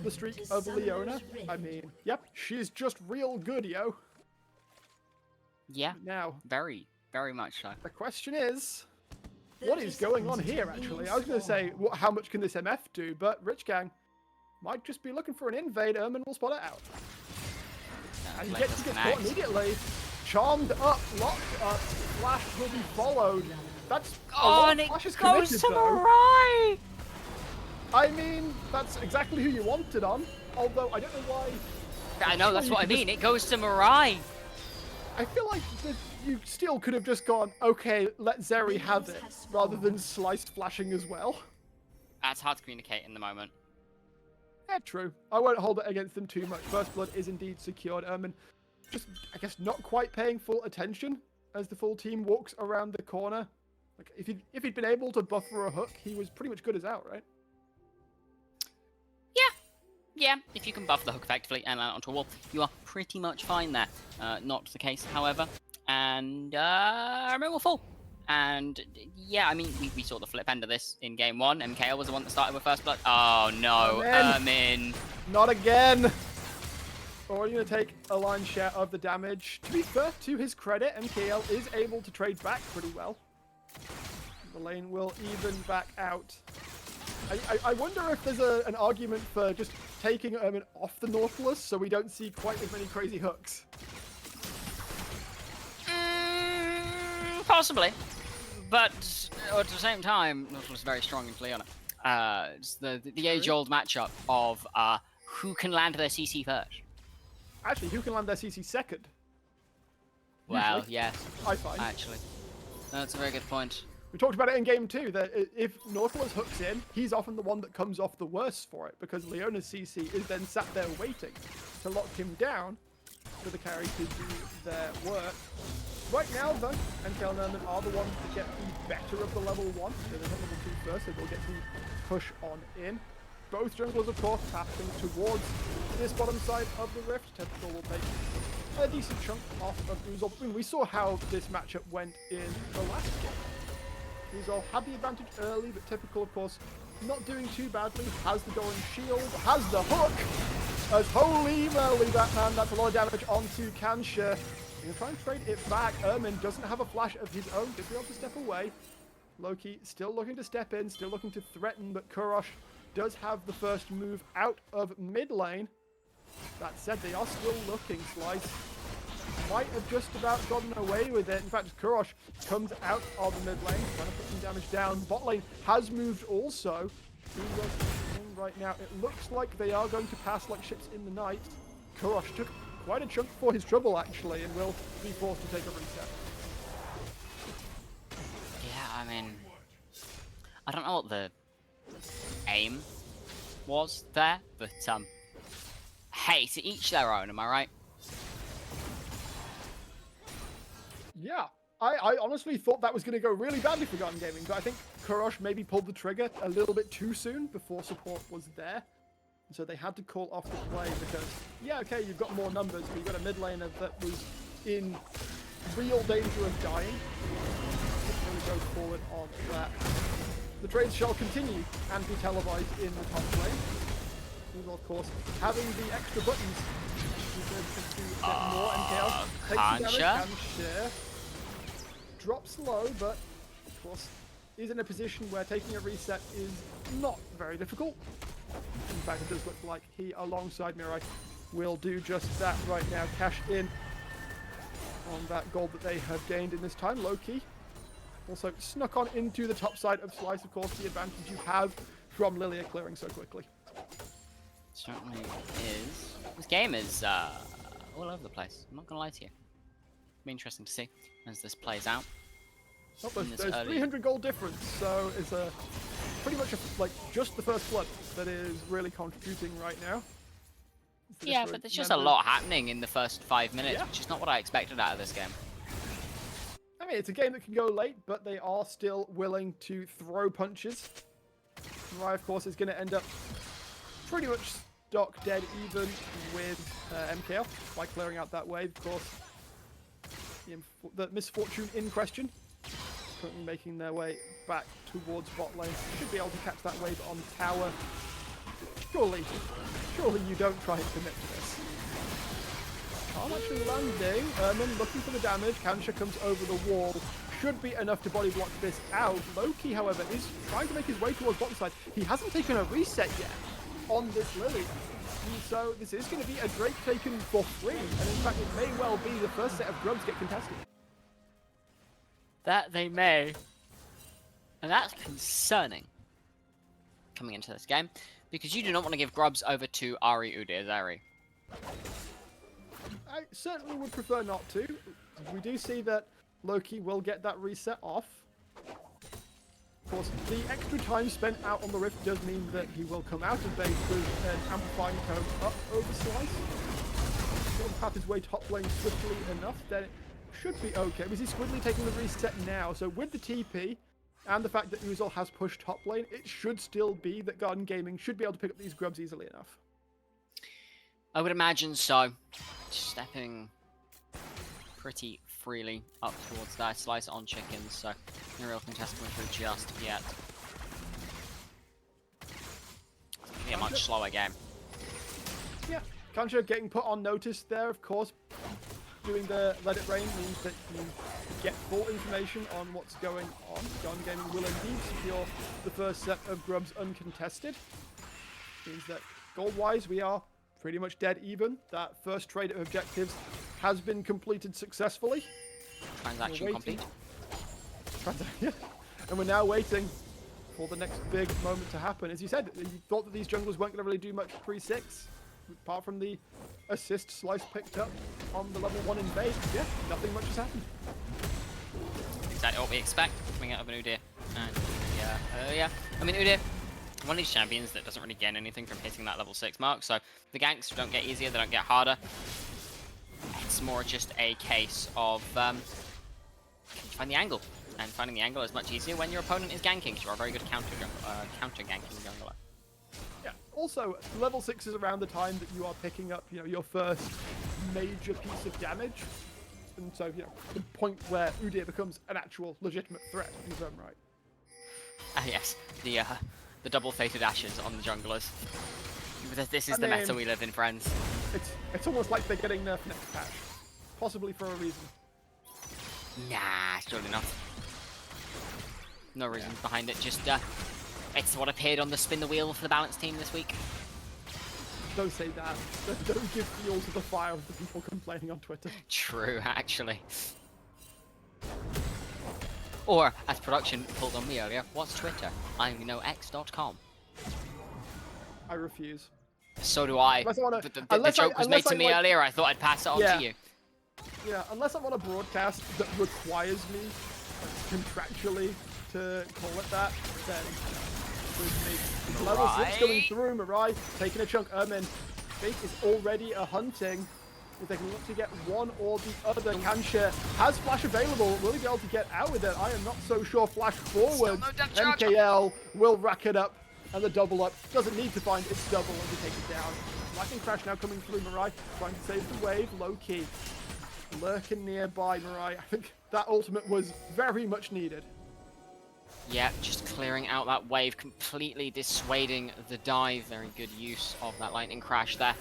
the streak of Leona. I mean, yep, she's just real good, yo. Yeah, now, very, very much so. The question is, what is going on here, actually? I was going to say, how much can this MF do? But Rich Gang might just be looking for an invade. Ermin will spot it out. And he gets caught immediately. Charmed up, locked up, Flash will be followed. That's and it goes to Mirai! I mean, that's exactly who you wanted on. Although, I don't know why... I know, that's what I mean. It goes to Mirai. I feel like you still could have just gone, okay, let Zeri have it, rather than Slice flashing as well. That's hard to communicate in the moment. Yeah, true. I won't hold it against them too much. First Blood is indeed secured. Ermin just, I guess, not quite paying full attention as the full team walks around the corner. Like, if he'd been able to buffer a hook, he was pretty much good as out, right? Yeah, if you can buff the hook effectively and land onto a wall, you are pretty much fine there. Not the case, however. And Ermin will fall. And yeah, I mean, we saw the flip end of this in game 1. MKL was the one that started with first blood. Oh no, Ermin. Not again. Already going to take a lion's share of the damage. To be fair, to his credit, MKL is able to trade back pretty well. The lane will even back out. I wonder if there's an argument for just taking Ermin off the Nautilus so we don't see quite as many crazy hooks. Possibly. But at the same time, Nautilus is very strong in Leona. It's the age-old matchup of who can land their CC first. Actually, who can land their CC second? Well, usually. yes. I find. Actually. That's a very good point. We talked about it in game 2, that if Nautilus hooks in, he's often the one that comes off the worst for it, because Leona's CC is then sat there waiting to lock him down for the carry to do their work. Right now, though, MKL and Ermin are the ones that get the better of the level 1. So they're level 2 first, so they'll get to push on in. Both junglers, of course, passing towards this bottom side of the rift. Typical will take a decent chunk off of Uzol. I mean, we saw how this matchup went in the last game. Uzol had the advantage early, but Typical, of course, not doing too badly. Has the Doran shield, has the hook. As holy moly, that man, that's a lot of damage onto Kansha. He'll try and trade it back. Ermin doesn't have a flash of his own. Did be able to step away. Loki still looking to step in, still looking to threaten, but Kurosh does have the first move out of mid lane. That said, they are still looking. Slice might have just about gotten away with it. In fact, Kurosh comes out of the mid lane, trying to put some damage down. Bot lane has moved also. Right now, it looks like they are going to pass like ships in the night. Kurosh took quite a chunk for his trouble, actually, and will be forced to take a reset. Yeah, I mean, I don't know what the aim was there, but hey, to each their own, am I right? Yeah, I honestly thought that was going to go really badly for Garden Gaming, but I think Kurosh maybe pulled the trigger a little bit too soon before support was there. And so they had to call off the play because, yeah, okay, you've got more numbers, but you've got a mid laner that was in real danger of dying. It really goes forward on that. The trades shall continue and be televised in the top lane. And of course, having the extra buttons, you can get more MKL. Takes the damage and share. Drops low, but of course is in a position where taking a reset is not very difficult. In fact, it does look like he, alongside Mirai, will do just that right now. Cash in on that gold that they have gained in this time. Low-key also snuck on into the top side of Slice, of course, the advantage you have from Lilia clearing so quickly. Certainly is. This game is all over the place. I'm not going to lie to you. It'll be interesting to see as this plays out. Oh, there's 300 gold difference, so it's pretty much like just the first blood that is really contributing right now. Yeah, but there's just a lot happening in the first 5 minutes, which is not what I expected out of this game. I mean, it's a game that can go late, but they are still willing to throw punches. Mirai, of course, is going to end up pretty much stock dead even with MKL by clearing out that wave. Of course, the misfortune in question currently making their way back towards bot lane. Should be able to catch that wave on tower. Surely you don't try and commit to this. Calm actually landing. Ermin looking for the damage. Kansha comes over the wall. Should be enough to body block this out. Loki, however, is trying to make his way towards bottom side. He hasn't taken a reset yet on this Lily. And so this is going to be a Drake taken for free. And in fact, it may well be the first set of grubs get contested. That they may. And that's concerning coming into this game, because you do not want to give grubs over to Ari Udir. I certainly would prefer not to. We do see that Loki will get that reset off. Of course, the extra time spent out on the Rift does mean that he will come out of base with an amplifying cone up over Slice. If he'll path his way top lane swiftly enough, then it should be okay. We see Squidly taking the reset now, so with the TP and the fact that Uzol has pushed top lane, it should still be that Garden Gaming should be able to pick up these grubs easily enough. I would imagine so. Stepping pretty freely up towards that. Slice on chickens, so no real contest coming through just yet. It's going to be a much slower game. Yeah, Kansha getting put on notice there, of course. Doing the Let It Rain means that you get full information on what's going on. Garden Gaming will indeed secure the first set of grubs uncontested. Means that gold-wise, we are pretty much dead even. That first trade of objectives has been completed successfully. Transaction complete. And we're now waiting for the next big moment to happen. As you said, you thought that these junglers weren't going to really do much pre-6, apart from the assist Slice picked up on the level 1 invade. Yeah, nothing much has happened. Exactly what we expect coming out of an Udyr. And yeah. I mean, Udyr, one of these champions that doesn't really gain anything from hitting that level 6 mark, so the ganks don't get easier, they don't get harder. It's more just a case of can you find the angle, and finding the angle is much easier when your opponent is ganking, because you are a very good counter ganking jungler. Yeah. Also, level 6 is around the time that you are picking up, your first major piece of damage, and so the point where Udyr becomes an actual legitimate threat in his own right. Ah yes, the double fated ashes on the junglers. This is the meta we live in, friends. It's almost like they're getting nerfed next patch, possibly for a reason. Nah, surely not. No reason behind it. Just it's what appeared on the spin the wheel for the balance team this week. Don't say that. Don't give fuel to the fire of the people complaining on Twitter. True, actually. Or, as production pulled on me earlier, what's Twitter? I only know x.com. I refuse. So do I. The joke was made to me earlier, I thought I'd pass it on to you. Yeah, unless I'm on a broadcast that requires me contractually to call it that, then with level 6 going through, Mirai taking a chunk. Ermin, Fake is already a hunting. if they can look to get one or the other. Kansha has flash available. Will he be able to get out with it? I am not so sure. Flash forward. no depth charge. MKL will rack it up. And the double up doesn't need to find its double as he takes it down. Lightning Crash now coming through. Mirai trying to save the wave. Low key. Lurking nearby Mirai. I think that ultimate was very much needed. Yeah, just clearing out that wave, completely dissuading the dive. Very good use of that Lightning Crash there.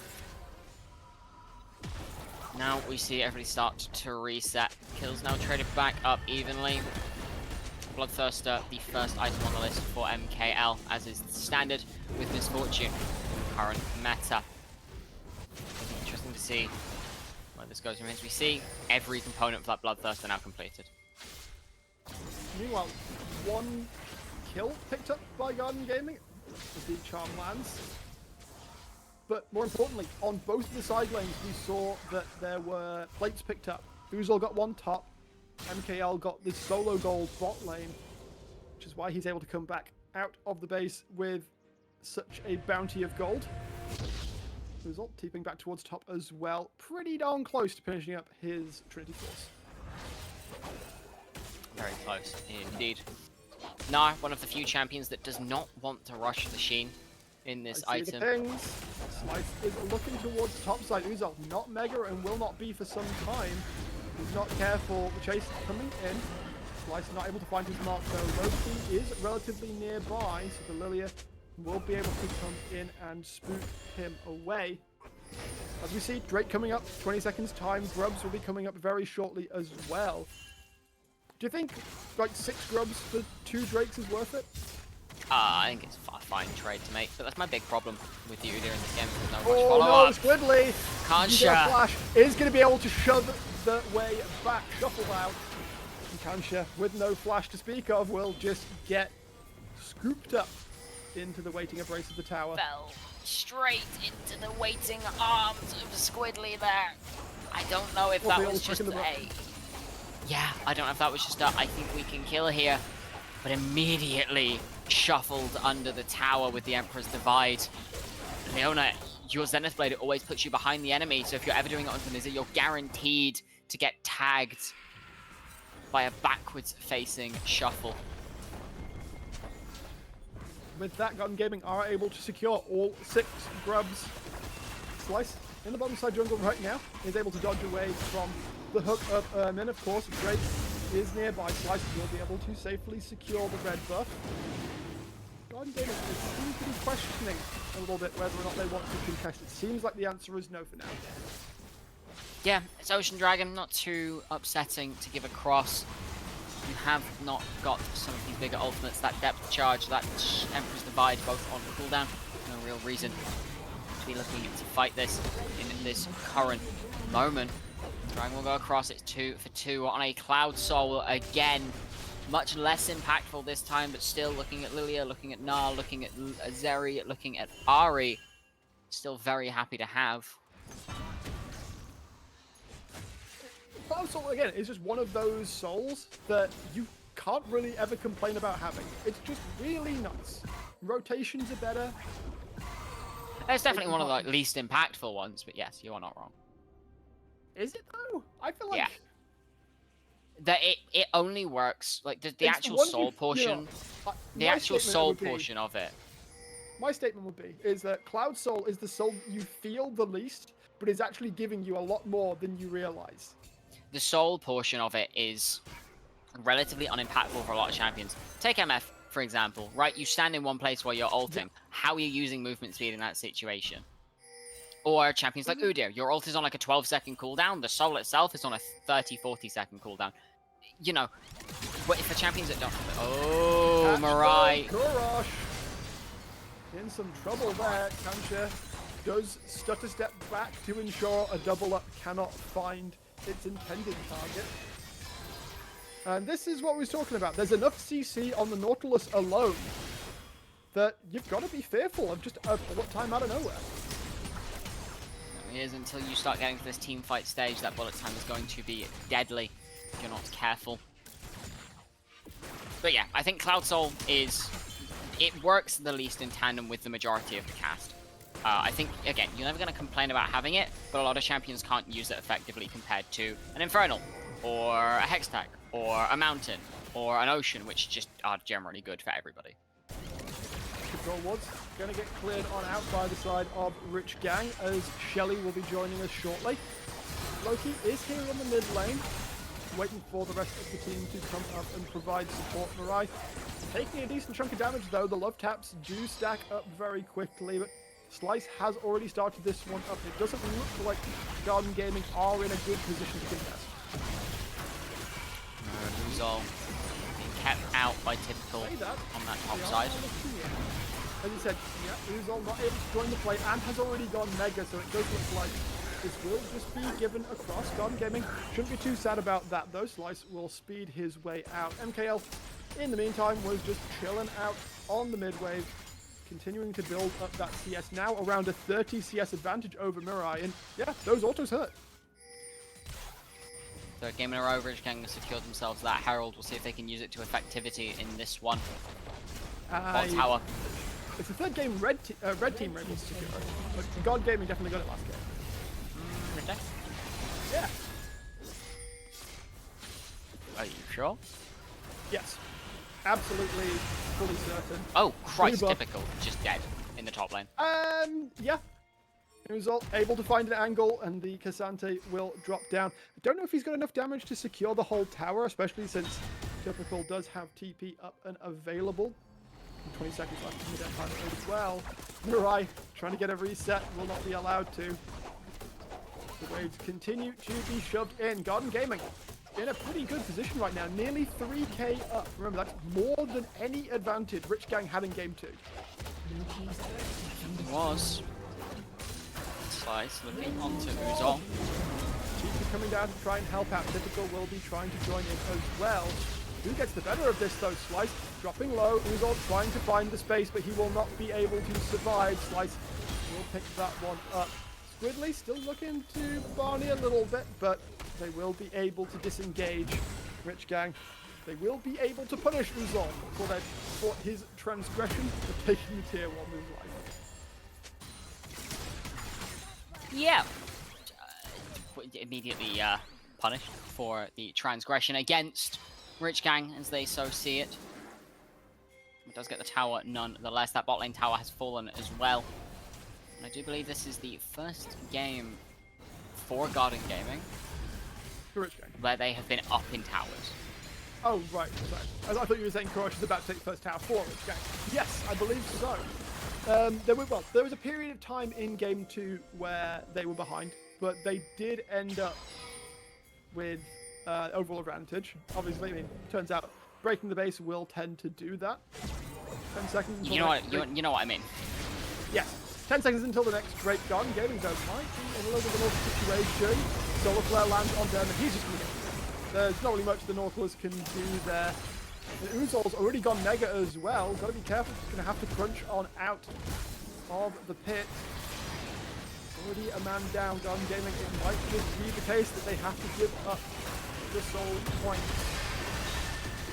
Now we see everybody start to reset. Kills now traded back up evenly. Bloodthirster, the first item on the list for MKL, as is standard with Misfortune in the current meta. It'll be interesting to see where this goes from here. As we see every component for that Bloodthirster now completed. Meanwhile, one kill picked up by Garden Gaming as the charm lands. But more importantly, on both of the side lanes, we saw that there were plates picked up. Oozle got one top. MKL got the solo gold bot lane, which is why he's able to come back out of the base with such a bounty of gold. Oozle tipping back towards top as well. Pretty darn close to finishing up his Trinity Force. Very close indeed. Nah, one of the few champions that does not want to rush the Sheen in this I see item. the pings. Slice is looking towards top side. Oozle not mega and will not be for some time. He's not careful. The chase coming in. Slice not able to find his mark though. Loki is relatively nearby, so the Lilia will be able to come in and spook him away. As we see, Drake coming up, 20 seconds time. Grubs will be coming up very shortly as well. Do you think like 6 grubs for 2 Drakes is worth it? I think it's a fine trade to make, but that's my big problem with the Udyr in this game. There's no Oh follow no, up. Squidly! Kansha. Flash is going to be able to shove the way back, shuffle out. And Kansha, with no flash to speak of, will just get scooped up into the waiting embrace of the tower. Fell straight into the waiting arms of Squidly there. I don't know if that was just a... Yeah, I don't know if that was just a I think we can kill here, but immediately shuffled under the tower with the Emperor's Divide. Leona, your Zenith Blade, it always puts you behind the enemy, so if you're ever doing it onto Nizza, you're guaranteed to get tagged by a backwards-facing shuffle. With that, Garden Gaming are able to secure all 6 grubs. Slice in the bottom side jungle right now is able to dodge away from the hook of Ermin. Of course, Drake is nearby. Slice will be able to safely secure the red buff. Garden Gaming seem to be questioning a little bit whether or not they want to contest. It seems like the answer is no for now. Yeah, it's Ocean Dragon, not too upsetting to give across. You have not got some of these bigger ultimates, that depth charge, that Emperor's Divide, both on cooldown. No real reason to be looking to fight this in this current moment. Dragon will go across, it's 2 for 2 on a Cloud Soul again. Much less impactful this time, but still looking at Lilia, looking at Na, looking at Zeri, looking at Ari. Still very happy to have. Cloud Soul, again, is just one of those souls that you can't really ever complain about having. It's just really nice. Rotations are better. It's definitely one of the least impactful ones, but yes, you are not wrong. Is it though? I feel like... Yeah. That it only works, like the actual soul portion, the actual soul portion of it. My statement would be, is that Cloud Soul is the soul you feel the least, but is actually giving you a lot more than you realize. The soul portion of it is relatively unimpactful for a lot of champions. Take MF, for example, right? You stand in one place while you're ulting. Yeah. How are you using movement speed in that situation? Or champions like Udyr, your ult is on like a 12-second cooldown, the soul itself is on a 30-40-second cooldown. You know, but if the champions that don't... Oh, Mirai. Korosh. In some trouble there. Kansha does stutter step back to ensure a double up cannot find its intended target. And this is what we was talking about. There's enough CC on the Nautilus alone that you've got to be fearful of just a bullet time out of nowhere. It is until you start getting to this team fight stage that bullet time is going to be deadly if you're not careful. But yeah, I think Cloud Soul is... It works the least in tandem with the majority of the cast. I think, again, you're never going to complain about having it, but a lot of champions can't use it effectively compared to an Infernal, or a Hextech, or a Mountain, or an Ocean, which just are generally good for everybody. Control wards going to get cleared on out by the side of Rich Gang, as Shelly will be joining us shortly. Loki is here on the mid lane, waiting for the rest of the team to come up and provide support. Mirai taking a decent chunk of damage, though. The love taps do stack up very quickly, but Slice has already started this one up. It doesn't look like Garden Gaming are in a good position to contest. Luzol being kept out by Typical on that top side. As you said, yeah, Luzol not able to join the play and has already gone Mega, so it does look like this will just be given across. Garden Gaming shouldn't be too sad about that, though. Slice will speed his way out. MKL, in the meantime, was just chilling out on the mid wave, continuing to build up that CS, now around a 30 CS advantage over Mirai, and yeah, those autos hurt. So a game in a row, Rich Gang has secured themselves that Herald. We'll see if they can use it to effectivity in this one. Bot tower. It's the third game red team ready to secure it, but God Gaming definitely got it last game. Yeah. Are you sure? Yes. Absolutely, fully certain. Oh, Christ, Typical. Just dead in the top lane. Yeah. He was able to find an angle, and the Cassante will drop down. I don't know if he's got enough damage to secure the whole tower, especially since Typical does have TP up and available. 20 seconds left in the death time as well. Mirai trying to get a reset, will not be allowed to. The waves continue to be shoved in. Garden Gaming in a pretty good position right now, nearly 3k up. Remember, that's more than any advantage Rich Gang had in game 2. It was. Slice looking onto Uzol. Chica coming down to try and help out. Typical will be trying to join in as well. Who gets the better of this though? Slice dropping low. Uzol trying to find the space, but he will not be able to survive. Slice will pick that one up. Squidly still looking to Barney a little bit, but they will be able to disengage Rich Gang. They will be able to punish Uzol for his transgression for taking the tier 1 with his life. Yeah. Immediately punished for the transgression against Rich Gang, as they so see it. It does get the tower nonetheless. That bot lane tower has fallen as well. And I do believe this is the first game for Garden Gaming where they have been up in towers. Oh, right. I thought you were saying Kroash is about to take the first tower for Rich Gang. Yes, I believe so. There was a period of time in game 2 where they were behind, but they did end up with overall advantage. Obviously, I mean, turns out breaking the base will tend to do that. 10 seconds. You know what I mean. Yes. 10 seconds until the next break. Garden Gaming though might be in a little bit of a situation. Solar Flare lands on them, and he's just going to get. There's not really much the Nautilus can do there. And Uzol's already gone Mega as well. Got to be careful. He's going to have to crunch on out of the pit. Already a man down. Garden Gaming. It might just be the case that they have to give up the soul point.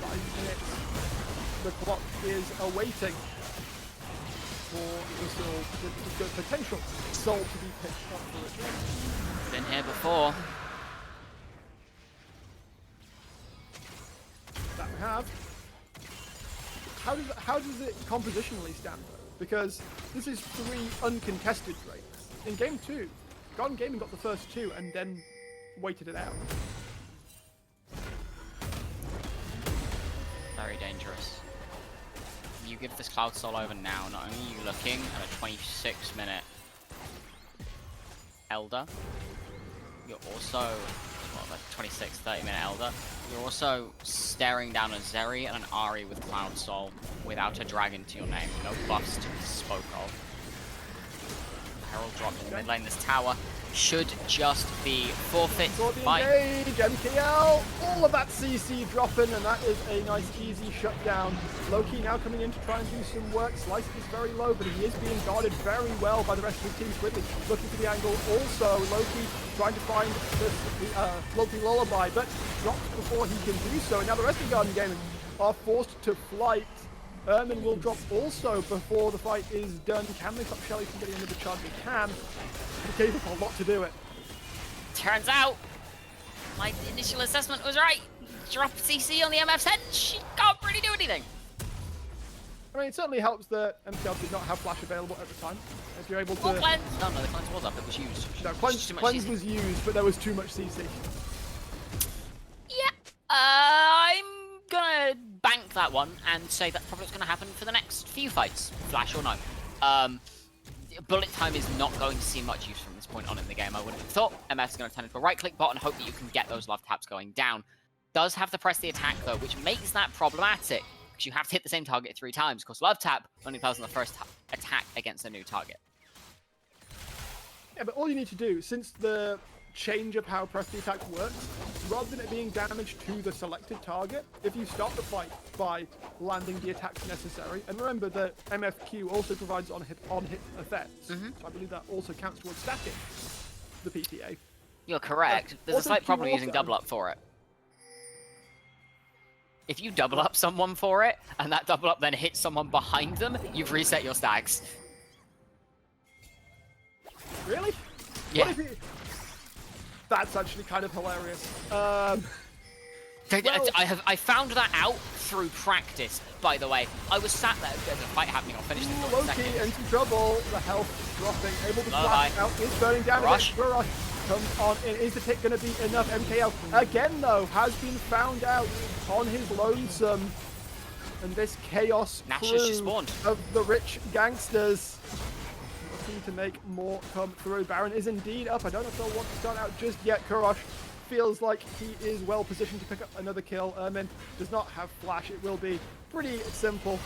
5 minutes. The clock is awaiting for the potential soul to be picked up for it. Been here before. That we have. How does it compositionally stand though? Because this is 3 uncontested breaks. In game 2, Garden Gaming got the first 2 and then waited it out. Very dangerous. You give this Cloud Soul over now, not only are you looking at a 26-minute Elder, you're also, well, a 26, 30-minute Elder, you're also staring down a Zeri and an Ahri with Cloud Soul without a dragon to your name, no buffs to be spoke of. Herald dropped in the mid lane. This tower should just be forfeit by... Engage, MKL, all of that CC dropping, and that is a nice easy shutdown. Loki now coming in to try and do some work. Slice is very low, but he is being guarded very well by the rest of the team. Squidly looking for the angle. Also, Loki trying to find the floating lullaby, but drops before he can do so. And now the rest of Garden Gaming are forced to flight Ermin will drop also before the fight is done. Can they stop Shelly from getting another charge? They can. They gave up a lot to do it. Turns out, my initial assessment was right. Drop CC on the MF's head, she can't really do anything. I mean, it certainly helps that MCL did not have flash available at the time. If you're able to... Or cleanse. No, the cleanse was up, it was used. No, cleanse was used, but there was too much CC. Yeah, I'm gonna bank that one and say that's probably what's gonna happen for the next few fights, flash or no. Bullet time is not going to see much use from this point on in the game, I wouldn't have thought. MS is going to turn into a right-click bot and hope that you can get those love taps going down. Does have to press the attack, though, which makes that problematic, because you have to hit the same target 3 times, because love tap only applies on the first attack against a new target. Yeah, but all you need to do, since the change of how press the attack works, rather than it being damage to the selected target, if you start the fight by landing the attacks necessary, and remember that MFQ also provides on-hit effects, so I believe that also counts towards stacking the PPA. You're correct. There's a slight problem using double up for it. If you double up someone for it, and that double up then hits someone behind them, you've reset your stacks. Really? Yeah. What if you... That's actually kind of hilarious. Well, I found that out through practice, by the way. I was sat there, there's a fight happening, I'll finish this in a Loki second. into trouble, the health is dropping, able to flash out, is burning down. Rush. Rush comes on in. Is the tick going to be enough? MKL, again though, has been found out on his lonesome. And this chaos Nash crew has just spawned. of the rich gangsters looking to make more come through. Baron is indeed up. I don't know if they'll want to start out just yet. Kurosh feels like he is well positioned to pick up another kill. Ermin does not have flash. It will be pretty simple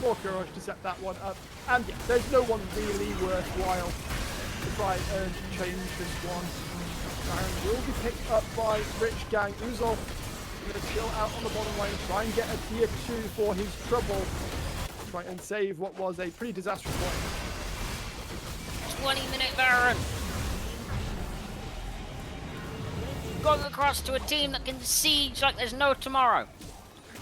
for Kurosh to set that one up. And yeah, there's no one really worthwhile to try and change this one. Baron will be picked up by Rich Gang. Uzol going to chill out on the bottom lane, try and get a tier 2 for his trouble. Try and save what was a pretty disastrous one. 20-minute Baron. Going across to a team that can siege like there's no tomorrow.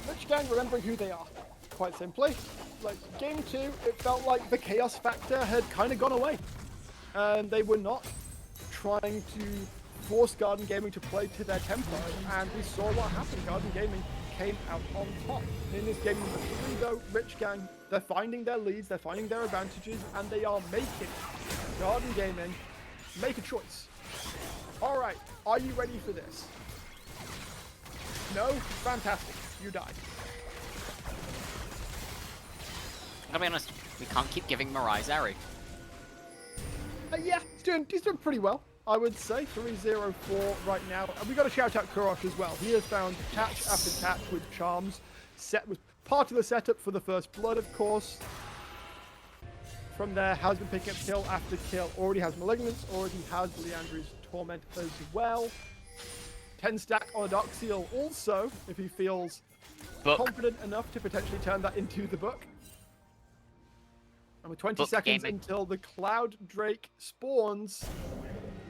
Rich Gang remembering who they are, quite simply. Like, game 2, it felt like the chaos factor had kind of gone away. And they were not trying to force Garden Gaming to play to their tempo, and we saw what happened. Garden Gaming came out on top. In this game number 3 though, Rich Gang, they're finding their leads, they're finding their advantages, and they are making Garden Gaming make a choice. Alright, are you ready for this? No? Fantastic. You died. I'll be honest, we can't keep giving Mirai Zeri. Yeah, he's doing pretty well, I would say. 3-0-4 right now. And we got to shout out Kurosh as well. He has found catch after catch with charms. Set was part of the setup for the first blood, of course. From there, has been picking up kill after kill. Already has Malignance, already has Leandri's Torment as well. 10 stack on a Dark Seal also, if he feels confident enough to potentially turn that into the book. And with 20 seconds until the Cloud Drake spawns,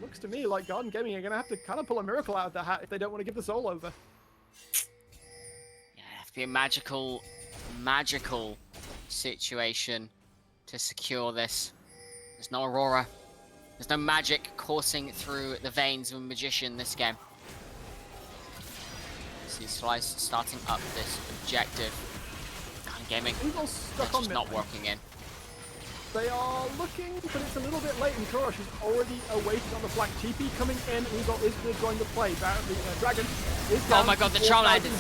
looks to me like Garden Gaming are going to have to kind of pull a miracle out of their hat if they don't want to give the soul over. Yeah, it has to be a magical situation to secure this. There's no Aurora. There's no magic coursing through the veins of a magician this game. See Slice starting up this objective. Garden Gaming, stuck it's on just not working in. They are looking, but it's a little bit late, and Kurosh is already awaiting on the flank. TP coming in, Uzol is going to join the play. Dragon is down. Oh my god, the charm landed.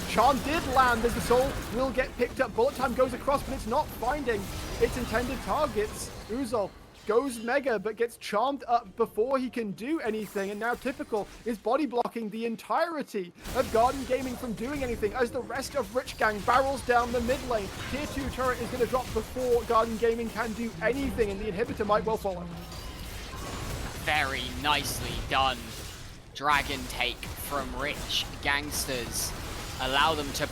Charm did land as the soul will get picked up. Bullet time goes across, but it's not finding its intended targets. Uzol goes mega, but gets charmed up before he can do anything, and now Typical is body blocking the entirety of Garden Gaming from doing anything as the rest of Rich Gang barrels down the mid lane. Tier 2 turret is going to drop before Garden Gaming can do anything, and the inhibitor might well follow. Very nicely done. Dragon take from Rich Gangsters. Allow them to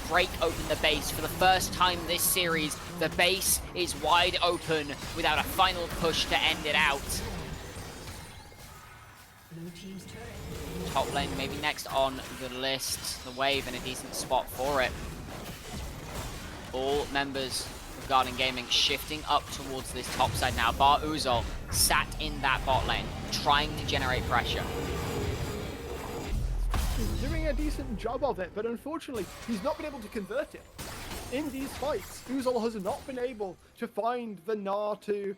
break open the base for the first time this series. The base is wide open without a final push to end it out. Top lane maybe next on the list. The Wave in a decent spot for it. All members of Garden Gaming shifting up towards this top side now. Bar Uzol sat in that bot lane, trying to generate pressure. He's doing a decent job of it, but unfortunately, he's not been able to convert it. In these fights, Uzol has not been able to find the Gnar to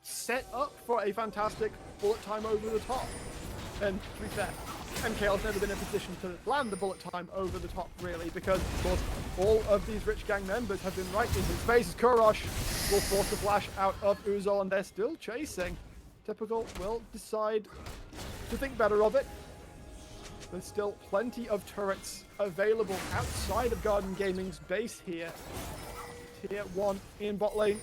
set up for a fantastic bullet time over the top. And to be fair, MKL's never been in a position to land the bullet time over the top, really, because, of course, all of these Rich Gang members have been right in his face. Kurosh will force the flash out of Uzol, and they're still chasing. Typical will decide to think better of it. There's still plenty of turrets available outside of Garden Gaming's base here. Tier 1 in bot lane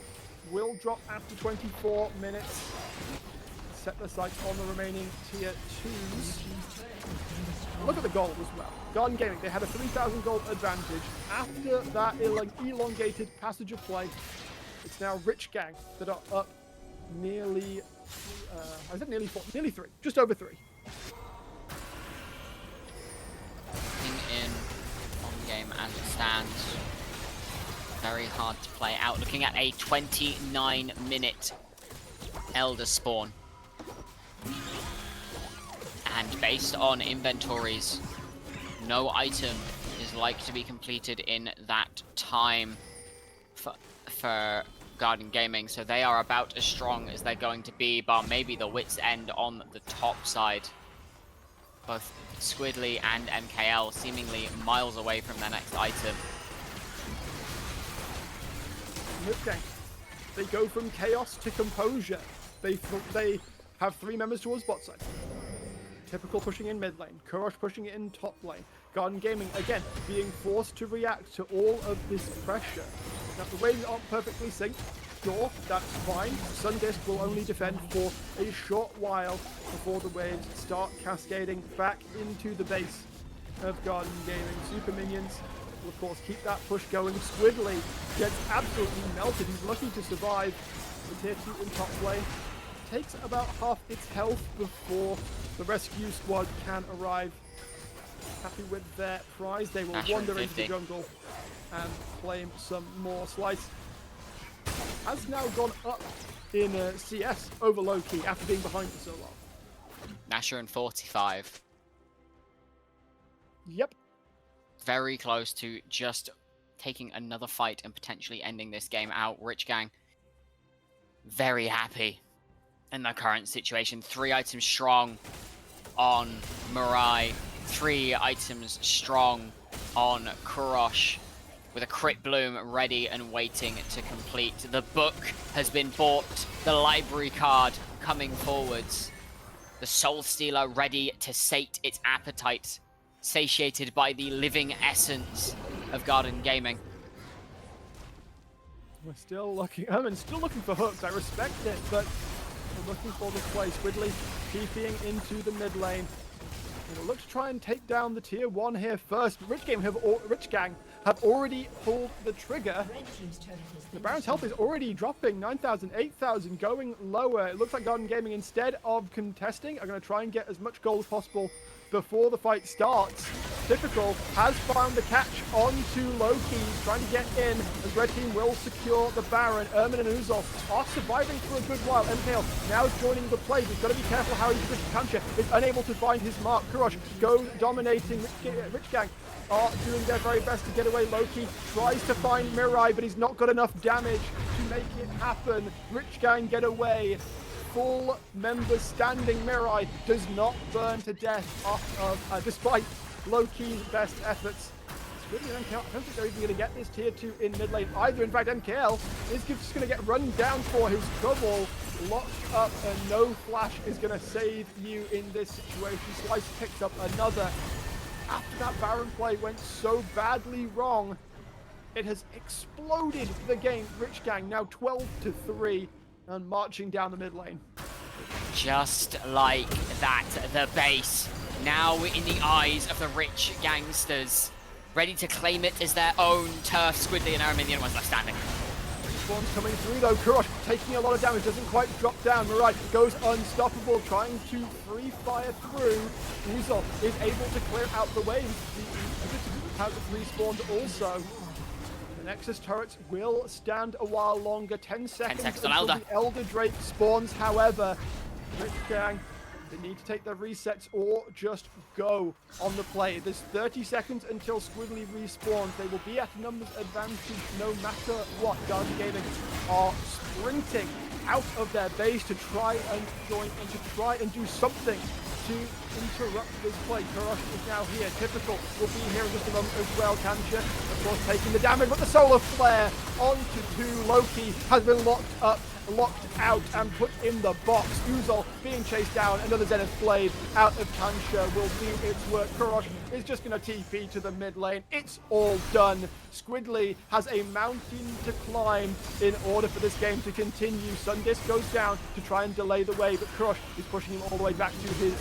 will drop after 24 minutes. Set their sights on the remaining tier 2s. Look at the gold as well. Garden Gaming, they had a 3,000 gold advantage. After that elongated passage of play, it's now Rich Gang that are up nearly, I said nearly 4, nearly 3, just over 3. In on the game as it stands. Very hard to play out. Looking at a 29-minute Elder spawn. And based on inventories, no item is like to be completed in that time for Garden Gaming, so they are about as strong as they're going to be, but maybe the wit's end on the top side. Both Squidly and MKL seemingly miles away from their next item. Okay. They go from chaos to composure. They have 3 members towards bot side. Typical pushing in mid lane. Kurosh pushing it in top lane. Garden Gaming, again, being forced to react to all of this pressure. Now, the waves aren't perfectly synced. Sure, that's fine. Sundisk will only defend for a short while before the waves start cascading back into the base of Garden Gaming. Super minions will, of course, keep that push going. Squidly gets absolutely melted. He's lucky to survive. The tier 2 in top lane takes about half its health before the rescue squad can arrive. Happy with their prize, they will wander into the jungle and claim some more. Slice has now gone up in CS over low-key after being behind for so long. Nasher in 45. Yep. Very close to just taking another fight and potentially ending this game out. Rich Gang, very happy in the current situation. 3 items strong on Mirai. 3 items strong on Kurosh, with a crit bloom ready and waiting to complete. The book has been bought, the library card coming forwards. The Soul Stealer ready to sate its appetite, satiated by the living essence of Garden Gaming. We're still looking, still looking for hooks, I respect it, but we're looking for this play. Squidly TPing into the mid lane. We'll look to try and take down the tier 1 here first. Rich Gang have already pulled the trigger. The Baron's health is already dropping, 9,000, 8,000, going lower. It looks like Garden Gaming, instead of contesting, are going to try and get as much gold as possible before the fight starts. Typical has found the catch onto Loki, trying to get in as Red Team will secure the Baron. Ermin and Uzol are surviving for a good while. MKL now joining the play. He's got to be careful how he pushes Kancha. Is unable to find his mark. Kurosh goes dominating. Rich Gang are doing their very best to get away. Loki tries to find Mirai, but he's not got enough damage to make it happen. Rich Gang get away. Full member standing. Mirai does not burn to death off of, despite Loki's best efforts. Squidly and MKL, I don't think they're even going to get this tier 2 in mid lane either. In fact, MKL is just going to get run down for his trouble. Locked up, and no flash is going to save you in this situation. Slice picks up another. After that Baron play went so badly wrong, it has exploded the game. Rich Gang now 12-3 and marching down the mid lane. Just like that, the base now in the eyes of the Rich Gangsters, ready to claim it as their own turf. Squidly and Aramin, the only ones left standing. Storm's coming through though. Kurosh taking a lot of damage, doesn't quite drop down. Mirai goes unstoppable, trying to free fire through. Uzol is able to clear out the waves. The has respawned also. The Nexus turrets will stand a while longer. 10 seconds seconds on until Elder. the Elder Drake spawns. However, Rich Gang, they need to take their resets or just go on the play. There's 30 seconds until Squiggly respawns. They will be at a numbers advantage no matter what. Garden Gaming are sprinting out of their base to try and join and to try and do something to interrupt this play. Kurosh is now here. Typical will be here in just a moment as well. Kancha, of course, taking the damage, but the solar flare onto 2. Loki has been locked out and put in the box. Uzol being chased down. Another Zenith Blade out of Kancha will do its work. Kurosh is just going to TP to the mid lane. It's all done. Squidly has a mountain to climb in order for this game to continue. Sundisk goes down to try and delay the way, but Kurosh is pushing him all the way back to his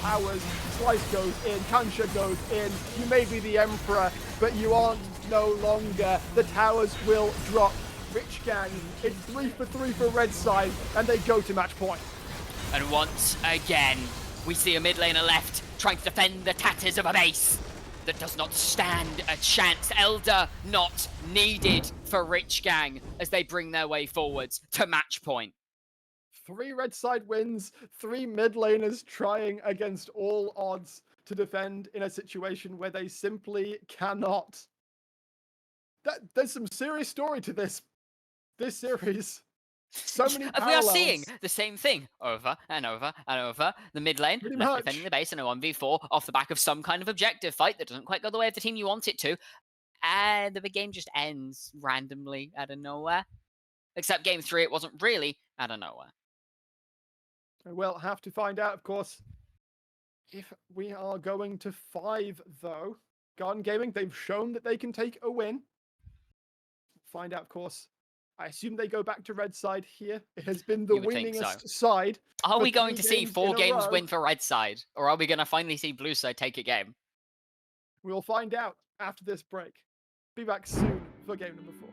towers. Slice goes in. Kancha goes in. You may be the Emperor, but you aren't no longer. The towers will drop. Rich Gang, it's 3 for 3 for Red side, and they go to match point. And once again, we see a mid laner left trying to defend the tatters of a base that does not stand a chance. Elder not needed for Rich Gang as they bring their way forwards to match point. 3 Red side wins, 3 mid laners trying against all odds to defend in a situation where they simply cannot. There's some serious story to this series. So many parallels. We are seeing the same thing over and over and over. The mid lane Pretty left much defending the base in a 1v4 off the back of some kind of objective fight that doesn't quite go the way of the team you want it to. And the game just ends randomly out of nowhere. Except game 3, it wasn't really out of nowhere. We'll have to find out, of course, if we are going to 5, though. Garden Gaming, they've shown that they can take a win. Find out, of course. I assume they go back to Red side here. It has been the winningest side. Are we going to see 4 games win for Red side? Or are we going to finally see Blue side take a game? We'll find out after this break. Be back soon for game number 4.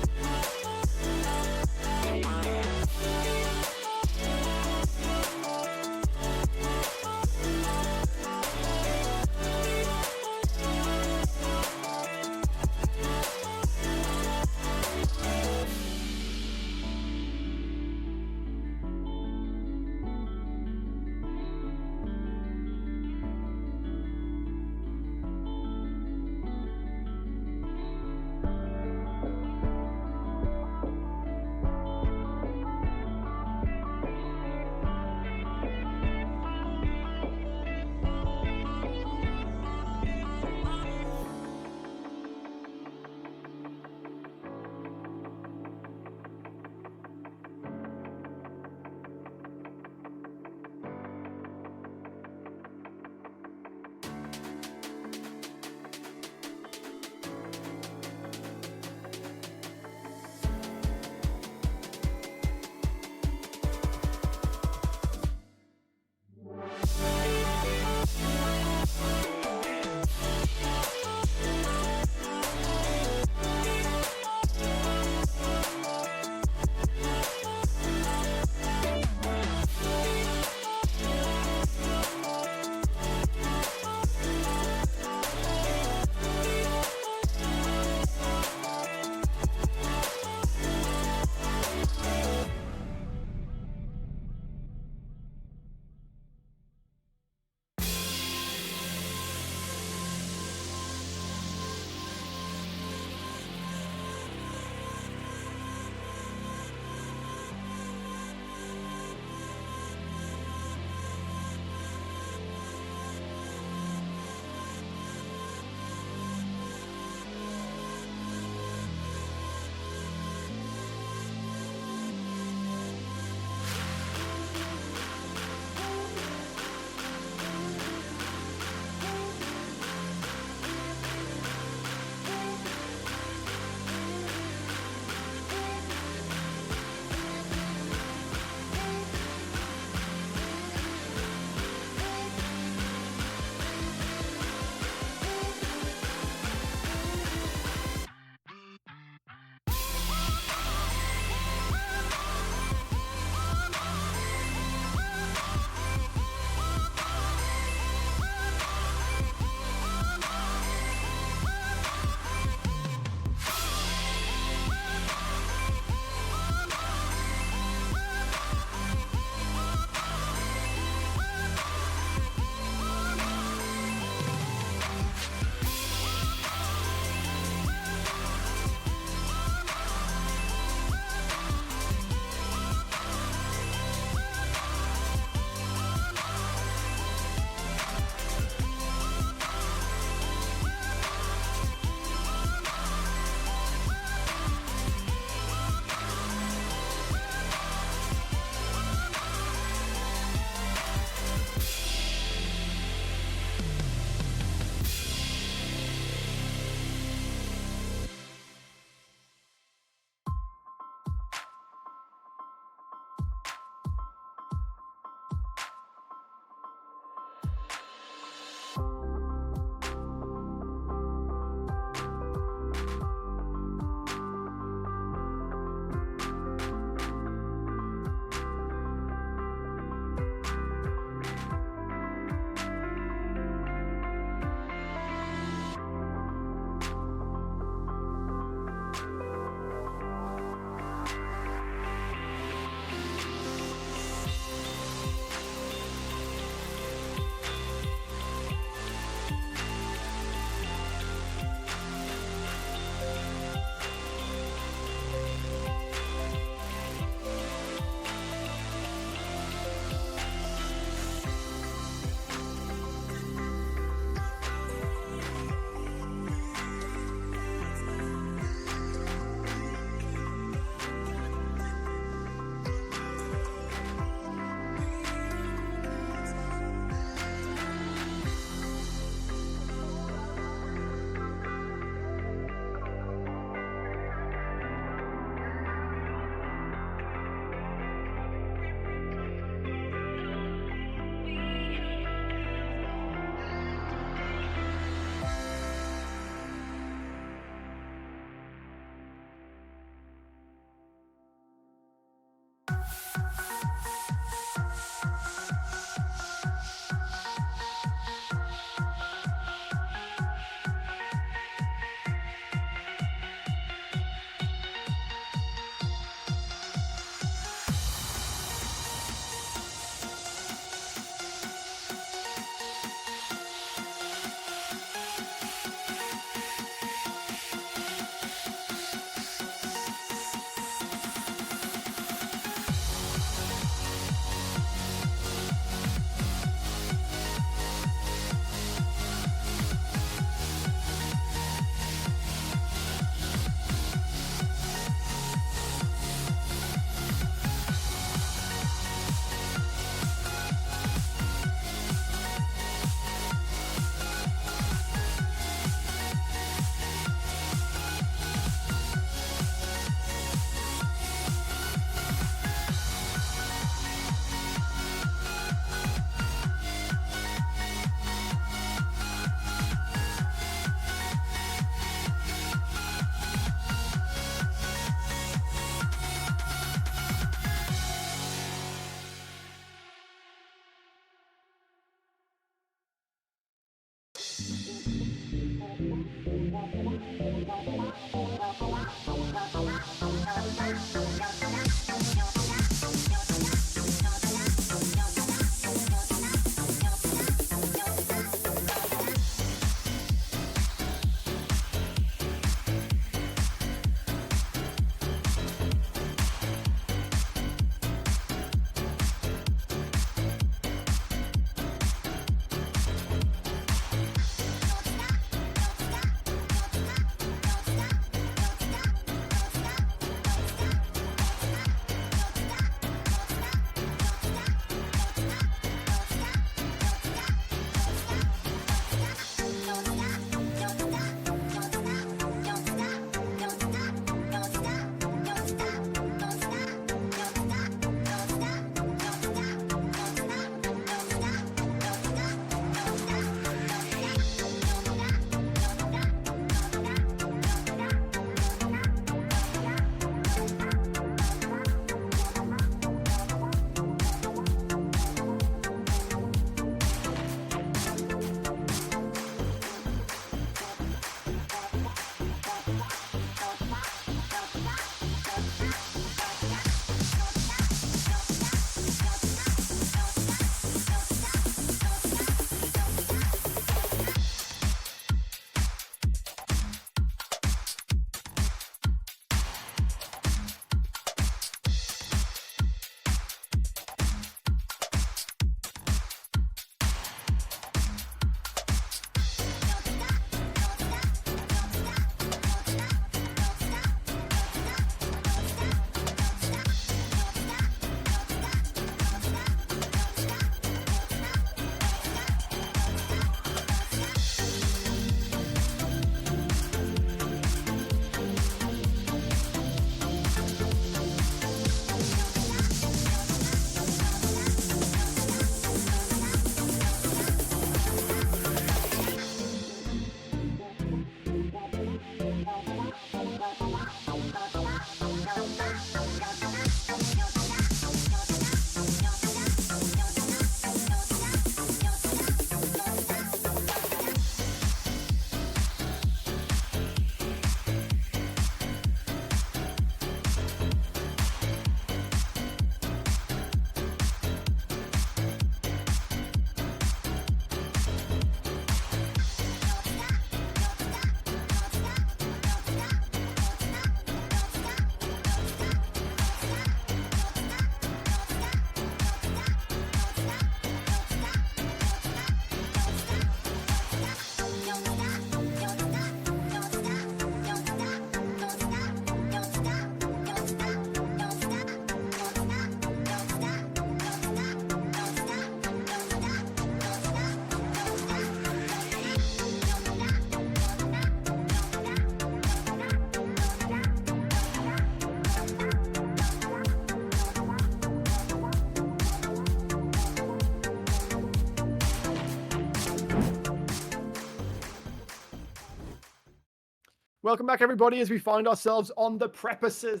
Welcome back, everybody, as we find ourselves on the precipice. On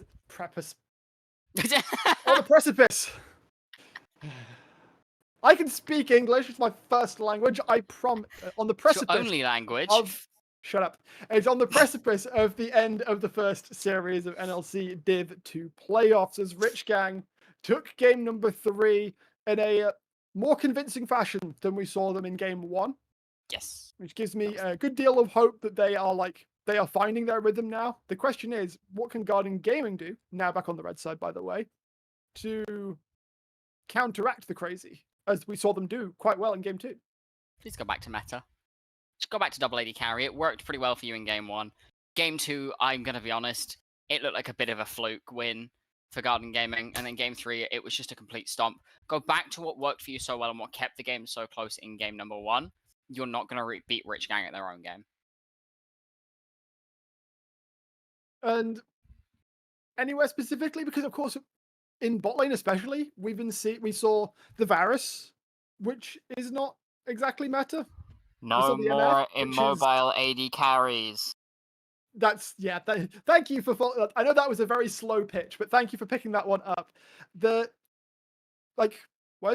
the precipice. I can speak English. It's my first language. I promise. On the It's your precipice only language. of. Shut up. It's on the precipice of the end of the first series of NLC Div 2 playoffs as Rich Gang took game number 3 in a more convincing fashion than we saw them in game 1. Yes. Which gives me a good deal of hope that they are finding their rhythm now. The question is, what can Guardian Gaming do, now back on the red side, by the way, to counteract the crazy, as we saw them do quite well in game 2? Please go back to meta. Just go back to double AD carry. It worked pretty well for you in game 1. Game 2, I'm going to be honest, it looked like a bit of a fluke win for Guardian Gaming. And then game 3, it was just a complete stomp. Go back to what worked for you so well and what kept the game so close in game number 1. You're not going to beat Rich Gang at their own game. And anywhere specifically, because of course, in bot lane especially, we saw the Varus, which is not exactly meta. No more immobile AD carries. That's thank you for. I know that was a very slow pitch, but thank you for picking that one up. Where's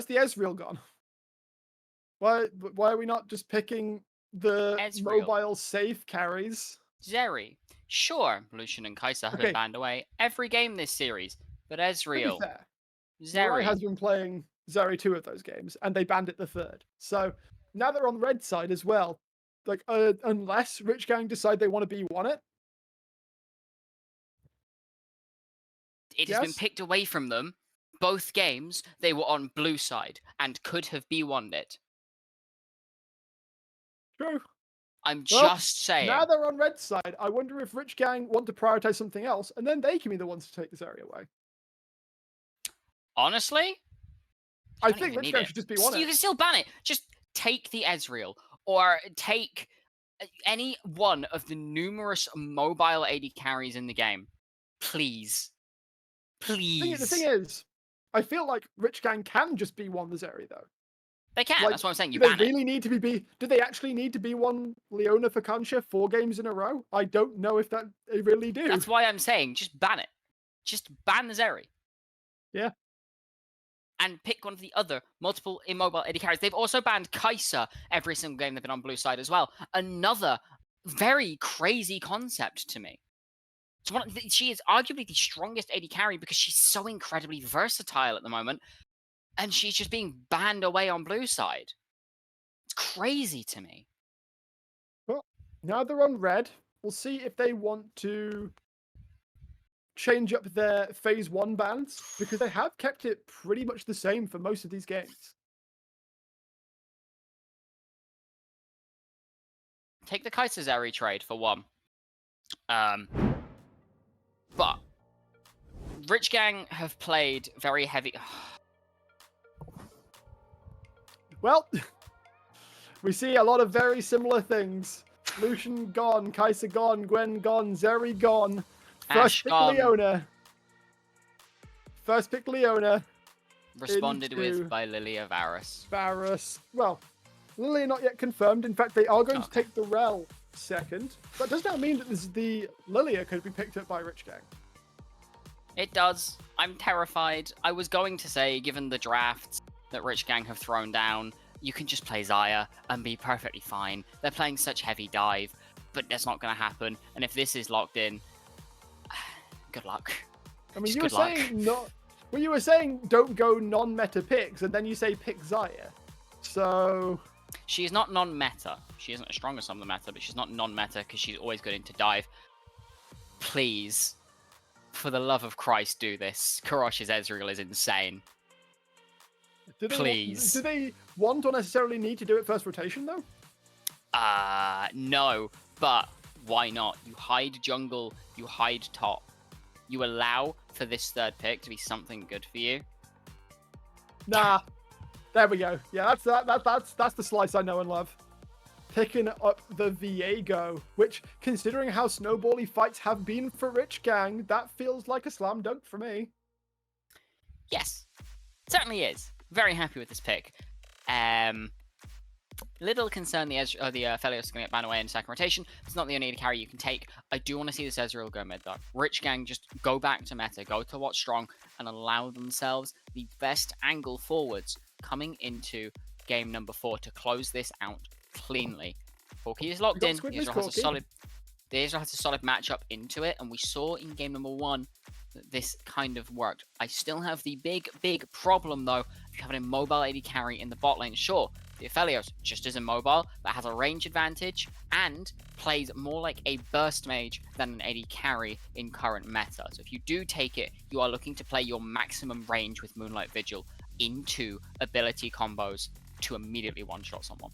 the Ezreal gone? Why are we not just picking the Ezreal. mobile safe carries. Zeri. Sure, Lucian and Kai'Sa have been Okay, banned away every game this series, but to be Ezreal, fair, Mirai Zeri. has been playing Zeri 2 of those games, and they banned it the third. So now they're on red side as well. Like, unless Rich Gang decide they want to B1 it, It has been yes, picked away from them. Both games, they were on blue side and could have B1'd it. true. I'm Well, just saying. now they're on red side. I wonder if Rich Gang want to prioritize something else, and then they can be the ones to take this area away. Honestly, I don't think even Rich need Gang it. should just B1 You it. can still ban it. Just take the Ezreal or take any one of the numerous mobile AD carries in the game. Please. The thing Please. is, I feel like Rich Gang can just B1 this area though. They can. Like, That's what I'm saying. You do they ban it. really need to do they actually need to B1 Leona for Kancha 4 games in a row? I don't know if that they really do. That's why I'm saying just ban it. Just ban the Zeri. Yeah. And pick one of the other multiple immobile AD carries. They've also banned Kai'Sa every single game they've been on blue side as well. Another very crazy concept to me. She is arguably the strongest AD carry because she's so incredibly versatile at the moment, and she's just being banned away on blue side. It's crazy to me. Well, now they're on red. We'll see if they want to change up their phase 1 bans, because they have kept it pretty much the same for most of these games. Take the Kai'Sa Zeri trade for one. But Rich Gang have played very heavy. Well, we see a lot of very similar things. Lucian gone, Kai'Sa gone, Gwen gone, Zeri gone. Ash First pick gone. Leona. First pick Leona. Responded into with by Lilia Varus. Varus. Well, Lily not yet confirmed. In fact, they are going to Okay. take the Rel second. But does that mean that the Lilia could be picked up by Rich Gang? It does. I'm terrified. I was going to say, given the drafts that Rich Gang have thrown down, you can just play Xayah and be perfectly fine. They're playing such heavy dive, but that's not going to happen. And if this is locked in, good luck. I mean, Just you were good luck. saying not. Well, you were saying don't go non-meta picks, and then you say pick Xayah. So She is not non-meta. She isn't as strong as some of the meta, but she's not non-meta because she's always good into dive. Please, for the love of Christ, do this. Karosh's Ezreal is insane. Please. Do they want or necessarily need to do it first rotation though? No, but why not? You hide jungle, you hide top. You allow for this third pick to be something good for you. Nah. There we go. Yeah, that's the slice I know and love. Picking up the Viego, which, considering how snowbally fights have been for Rich Gang, that feels like a slam dunk for me. Yes, certainly is. Very happy with this pick. Little concerned the Aphelios is going to get banned away in second rotation. It's not the only carry you can take. I do want to see this Ezreal go mid though. Rich Gang just go back to meta, go to what's strong, and allow themselves the best angle forwards coming into game number 4 to close this out cleanly. Corki is locked in. Israel has a solid matchup into it, and we saw in game number 1 that this kind of worked. I still have the big problem though of having a mobile AD carry in the bot lane. Sure, the Aphelios just as immobile, but has a range advantage and plays more like a burst mage than an AD carry in current meta. So if you do take it, you are looking to play your maximum range with Moonlight Vigil into ability combos to immediately one-shot someone.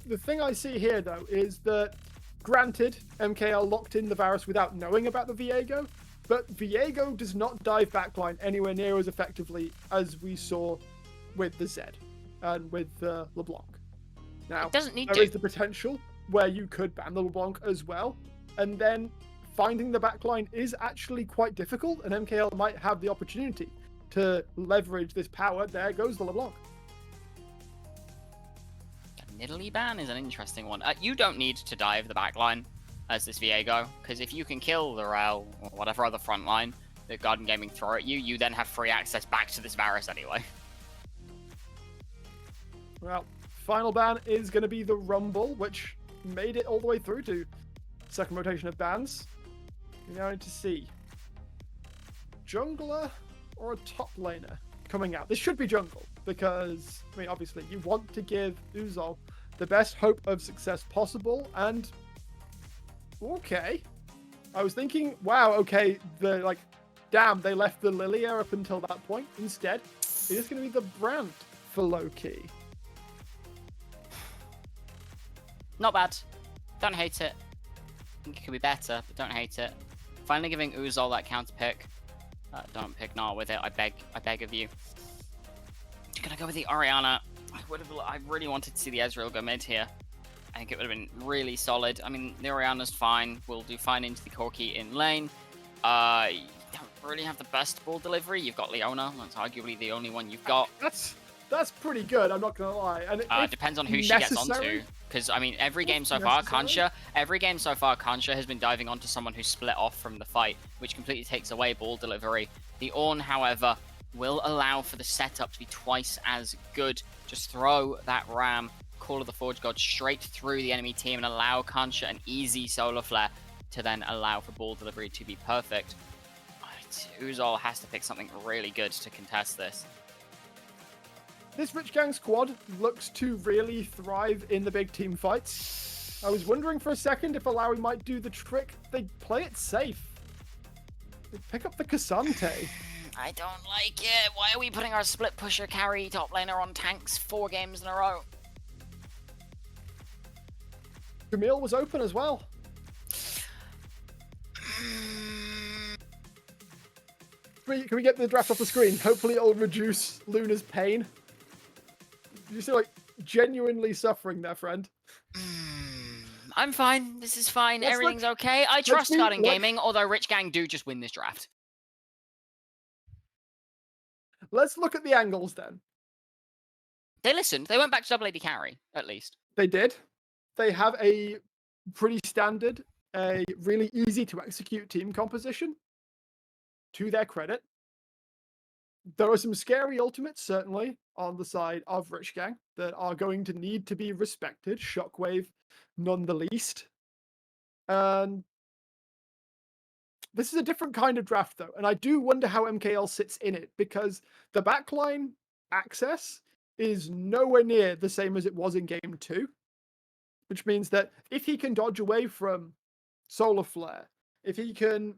The thing I see here though is that, granted, MKL locked in the Varus without knowing about the Viego, but Viego does not dive backline anywhere near as effectively as we saw with the Zed and with LeBlanc. Now, It doesn't need there to. is the potential where you could ban the LeBlanc as well, and then finding the backline is actually quite difficult, and MKL might have the opportunity to leverage this power. There goes the LeBlanc. Nidalee ban is an interesting one. You don't need to dive the backline as this Viego, because if you can kill the Rel or whatever other front line that Garden Gaming throw at you, you then have free access back to this Varus anyway. Well, Final ban is going to be the Rumble, which made it all the way through to second rotation of bans. We now need to see jungler or a top laner coming out. This should be jungle because, I mean, obviously you want to give Uzol the best hope of success possible. And okay, I was thinking, wow, okay, damn, they left the Lilia up until that point. Instead, it is going to be the Brand for low-key. Not bad. Don't hate it. I think it could be better, but don't hate it. Finally giving Uzol that counter pick. Don't pick Gnar with it. I beg of you. Gonna go with the Orianna. I really wanted to see the Ezreal go mid here. I think it would have been really solid. I mean, the Orianna's fine. We'll do fine into the Corki in lane. You don't really have the best ball delivery. You've got Leona. That's arguably the only one you've got. That's pretty good. I'm not gonna lie. And it depends on who she gets onto. Because I mean, every game so far, Kansha has been diving onto someone who's split off from the fight, which completely takes away ball delivery. The Ornn, however, will allow for the setup to be twice as good. Just throw that Ram, Call of the Forge God, straight through the enemy team and allow Kansha an easy solar flare to then allow for ball delivery to be perfect. Uzol has to pick something really good to contest this. This Rich Gang squad looks to really thrive in the big team fights. I was wondering for a second if Alawi might do the trick. They play it safe. They pick up the Cassante. I don't like it. Why are we putting our split pusher carry top laner on tanks 4 games in a row? Camille was open as well. Can we get the draft off the screen? Hopefully it'll reduce Luna's pain. You see, genuinely suffering there, friend. I'm fine. This is fine. Everything's okay. I trust Garden Gaming, although Rich Gang do just win this draft. Let's look at the angles then. They listened. They went back to double AD carry, at least. They did. They have a pretty standard, a really easy to execute team composition. To their credit. There are some scary ultimates, certainly, on the side of Rich Gang that are going to need to be respected. Shockwave, none the least. And this is a different kind of draft, though. And I do wonder how MKL sits in it, because the backline access is nowhere near the same as it was in Game 2. Which means that if he can dodge away from Solar Flare, if he can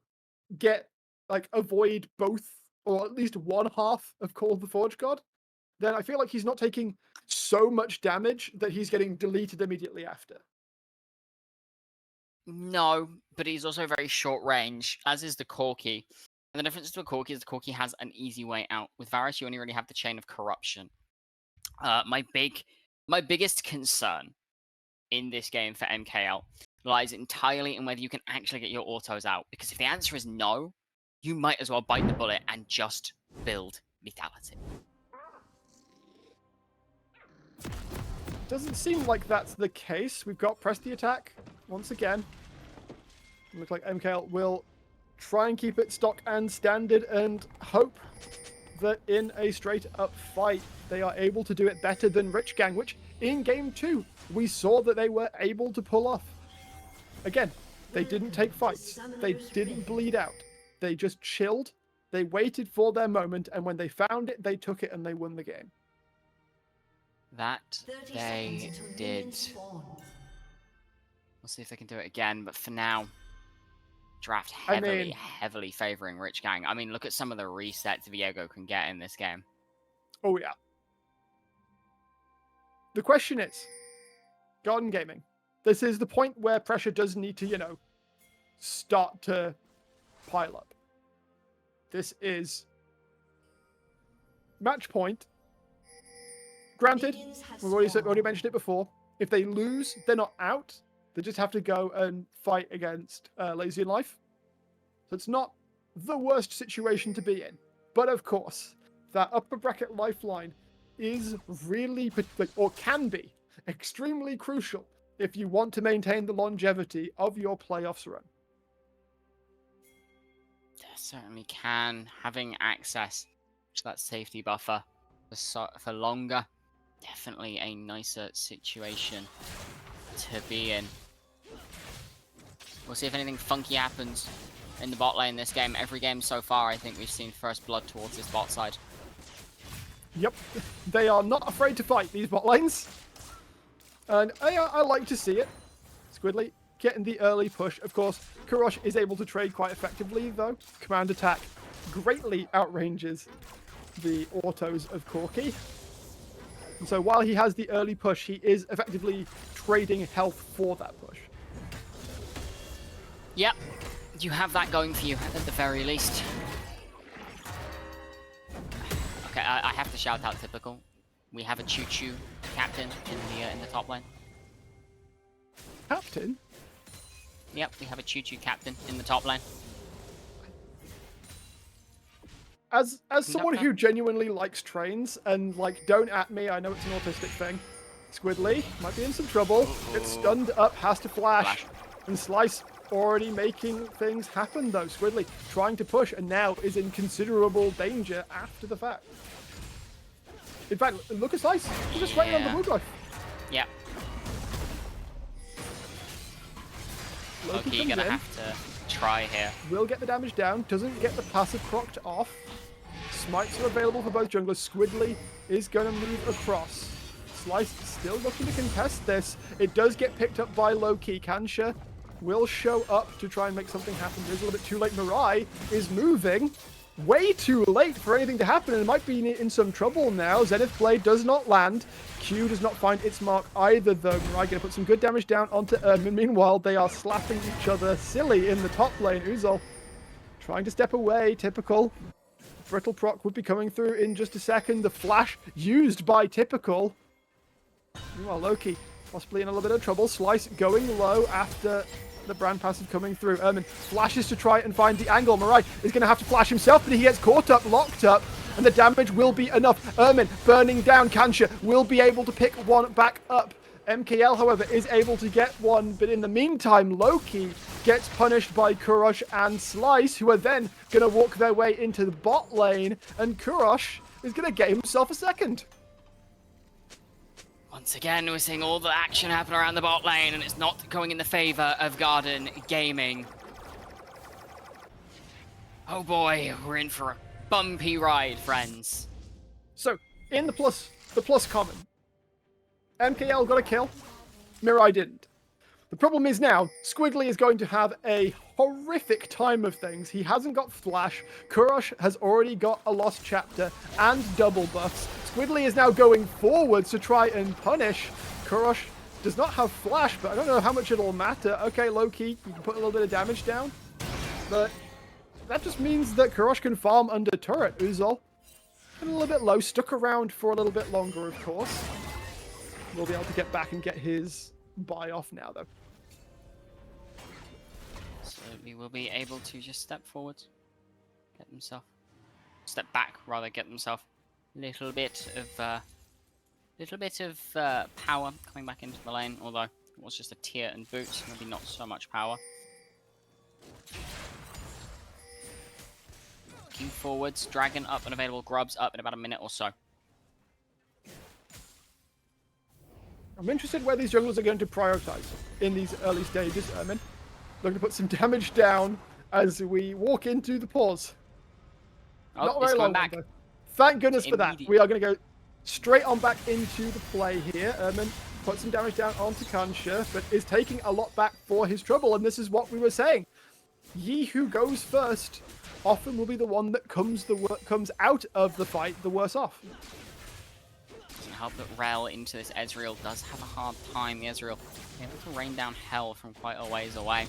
avoid both, or at least one half of Call of the Forge God, then I feel like he's not taking so much damage that he's getting deleted immediately after. No, but he's also very short range, as is the Corki. And the difference to a Corki is the Corki has an easy way out. With Varus, you only really have the Chain of Corruption. My biggest concern in this game for MKL lies entirely in whether you can actually get your autos out. Because if the answer is no, you might as well bite the bullet and just build lethality. Doesn't seem like that's the case. We've got press the attack once again. It looks like MKL will try and keep it stock and standard and hope that in a straight up fight they are able to do it better than Rich Gang, which in Game 2 we saw that they were able to pull off. Again, they didn't take fights. They didn't bleed out. They just chilled, they waited for their moment, and when they found it, they took it and they won the game. That they did. We'll see if they can do it again, but for now, draft heavily favoring Rich Gang. I mean, look at some of the resets Viego can get in this game. Oh, yeah. The question is, Garden Gaming, this is the point where pressure does need to, start to pile up. This is match point. Granted, we've already mentioned it before. If they lose, they're not out. They just have to go and fight against Lazy in Life. So it's not the worst situation to be in. But of course, that upper bracket lifeline is really, or can be, extremely crucial if you want to maintain the longevity of your playoffs run. Certainly can. Having access to that safety buffer for longer Definitely a nicer situation to be in. We'll see if anything funky happens in the bot lane this game. Every game so far, I think we've seen first blood towards this bot side. Yep, they are not afraid to fight, these bot lanes. And I like to see it. Squidly getting the early push. Of course, Kurosh is able to trade quite effectively, though. Command attack greatly outranges the autos of Corki. And so while he has the early push, he is effectively trading health for that push. Yep, you have that going for you at the very least. Okay, I have to shout out Typical. We have a choo-choo captain in the top lane. Captain? Yep, we have a choo-choo captain in the top lane. As someone who genuinely likes trains, and like, don't at me, I know it's an autistic thing. Squidly might be in some trouble. It's stunned up, has to flash. And Slice already making things happen though. Squidly trying to push and now is in considerable danger after the fact. In fact, look at Slice. He's just waiting on the blue life. Yep. Loki gonna have to try here. Will get the damage down, doesn't get the passive procced off. Smites are available for both junglers. Squidly is going to move across. Slice still looking to contest this. It does get picked up by Loki. Kansha will show up to try and make something happen. It is a little bit too late. Mirai is moving. Way too late for anything to happen, and it might be in some trouble now. Zenith Blade does not land. Q does not find its mark either, though. Mirai going to put some good damage down onto Ermin. Meanwhile, they are slapping each other silly in the top lane. Uzol trying to step away. Typical. Brittle proc would be coming through in just a second. The flash used by Typical. Meanwhile, Loki possibly in a little bit of trouble. Slice going low after the brand passive coming through. Ermin flashes to try and find the angle. Mirai is going to have to flash himself, but he gets caught up, locked up, and the damage will be enough. Ermin burning down. Kansha will be able to pick one back up. MKL, however, is able to get one, but in the meantime, Loki gets punished by Kurosh and Slice, who are then going to walk their way into the bot lane, and Kurosh is going to get himself a second. Once again, we're seeing all the action happen around the bot lane, and it's not going in the favor of Garden Gaming. Oh boy, we're in for a bumpy ride, friends. So, in the plus common, MKL got a kill, Mirai didn't. The problem is now, Squidly is going to have a horrific time of things. He hasn't got Flash, Kurosh has already got a Lost Chapter, and double buffs. Squidly is now going forwards to try and punish. Kurosh does not have Flash, but I don't know how much it'll matter. Okay, low-key, you can put a little bit of damage down, but that just means that Kurosh can farm under turret. Uzol, a little bit low, stuck around for a little bit longer, of course. We'll be able to get back and get his buy off now, though. So we will be able to just step forward, step back rather, get themselves a little bit of power coming back into the lane. Although it was just a tier and boots, maybe not so much power. Looking forwards, dragon up and available, grubs up in about a minute or so. I'm interested where these junglers are going to prioritize in these early stages, Ermin. Looking to put some damage down as we walk into the pause. Oh, not very long back. Though. Thank goodness for that. We are going to go straight on back into the play here. Ermin put some damage down onto Kansha, but is taking a lot back for his trouble, and this is what we were saying. Ye who goes first often will be the one that comes out of the fight the worse off. Doesn't help that Rel into this Ezreal does have a hard time. The Ezreal able to rain down hell from quite a ways away.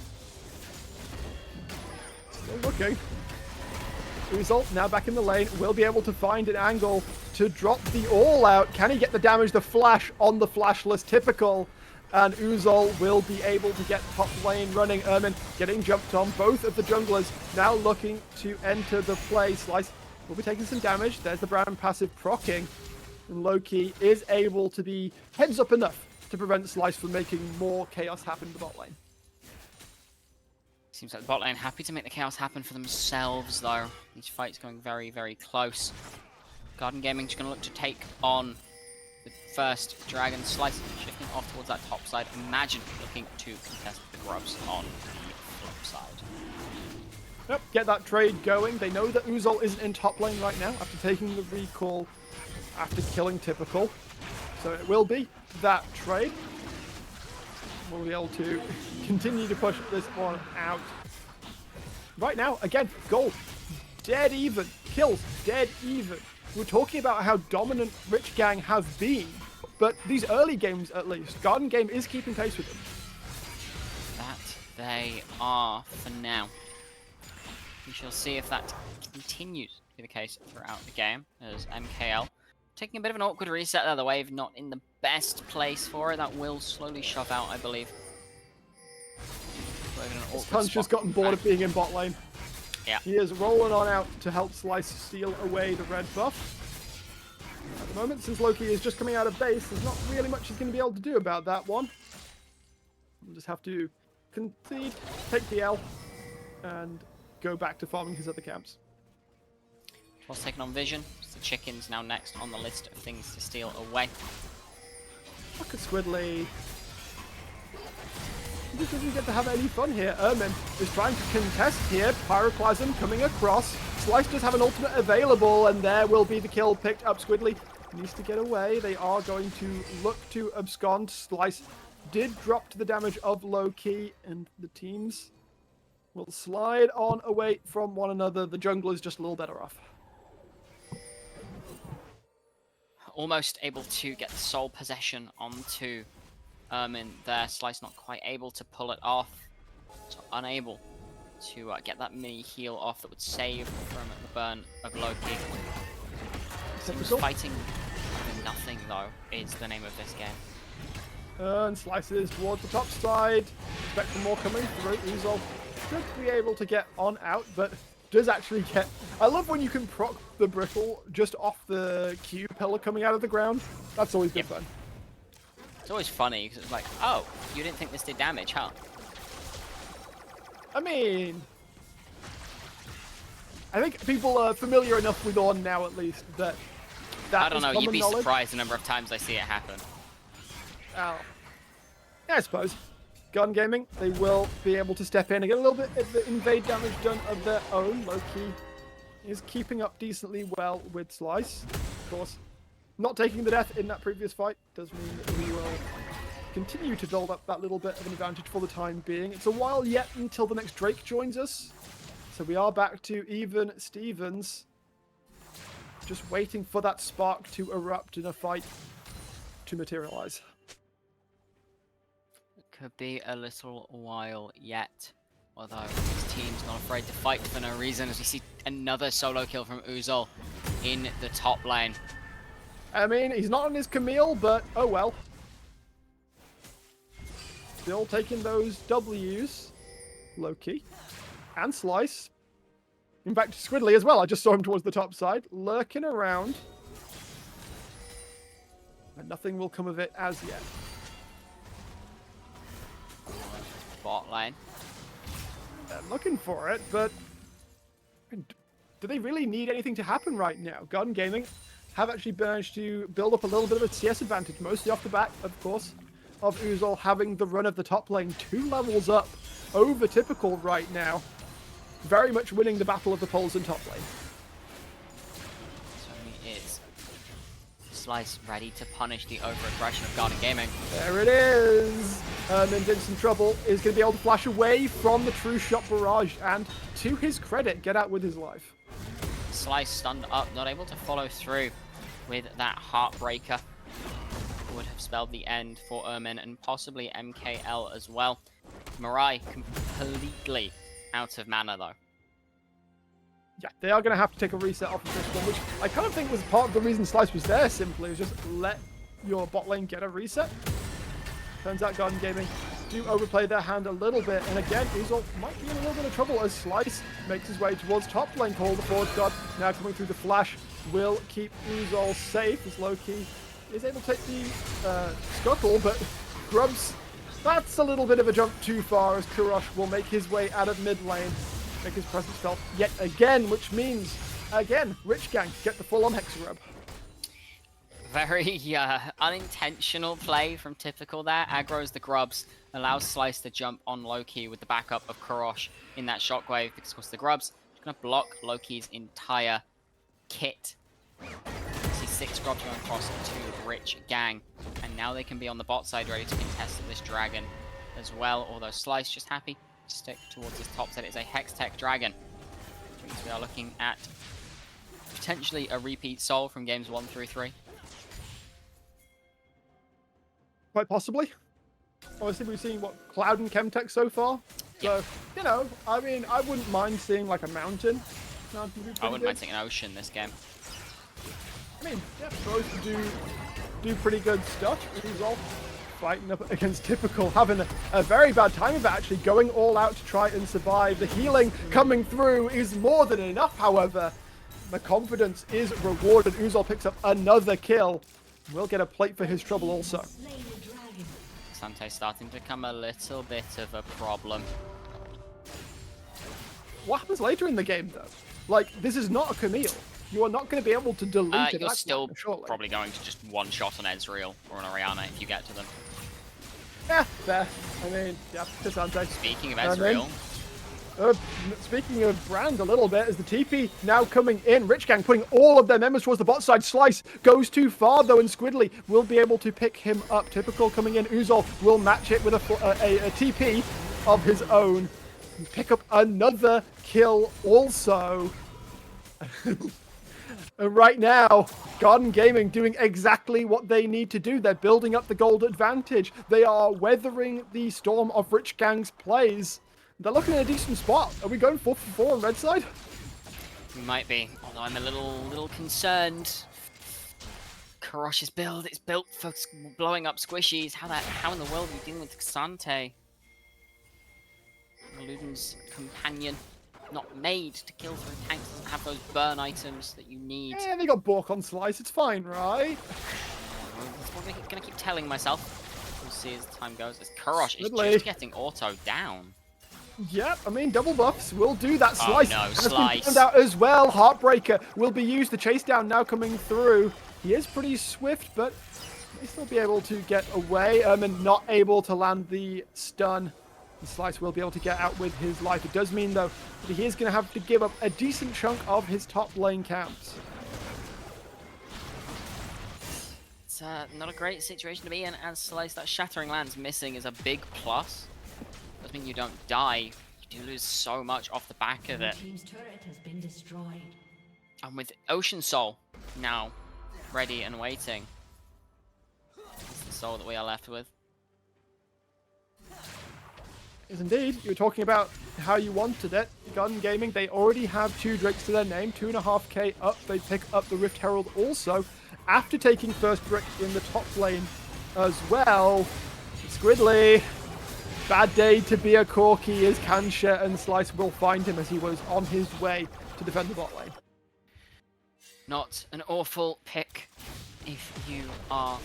Still looking. Result now back in the lane, will be able to find an angle to drop the all out. Can he get the damage? The flash on the flashless Typical, and Uzol will be able to get top lane running. Ermin getting jumped on. Both of the junglers now looking to enter the play. Slice will be taking some damage. There's the Brown passive proccing, and Loki is able to be heads up enough to prevent Slice from making more chaos happen in the bot lane. Seems like the bot lane happy to make the chaos happen for themselves, though. These fights going very, very close. Garden Gaming just going to look to take on the first dragon. Slice shifting off towards that top side. Imagine looking to contest the grubs on the flip side. Yep, get that trade going. They know that Uzol isn't in top lane right now after taking the recall after killing Typical. So it will be that trade. We'll be able to continue to push this one out. Right now, again, gold. Dead even. Kills. Dead even. We're talking about how dominant Rich Gang have been, but these early games at least, Garden Game is keeping pace with them. That they are for now. We shall see if that continues to be the case throughout the game, as MKL taking a bit of an awkward reset there. The wave not in the best place for it. That will slowly shove out, I believe. Punch just gotten bored of being in bot lane. Yeah. He is rolling on out to help Slice steal away the red buff. At the moment, since Loki is just coming out of base, there's not really much he's going to be able to do about that one. We'll just have to concede, take the L, and go back to farming his other camps. Troll's taken on Vision. So the Chicken's now next on the list of things to steal away. Look at Squidly. He just doesn't get to have any fun here. Ermin is trying to contest here. Pyroclasm coming across. Slice does have an ultimate available, and there will be the kill picked up. Squidly needs to get away. They are going to look to abscond. Slice did drop to the damage of Loki, and the teams will slide on away from one another. The jungle is just a little better off. Almost able to get the sole possession onto Ermin there. Slice not quite able to pull it off. So unable to get that mini heal off that would save from the burn of Loki. Seems fighting for nothing though is the name of this game. And slices towards the top side. Expect more coming through. Uzol should be able to get on out, but does actually get... I love when you can proc the brittle just off the Q pillar coming out of the ground. That's always good fun. It's always funny because it's like, oh, you didn't think this did damage, huh? I mean, I think people are familiar enough with On now, at least, that I don't know, you'd be knowledge. surprised the number of times I see it happen. Oh. Yeah, I suppose. Gun Gaming, they will be able to step in and get a little bit of the invade damage done of their own. Loki is keeping up decently well with Slice. Of course, not taking the death in that previous fight does mean that we will continue to build up that little bit of an advantage for the time being. It's a while yet until the next Drake joins us. So we are back to even Stevens. Just waiting for that spark to erupt in a fight to materialize. Could be a little while yet. Although his team's not afraid to fight for no reason, as we see another solo kill from Uzol in the top lane. I mean, he's not on his Camille, but oh well. Still taking those W's. Loki. And Slice. In fact, Squidly as well. I just saw him towards the top side. Lurking around. And nothing will come of it as yet. Bot lane. They're looking for it, but do they really need anything to happen right now? Garden Gaming have actually managed to build up a little bit of a CS advantage, mostly off the back, of course, of Uzol having the run of the top lane 2 levels up over Typical right now. Very much winning the battle of the poles in top lane. Certainly is. Slice ready to punish the over-aggression of Garden Gaming. There it is! And in some trouble is going to be able to flash away from the True Shot Barrage, and to his credit, get out with his life. Slice stunned up, not able to follow through with that Heartbreaker. Would have spelled the end for Ermin and possibly MKL as well. Mirai completely out of mana though. Yeah, they are going to have to take a reset off of this one, which I kind of think was part of the reason Slice was there, simply, was just let your bot lane get a reset. Turns out Garden Gaming do overplay their hand a little bit, and again, Uzol might be in a little bit of trouble as Slice makes his way towards top lane. Call the forward god now coming through the flash will keep Uzol safe as Loki is able to take the scuttle, but Grubs, that's a little bit of a jump too far as Kurosh will make his way out of mid lane, make his presence felt yet again, which means, again, Rich Gang get the full-on Hex rub. Very unintentional play from Typical there. Aggro's the grubs, allows Slice to jump on Loki with the backup of Kurosh in that shockwave, because of course the grubs are going to block Loki's entire kit. You see 6 grubs going across to Rich Gang, and now they can be on the bot side ready to contest this dragon as well, although Slice just happy to stick towards his top set. It's a Hex Tech Dragon, which means we are looking at potentially a repeat Soul from games 1 through 3. Quite possibly. Obviously, we've seen what Cloud and Chemtech so far. So, you know, I mean, I wouldn't mind seeing like a mountain. I wouldn't mind seeing an ocean this game. I mean, yeah, both do pretty good stuff. He's all fighting up against Typical, having a very bad time of it, actually going all out to try and survive. The healing coming through is more than enough, however. The confidence is rewarded. Uzol picks up another kill. We'll get a plate for his trouble also. Sante's starting to become a little bit of a problem. What happens later in the game, though? Like, this is not a Camille. You are not going to be able to delete it. You're still probably going to just one-shot an Ezreal or an Orianna if you get to them. Yeah, fair. I mean, yeah, to Sante. Speaking of Ezreal... speaking of Brand a little bit, as the TP now coming in, Rich Gang putting all of their members towards the bot side. Slice goes too far though, and Squidly will be able to pick him up. Typical coming in. Uzol will match it with a TP of his own. Pick up another kill also. And right now, Garden Gaming doing exactly what they need to do. They're building up the gold advantage. They are weathering the storm of Rich Gang's plays. They're looking at a decent spot. Are we going 4 for 4 on red side? We might be, although I'm a little concerned. Kurosh's build, it's built for blowing up squishies. How in the world are we dealing with Xante? Luden's companion, not made to kill through tanks, doesn't have those burn items that you need. Yeah, they got Bork on Slice. It's fine, right? That's what I'm going to keep telling myself. We'll see as time goes. As Kurosh is Squidly just getting auto down. Yep, I mean, double buffs will do that. Slice oh no, has Slice. been found out as well. Heartbreaker will be used. The chase down now coming through. He is pretty swift, but may still be able to get away and not able to land the stun. And Slice will be able to get out with his life. It does mean, though, that he is going to have to give up a decent chunk of his top lane camps. It's not a great situation to be in, and Slice, that Shattering Lands missing is a big plus. Doesn't mean you don't die, you do lose so much off the back of it. Team's turret has been destroyed. And with Ocean Soul now ready and waiting, it's the soul that we are left with. Yes, indeed. You were talking about how you wanted it. Garden Gaming, they already have 2 Drakes to their name, 2.5k up. They pick up the Rift Herald also, after taking first Drake in the top lane as well. Squidly. Bad day to be a Corky, as Kansha and Slice will find him as he was on his way to defend the bot lane. Not an awful pick if you are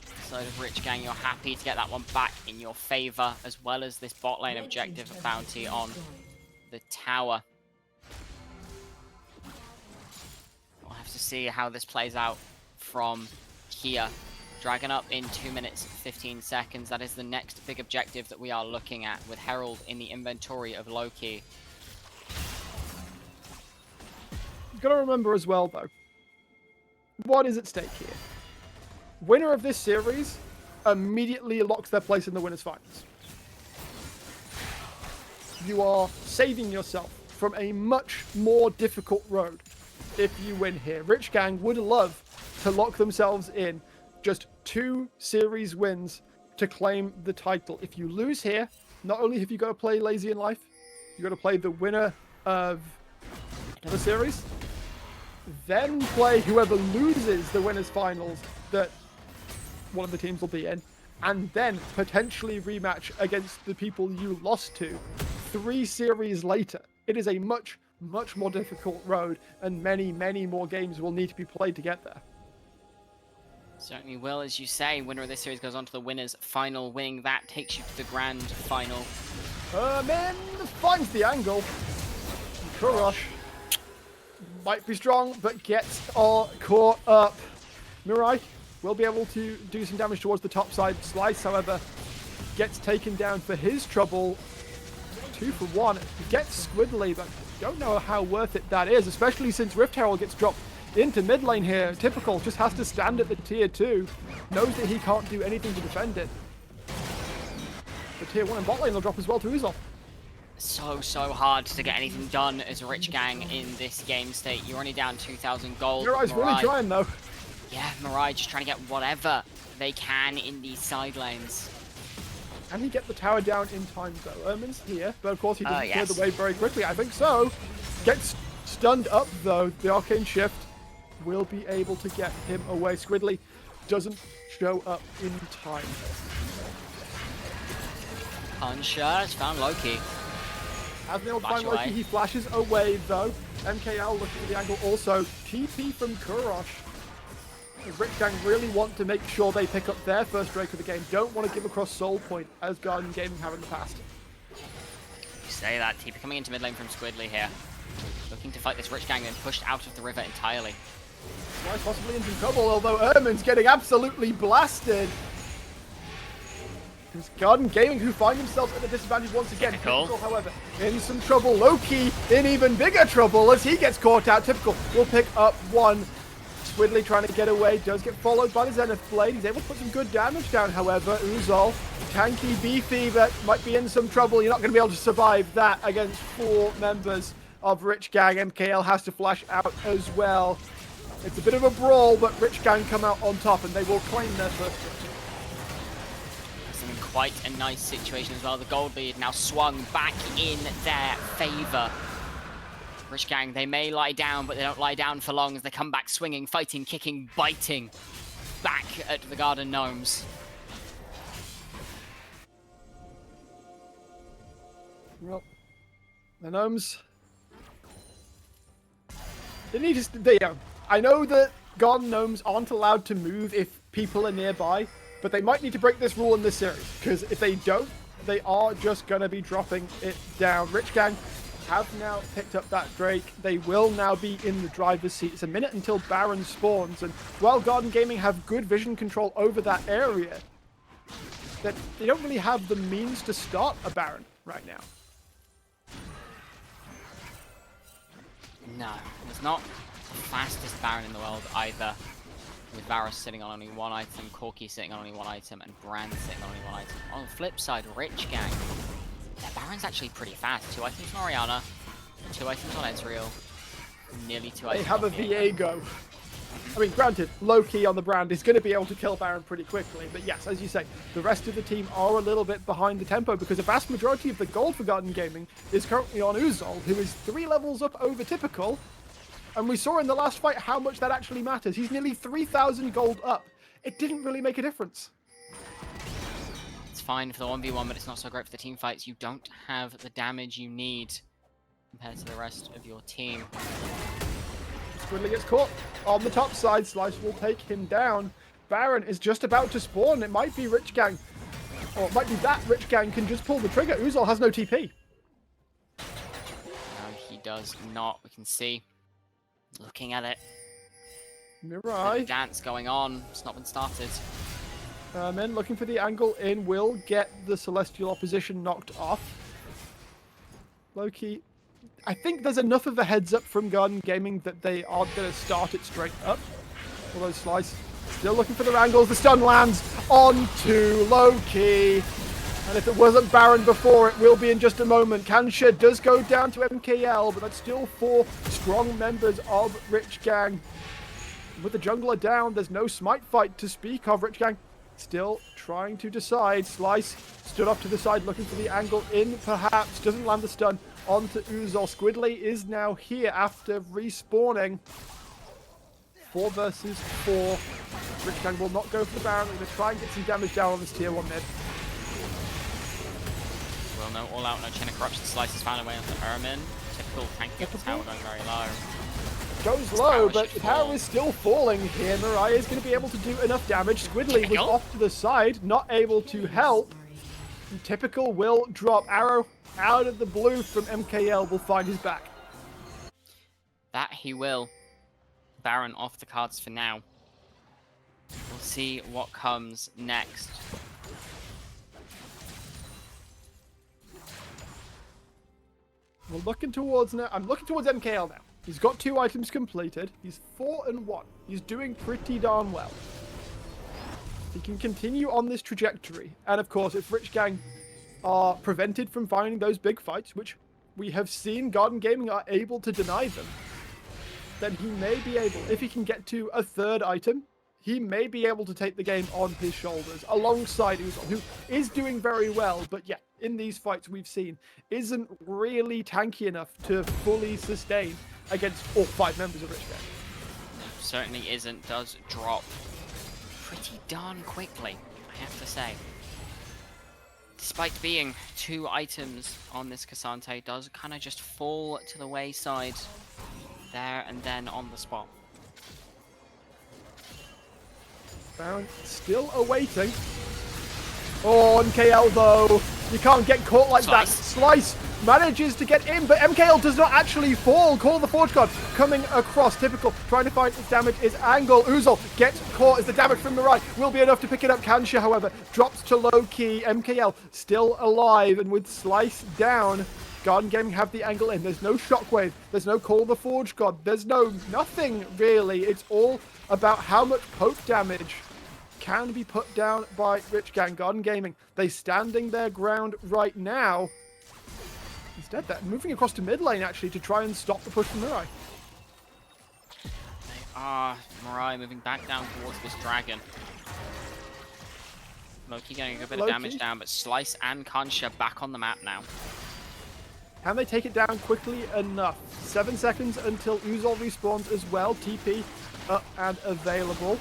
the side of Rich Gang. You're happy to get that one back in your favor, as well as this bot lane objective of bounty on the tower. We'll have to see how this plays out from here. Dragon up in 2 minutes 15 seconds. That is the next big objective that we are looking at, with Herald in the inventory of Loki. You've got to remember as well, though, what is at stake here? Winner of this series immediately locks their place in the winners' finals. You are saving yourself from a much more difficult road if you win here. Rich Gang would love to lock themselves in just 2 series wins to claim the title. If you lose here, not only have you got to play Lazy in Life, you got to play the winner of the series, then play whoever loses the winners finals that one of the teams will be in, and then potentially rematch against the people you lost to 3 series later. It is a much, much more difficult road, and many, many more games will need to be played to get there. Certainly will, as you say. Winner of this series goes on to the winners' final wing. That takes you to the grand final. Man finds the angle. Kurosh might be strong, but gets all caught up. Mirai will be able to do some damage towards the top side. Slice, however, gets taken down for his trouble. 2 for 1. He gets Squidly, but don't know how worth it that is, especially since Rift Herald gets dropped into mid lane here. Typical just has to stand at the tier 2. Knows that he can't do anything to defend it. The tier 1 and bot lane will drop as well to Uzol. So hard to get anything done as a Rich Gang in this game state. You're only down 2,000 gold. Mirai's really trying though. Yeah, Mirai just trying to get whatever they can in these side lanes. Can he get the tower down in time though? Ermin's here, but of course he doesn't clear yes. the way very quickly. I think so. Gets stunned up though. The arcane shift will be able to get him away. Squidly doesn't show up in time. Punchers found Loki. As the old Flash find Loki, away. he flashes away though. MKL looking at the angle also. TP from Kurosh. The Rich Gang really want to make sure they pick up their first Drake of the game. Don't want to give across Soul Point as Garden Gaming have in the past. You say that. TP coming into mid lane from Squidly here. Looking to fight this Rich Gang and pushed out of the river entirely. Why possibly in some trouble, although Ermin's getting absolutely blasted. It's Garden Gaming who find themselves at a disadvantage once again. Typical, however, in some trouble. Loki in even bigger trouble as he gets caught out. Typical will pick up one. Squidly trying to get away, does get followed by the Zenith Blade. He's able to put some good damage down, however. Uzol, tanky, beefy, but might be in some trouble. You're not going to be able to survive that against 4 members of Rich Gang. MKL has to flash out as well. It's a bit of a brawl, but Rich Gang come out on top, and they will claim their first victory. That's in quite a nice situation as well. The gold lead now swung back in their favor. Rich Gang, they may lie down, but they don't lie down for long as they come back swinging, fighting, kicking, biting back at the Garden Gnomes. Well, the Gnomes... They need to... I know that Garden Gnomes aren't allowed to move if people are nearby, but they might need to break this rule in this series, because if they don't, they are just going to be dropping it down. Rich Gang have now picked up that Drake. They will now be in the driver's seat. It's a minute until Baron spawns, and while Garden Gaming have good vision control over that area, that they don't really have the means to start a Baron right now. No, it's not the fastest Baron in the world either. With Varus sitting on only 1 item, Corki sitting on only 1 item, and Brand sitting on only 1 item. On the flip side, Rich Gang. Yeah, Baron's actually pretty fast. 2 items on Orianna, 2 items on Ezreal, nearly 2 items They have on a Viego. Viego. I mean, granted, low-key on the Brand is going to be able to kill Baron pretty quickly, but yes, as you say, the rest of the team are a little bit behind the tempo because a vast majority of the gold for Garden Gaming is currently on Uzol, who is 3 levels up over typical, and we saw in the last fight how much that actually matters. He's nearly 3,000 gold up. It didn't really make a difference. It's fine for the 1v1, but it's not so great for the team fights. You don't have the damage you need compared to the rest of your team. Squidly gets caught on the top side. Slice will take him down. Baron is just about to spawn. It might be Rich Gang. Or it might be that Rich Gang can just pull the trigger. Uzol has no TP. No, he does not. We can see. Looking at it. The Mirai. dance going on. It's not been started. Men looking for the angle in will get the Celestial opposition knocked off. Loki. I think there's enough of a heads up from Garden Gaming that they are going to start it straight up. Although Slice still looking for the angles. The stun lands onto Loki. And if it wasn't Baron before, it will be in just a moment. Kansha does go down to MKL, but that's still 4 strong members of Rich Gang. With the jungler down, there's no smite fight to speak of. Rich Gang still trying to decide. Slice stood off to the side looking for the angle in, perhaps. Doesn't land the stun onto Uzol. Squidly is now here after respawning. 4 versus 4. Rich Gang will not go for the Baron. They're going to try and get some damage down on this tier 1 mid. Well, no all out, no chain of corruption. Slice has found a way onto Ermin. Typical tanky, the tower going very low. Goes low, but the tower is still falling here. Mirai is going to be able to do enough damage. Squidly was off to the side, not able to help. And Typical will drop. Arrow out of the blue from MKL will find his back. That he will. Baron off the cards for now. We'll see what comes next. We're looking towards now. I'm looking towards MKL now. He's got 2 items completed. He's 4-1. He's doing pretty darn well. He can continue on this trajectory. And of course, if Rich Gang are prevented from finding those big fights, which we have seen Garden Gaming are able to deny them, then he may be able, if he can get to a 3rd item, he may be able to take the game on his shoulders alongside Uzol, who is doing very well, but yeah, in these fights we've seen, isn't really tanky enough to fully sustain against all 5 members of Rich Gang. Certainly isn't. Does drop pretty darn quickly, I have to say. Despite being 2 items on this Cassante, does kind of just fall to the wayside there and then on the spot. Baron still awaiting. Oh, MKL though. You can't get caught like that. Slice manages to get in, but MKL does not actually fall. Call the Forge God coming across. Typical. Trying to find its damage is Angle. Uzol gets caught as the damage from the right will be enough to pick it up. Kansha, however, drops to low key. MKL still alive, and with Slice down, Garden Gaming have the angle in. There's no shockwave. There's no Call the Forge God. There's nothing really. It's all about how much poke damage can be put down by Rich Gang. Garden Gaming, they standing their ground right now. Instead, they're moving across to mid lane actually to try and stop the push from Mirai. They are. Mirai moving back down towards this dragon. Loki getting a bit of damage down, but Slice and Kansha back on the map now. Can they take it down quickly enough? 7 seconds until Uzol respawns as well. TP up and available.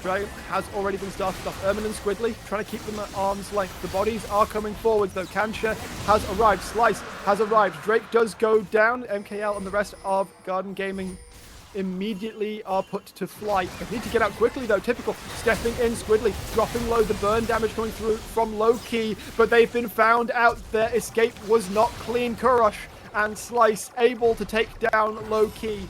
Dragon has already been started off. Ermin and Squidly trying to keep them at arm's length. The bodies are coming forwards though. Kansha has arrived. Slice has arrived. Drake does go down. MKL and the rest of Garden Gaming immediately are put to flight. They need to get out quickly though. Typical stepping in. Squidly dropping low. The burn damage coming through from low key, but they've been found out. Their escape was not clean. Kurosh and Slice able to take down low key.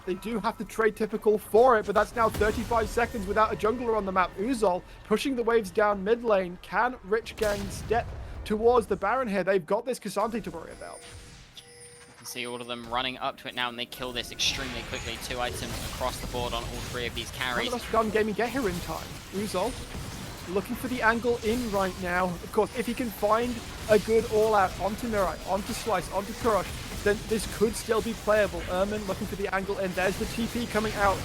They do have to trade Typical for it, but that's now 35 seconds without a jungler on the map. Uzol pushing the waves down mid lane. Can Rich Gang step towards the Baron here? They've got this Cassante to worry about. You can see all of them running up to it now, and they kill this extremely quickly. 2 items across the board on all 3 of these carries. How does Garden Gaming get here in time? Uzol looking for the angle in right now. Of course, if he can find a good all-out onto Mirai, onto Slice, onto Kurosh, then this could still be playable. Ermin looking for the angle in. There's the TP coming out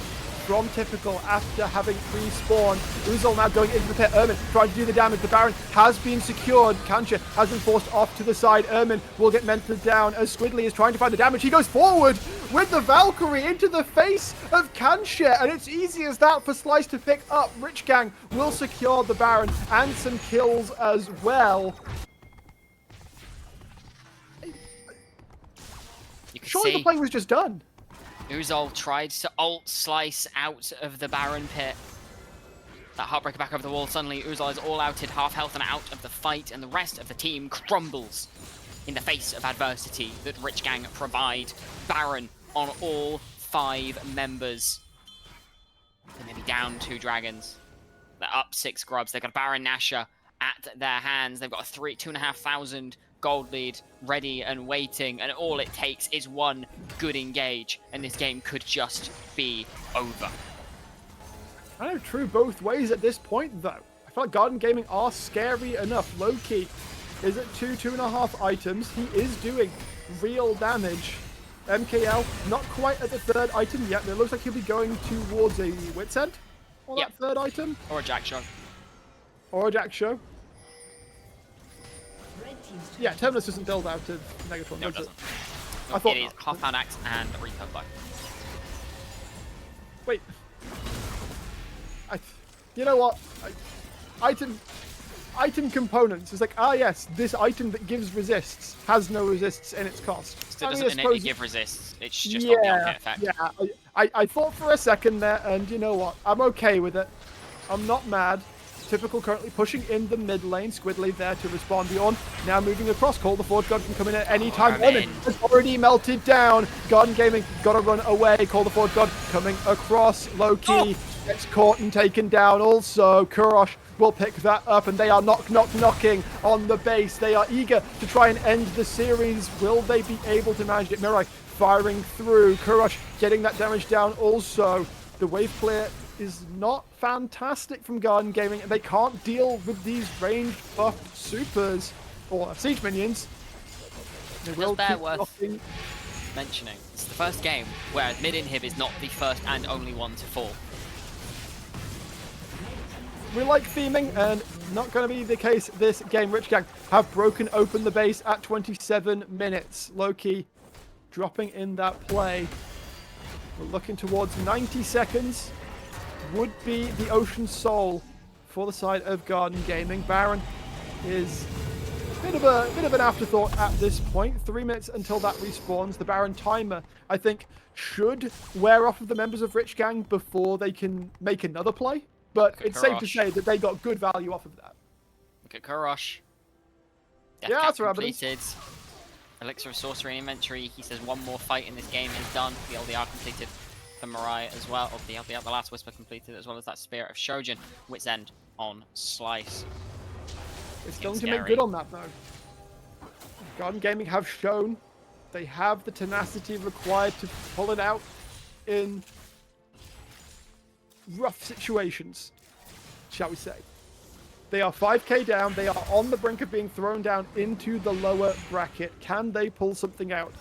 from Typical after having respawned. Uzol now going into the pit. Ermin trying to do the damage. The Baron has been secured. Kansha has been forced off to the side. Ermin will get mentored down as Squidly is trying to find the damage. He goes forward with the Valkyrie into the face of Kansha, and it's easy as that for Slice to pick up. Rich Gang will secure the Baron and some kills as well. Surely the play was just done. Uzol tried to ult Slice out of the Baron pit. That Heartbreaker back over the wall. Suddenly Uzol is all outed, half health and out of the fight, and the rest of the team crumbles in the face of adversity that Rich Gang provide. Baron on all 5 members. They may be down 2 dragons. They're up 6 grubs. They've got Baron Nashor at their hands. They've got a 2,500 gold lead ready and waiting, and all it takes is one good engage, and this game could just be over. I know, true both ways at this point, though. I feel like Garden Gaming are scary enough. Low-key is at 2.5 items. He is doing real damage. MKL, not quite at the 3rd item yet, but it looks like he'll be going towards a Wit's End on that 3rd item. Or a Jack Show. Or a Jack Show. Yeah, Terminus doesn't build out of Negatron. No, it doesn't. I thought it is Half-Pound Axe and a Reaper Bow. Wait. You know what? Item components. It's like, yes, this item that gives resists has no resists in its cost. Still doesn't innately give resists. It's just got the on-hit effect. Yeah. I thought for a second there, and you know what? I'm okay with it. I'm not mad. Typical currently pushing in the mid lane. Squidly there to respond. Beyond now moving across. Call the Forge God can come in at any time. Omen has already melted down. Garden Gaming got to run away. Call the Forge God coming across. Low-key gets caught and taken down. Also, Kurosh will pick that up, and they are knocking on the base. They are eager to try and end the series. Will they be able to manage it? Mirai firing through. Kurosh getting that damage down. Also, the wave clear is not fantastic from Garden Gaming, and they can't deal with these range buffed supers or siege minions. They will bear keep worth blocking. mentioning. It's the first game where mid inhib is not the first and only one to fall. We like theming, and not going to be the case this game. Rich Gang have broken open the base at 27 minutes. Low-key dropping in that play. We're looking towards 90 seconds. Would be the Ocean Soul for the side of Garden Gaming. Baron is a bit of an afterthought at this point. 3 minutes until that respawns. The Baron timer, I think, should wear off of the members of Rich Gang before they can make another play. But it's safe to say that they got good value off of that. Look at Kurosh. Yeah, that's right. Completed. Elixir of Sorcery inventory. He says one more fight in this game is done. The LDR completed for Mirai as well. Or the last Whisper completed, as well as that Spirit of Shojin. Wit's End on Slice. It's going to make good on that, though. Garden Gaming have shown they have the tenacity required to pull it out in rough situations, shall we say. They are 5k down. They are on the brink of being thrown down into the lower bracket. Can they pull something out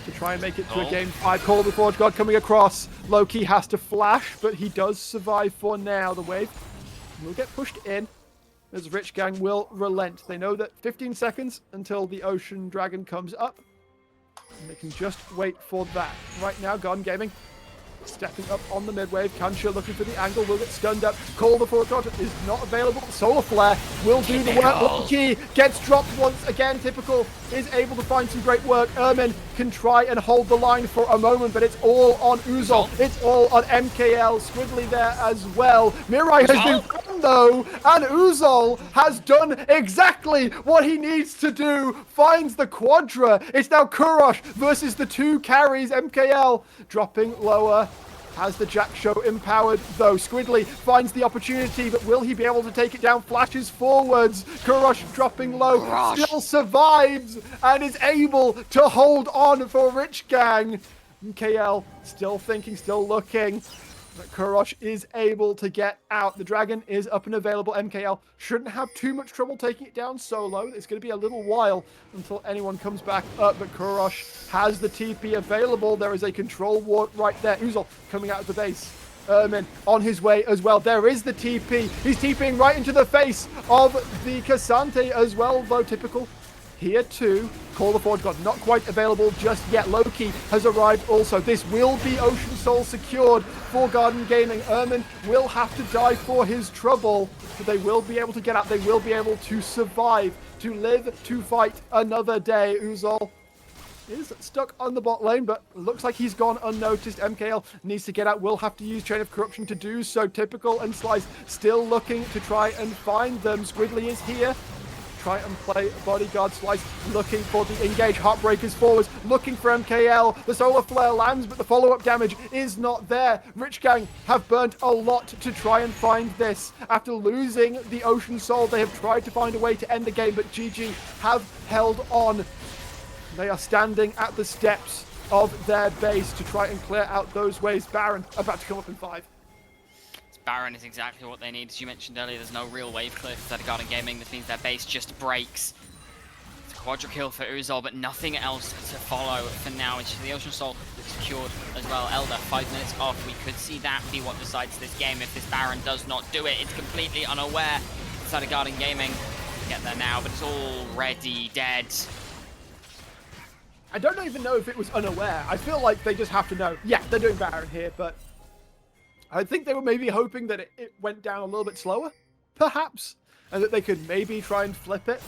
to try and make it to a game 5? Call of the Forge God coming across. Loki has to flash, but he does survive for now. The wave will get pushed in as Rich Gang will relent. They know that 15 seconds until the Ocean Dragon comes up, and they can just wait for that. Right now, Garden Gaming stepping up on the mid-wave. Kansha looking for the angle, will get stunned up. Call the Forge God is not available. Solar Flare will do the work. Loki gets dropped once again. Typical is able to find some great work. Ermin can try and hold the line for a moment, but it's all on Uzol. It's all on MKL. Squiddly there as well. Mirai has been found though, and Uzol has done exactly what he needs to do. Finds the Quadra. It's now Kurosh versus the two carries. MKL dropping lower. Has the Jack Show empowered, though. Squidly finds the opportunity, but will he be able to take it down? Flashes forwards. Kurosh dropping low. Still survives and is able to hold on for Rich Gang. KL still thinking, still looking. But Kurosh is able to get out. The dragon is up and available. MKL shouldn't have too much trouble taking it down solo. It's going to be a little while until anyone comes back up, but Kurosh has the TP available. There is a control ward right there. Uzol coming out of the base. Ermin on his way as well. There is the TP. He's TPing right into the face of the Cassante as well, though. Typical here too. Call the Forge God not quite available just yet. Loki has arrived also. This will be Ocean Soul secured for Garden Gaming. Ermin will have to die for his trouble, but they will be able to get out. They will be able to survive, to live, to fight another day. Uzol is stuck on the bot lane, but looks like he's gone unnoticed. MKL needs to get out. Will have to use Chain of Corruption to do so. Typical and Slice still looking to try and find them. Squidly is here. Try and play Bodyguard. Slice looking for the engage. Heartbreakers forwards, looking for MKL. The Solar Flare lands, but the follow-up damage is not there. Rich Gang have burnt a lot to try and find this. After losing the Ocean Soul, they have tried to find a way to end the game, but GG have held on. They are standing at the steps of their base to try and clear out those waves. Baron about to come up in 5. Baron is exactly what they need. As you mentioned earlier, there's no real wave clear for Garden Gaming. This means their base just breaks. It's a quadra kill for Uzol, but nothing else to follow for now. It's the Ocean Soul secured as well. Elder, 5 minutes off. We could see that be what decides this game if this Baron does not do it. It's completely unaware inside of Garden Gaming. Get there now, but it's already dead. I don't even know if it was unaware. I feel like they just have to know. Yeah, they're doing Baron here, but I think they were maybe hoping that it went down a little bit slower, perhaps, and that they could maybe try and flip it.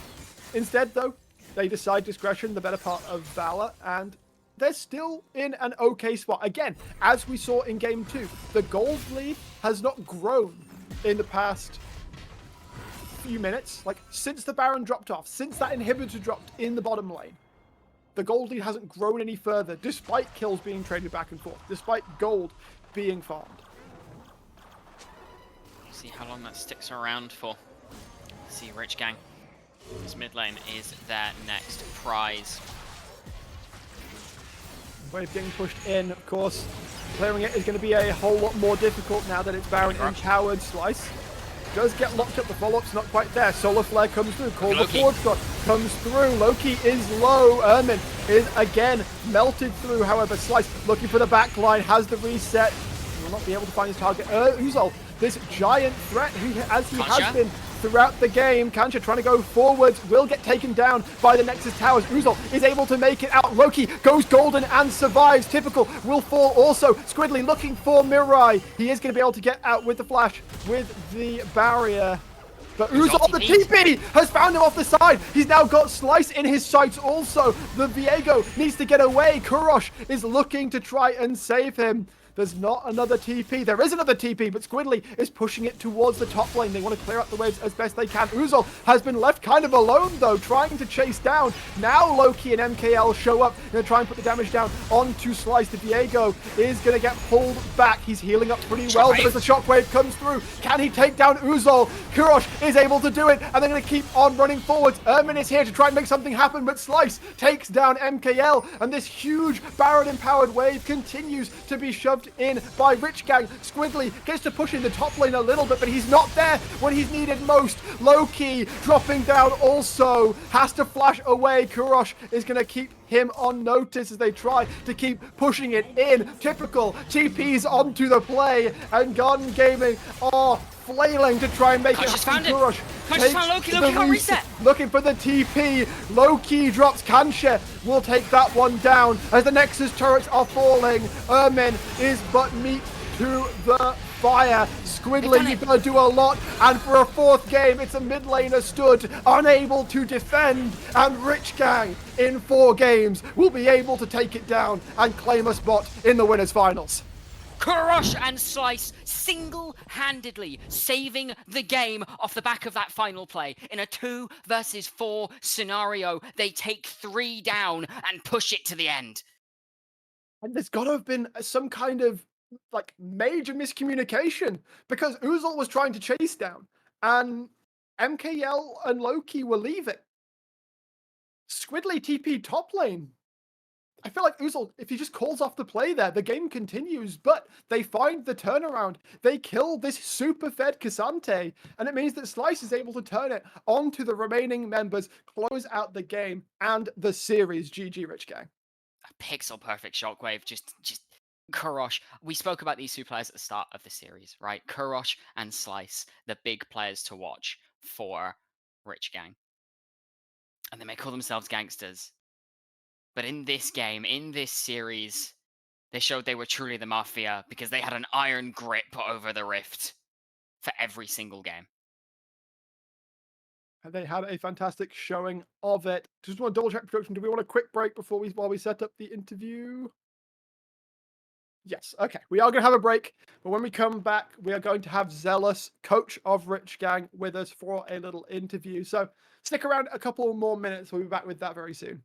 Instead, though, they decide discretion, the better part of valor, and they're still in an okay spot. Again, as we saw in Game 2, the gold lead has not grown in the past few minutes, like since the Baron dropped off, since that inhibitor dropped in the bottom lane, the gold lead hasn't grown any further, despite kills being traded back and forth, despite gold being farmed. See how long that sticks around for. See Rich Gang. This mid lane is their next prize. Wave getting pushed in, of course. Clearing it is going to be a whole lot more difficult now that it's Baron empowered. Slice does get locked up. The follow-up's not quite there. Solar Flare comes through. Call the forward shot comes through. Loki is low. Ermin is again melted through. However, Slice looking for the back line, has the reset. He will not be able to find his target. Uzol, this giant threat, as he has been throughout the game. Kancha trying to go forwards, will get taken down by the Nexus Towers. Uzol is able to make it out. Loki goes golden and survives. Typical will fall also. Squidly looking for Mirai. He is going to be able to get out with the flash, with the barrier. But Uzol, the TP, has found him off the side. He's now got Slice in his sights also. The Viego needs to get away. Kurosh is looking to try and save him. There's not another TP. There is another TP, but Squidly is pushing it towards the top lane. They want to clear out the waves as best they can. Uzol has been left kind of alone, though, trying to chase down. Now Loki and MKL show up. Going to try and put the damage down onto Slice. The Viego is going to get pulled back. He's healing up pretty well, but as the shockwave comes through, can he take down Uzol? Kurosh is able to do it, and they're going to keep on running forwards. Ermin is here to try and make something happen, but Slice takes down MKL, and this huge Baron-empowered wave continues to be shoved in by Rich Gang. Squidly gets to push in the top lane a little bit, but he's not there when he's needed most. Loki dropping down also, has to flash away. Kurosh is going to keep him on notice as they try to keep pushing it in. Typical TPs onto the play, and Gun Gaming are flailing to try and make it happen. Kurosh takes found Loki. Loki can't reset. Looking for the TP. Loki drops. Kancha will take that one down as the Nexus turrets are falling. Ermin is but meat to the fire. Squidly, you've got to do a lot, and for a fourth game, it's a mid laner stood, unable to defend, and Rich Gang, in 4 games, will be able to take it down and claim a spot in the winners' finals. Kurosh and Slice single-handedly saving the game off the back of that final play. In a 2 versus 4 scenario, they take 3 down and push it to the end. And there's got to have been some kind of like major miscommunication, because Uzol was trying to chase down and MKL and Loki were leaving. Squidly TP top lane. I feel like Uzol, if he just calls off the play there, the game continues, but they find the turnaround. They kill this super fed Cassante, and it means that Slice is able to turn it onto the remaining members, close out the game and the series. GG, Rich Gang. A pixel perfect shockwave, just Kurosh. We spoke about these 2 players at the start of the series, right? Kurosh and Slice, the big players to watch for Rich Gang. And they may call themselves gangsters. But in this game, in this series, they showed they were truly the Mafia because they had an iron grip over the Rift for every single game. And they had a fantastic showing of it. Just want to double check production. Do we want a quick break while we set up the interview? Yes, okay. We are going to have a break, but when we come back, we are going to have Zealous, coach of Rich Gang, with us for a little interview. So stick around a couple more minutes. We'll be back with that very soon.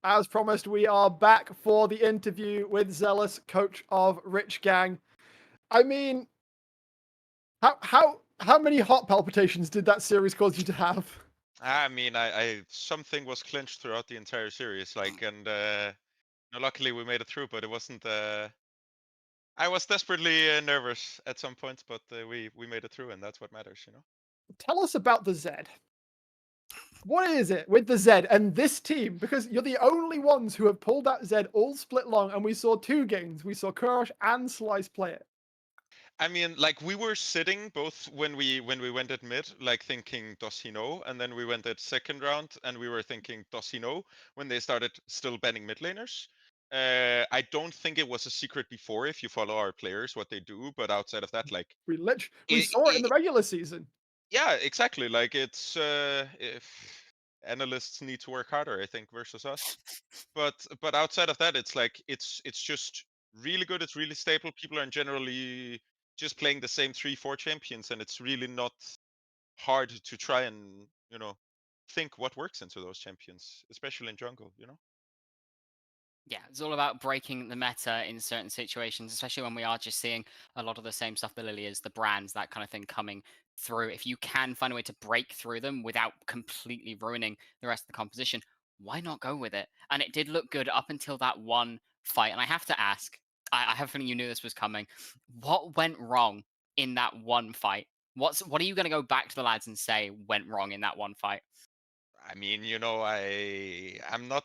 as promised, we are back for the interview with Zealous, coach of Rich Gang. I mean, how many heart palpitations did that series cause you to have? I mean, I something was clinched throughout the entire series, and luckily we made it through. But it wasn't. I was desperately nervous at some points, but we made it through, and that's what matters, you know. Tell us about the Zed. What is it with the Zed and this team? Because you're the only ones who have pulled that Zed all split long, and we saw 2 games. We saw Kurosh and Slice play it. I mean, like we were sitting both when we went at mid, like thinking, does he know? And then we went at second round, and we were thinking, does he know? When they started still banning mid laners. I don't think it was a secret before if you follow our players what they do, but outside of that, like We saw it in the regular season. yeah, exactly. Like it's if analysts need to work harder, I think, versus us. But outside of that, it's like it's just really good. It's really stable. People are generally just playing the same 3-4 champions, and it's really not hard to try and think what works into those champions, especially in jungle. Yeah, it's all about breaking the meta in certain situations, especially when we are just seeing a lot of the same stuff the Lilias, the brands, that kind of thing coming through. If you can find a way to break through them without completely ruining the rest of the composition, why not go with it? And it did look good up until that one fight. And I have to ask, I have a feeling you knew this was coming. What went wrong in that one fight? What are you going to go back to the lads and say went wrong in that one fight? I mean, I'm not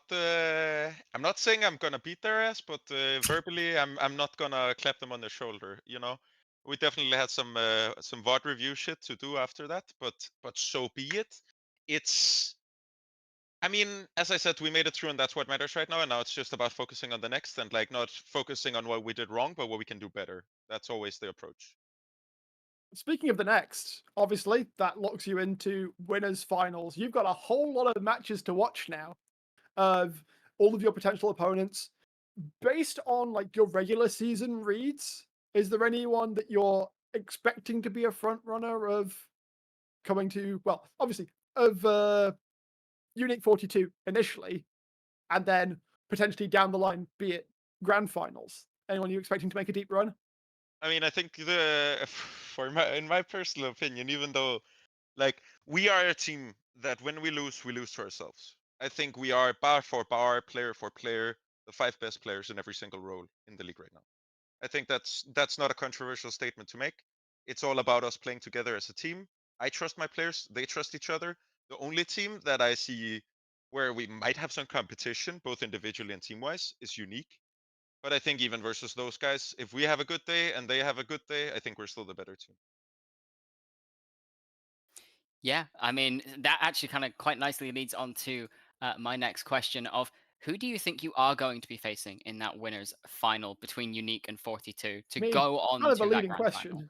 saying I'm gonna beat their ass, but verbally, I'm not gonna clap them on the shoulder. We definitely had some VOD review shit to do after that, but so be it. It's I mean, as I said, we made it through, and that's what matters right now. And now it's just about focusing on the next, and like not focusing on what we did wrong, but what we can do better. That's always the approach. Speaking of the next, obviously, that locks you into winners finals. You've got a whole lot of matches to watch now of all of your potential opponents. Based on like your regular season reads, is there anyone that you're expecting to be a front runner of coming to, well, obviously, of Unique 42 initially, and then potentially down the line, be it grand finals? Anyone you expecting to make a deep run? I mean, I think in my personal opinion, even though like we are a team that when we lose to ourselves. I think we are bar for bar, player for player, the 5 best players in every single role in the league right now. I think that's not a controversial statement to make. It's all about us playing together as a team. I trust my players, they trust each other. The only team that I see where we might have some competition, both individually and team wise, is Unique. But I think even versus those guys, if we have a good day and they have a good day, I think we're still the better team. Yeah, I mean, that actually kind of quite nicely leads on to my next question of who do you think you are going to be facing in that winners final between Unique and 42 to Me, go on kind of a to that leading grand final? question.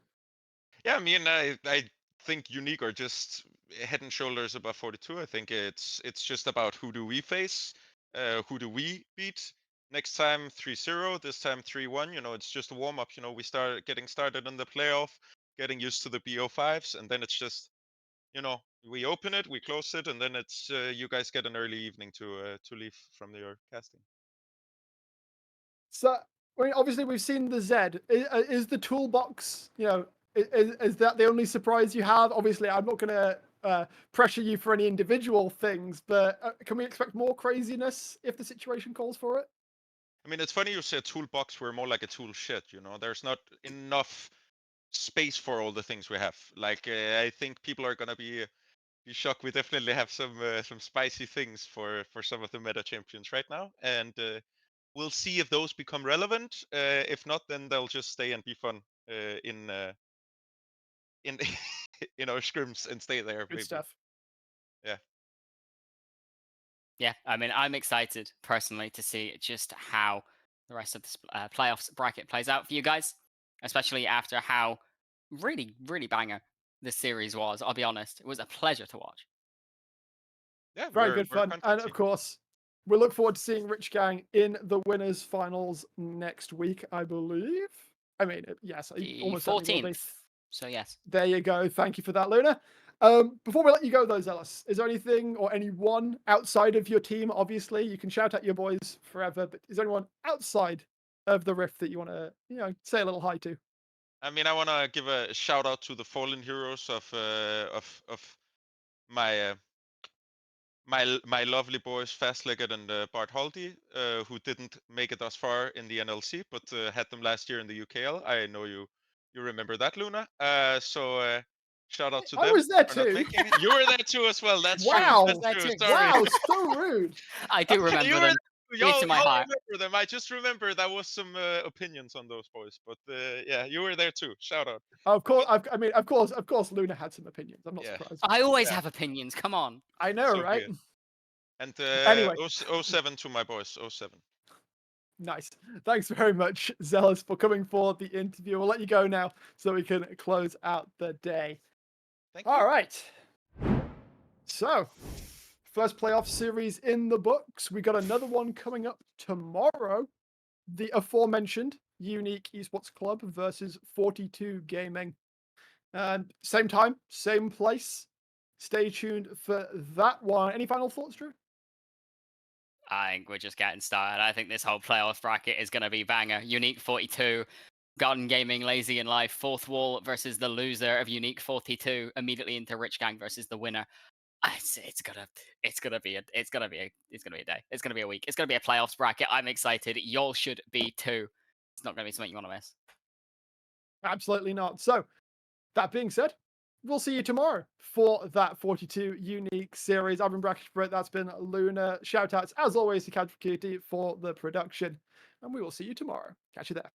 Yeah, I mean, I think Unique are just head and shoulders above 42. I think it's just about who do we face, who do we beat. Next time 3-0, this time 3-1. It's just a warm up. We start getting started in the playoff, getting used to the BO5s, and then it's just, we open it, we close it, and then it's you guys get an early evening to leave from your casting. So, I mean, obviously, we've seen the Zed. Is the toolbox, is that the only surprise you have? Obviously, I'm not going to pressure you for any individual things, but can we expect more craziness if the situation calls for it? I mean, it's funny you said toolbox. We're more like a tool shed. There's not enough space for all the things we have. Like I think people are gonna be shocked. We definitely have some spicy things for some of the meta champions right now, and we'll see if those become relevant. If not, then they'll just stay and be fun in in our scrims and stay there Good maybe. stuff. Yeah. Yeah, I mean, I'm excited personally to see just how the rest of the playoffs bracket plays out for you guys, especially after how really, really banger this series was. I'll be honest, it was a pleasure to watch. Yeah, Very we're good we're a fun. content And of team. course, we look forward to seeing Rich Gang in the winners finals next week, I believe. I mean, yes, The almost certainly will be. 14th. So yes. There you go. Thank you for that, Luna. Before we let you go, though, Zealous, is there anything or anyone outside of your team? Obviously, you can shout at your boys forever, but is there anyone outside of the Rift that you want to, say a little hi to? I mean, I want to give a shout out to the fallen heroes of my my lovely boys Fastlegged and Bart Haldy, who didn't make it thus far in the NLC, but had them last year in the UKL. I know you remember that, Luna. So shout out to I them was there for not too. making it. You were there too as well. That's Wow. true. That's true. There too. Sorry. Wow, so rude. I do Okay, remember you were them. there. Dear Y'all, to my y'all heart. remember them. I just remember there was some opinions on those boys, but yeah, you were there too. Shout out. Of course, of course, Luna had some opinions. I'm not Yeah. surprised. I always Yeah. have opinions. Come on. I know, So right? be it. And Anyway. 07 to my boys. 07. Nice. Thanks very much, Zealous, for coming for the interview. We'll let you go now so we can close out the day. Thank you. All right. So, first playoff series in the books. We got another one coming up tomorrow. The aforementioned Unique Esports Club versus 42 Gaming. Same time, same place. Stay tuned for that one. Any final thoughts, Drew? I think we're just getting started. I think this whole playoff bracket is going to be banger. Unique 42, Garden Gaming, Lazy in Life, Fourth Wall versus the loser of Unique 42, immediately into Rich Gang versus the winner. It's gonna be a day. It's gonna be a week. It's gonna be a playoffs bracket. I'm excited. Y'all should be too. It's not gonna be something you want to miss. Absolutely not. So, that being said, we'll see you tomorrow for that 42 Unique series. I've been Brackish Brit. That's been Luna. Shout outs, as always, to Cadbury for the production. And we will see you tomorrow. Catch you there.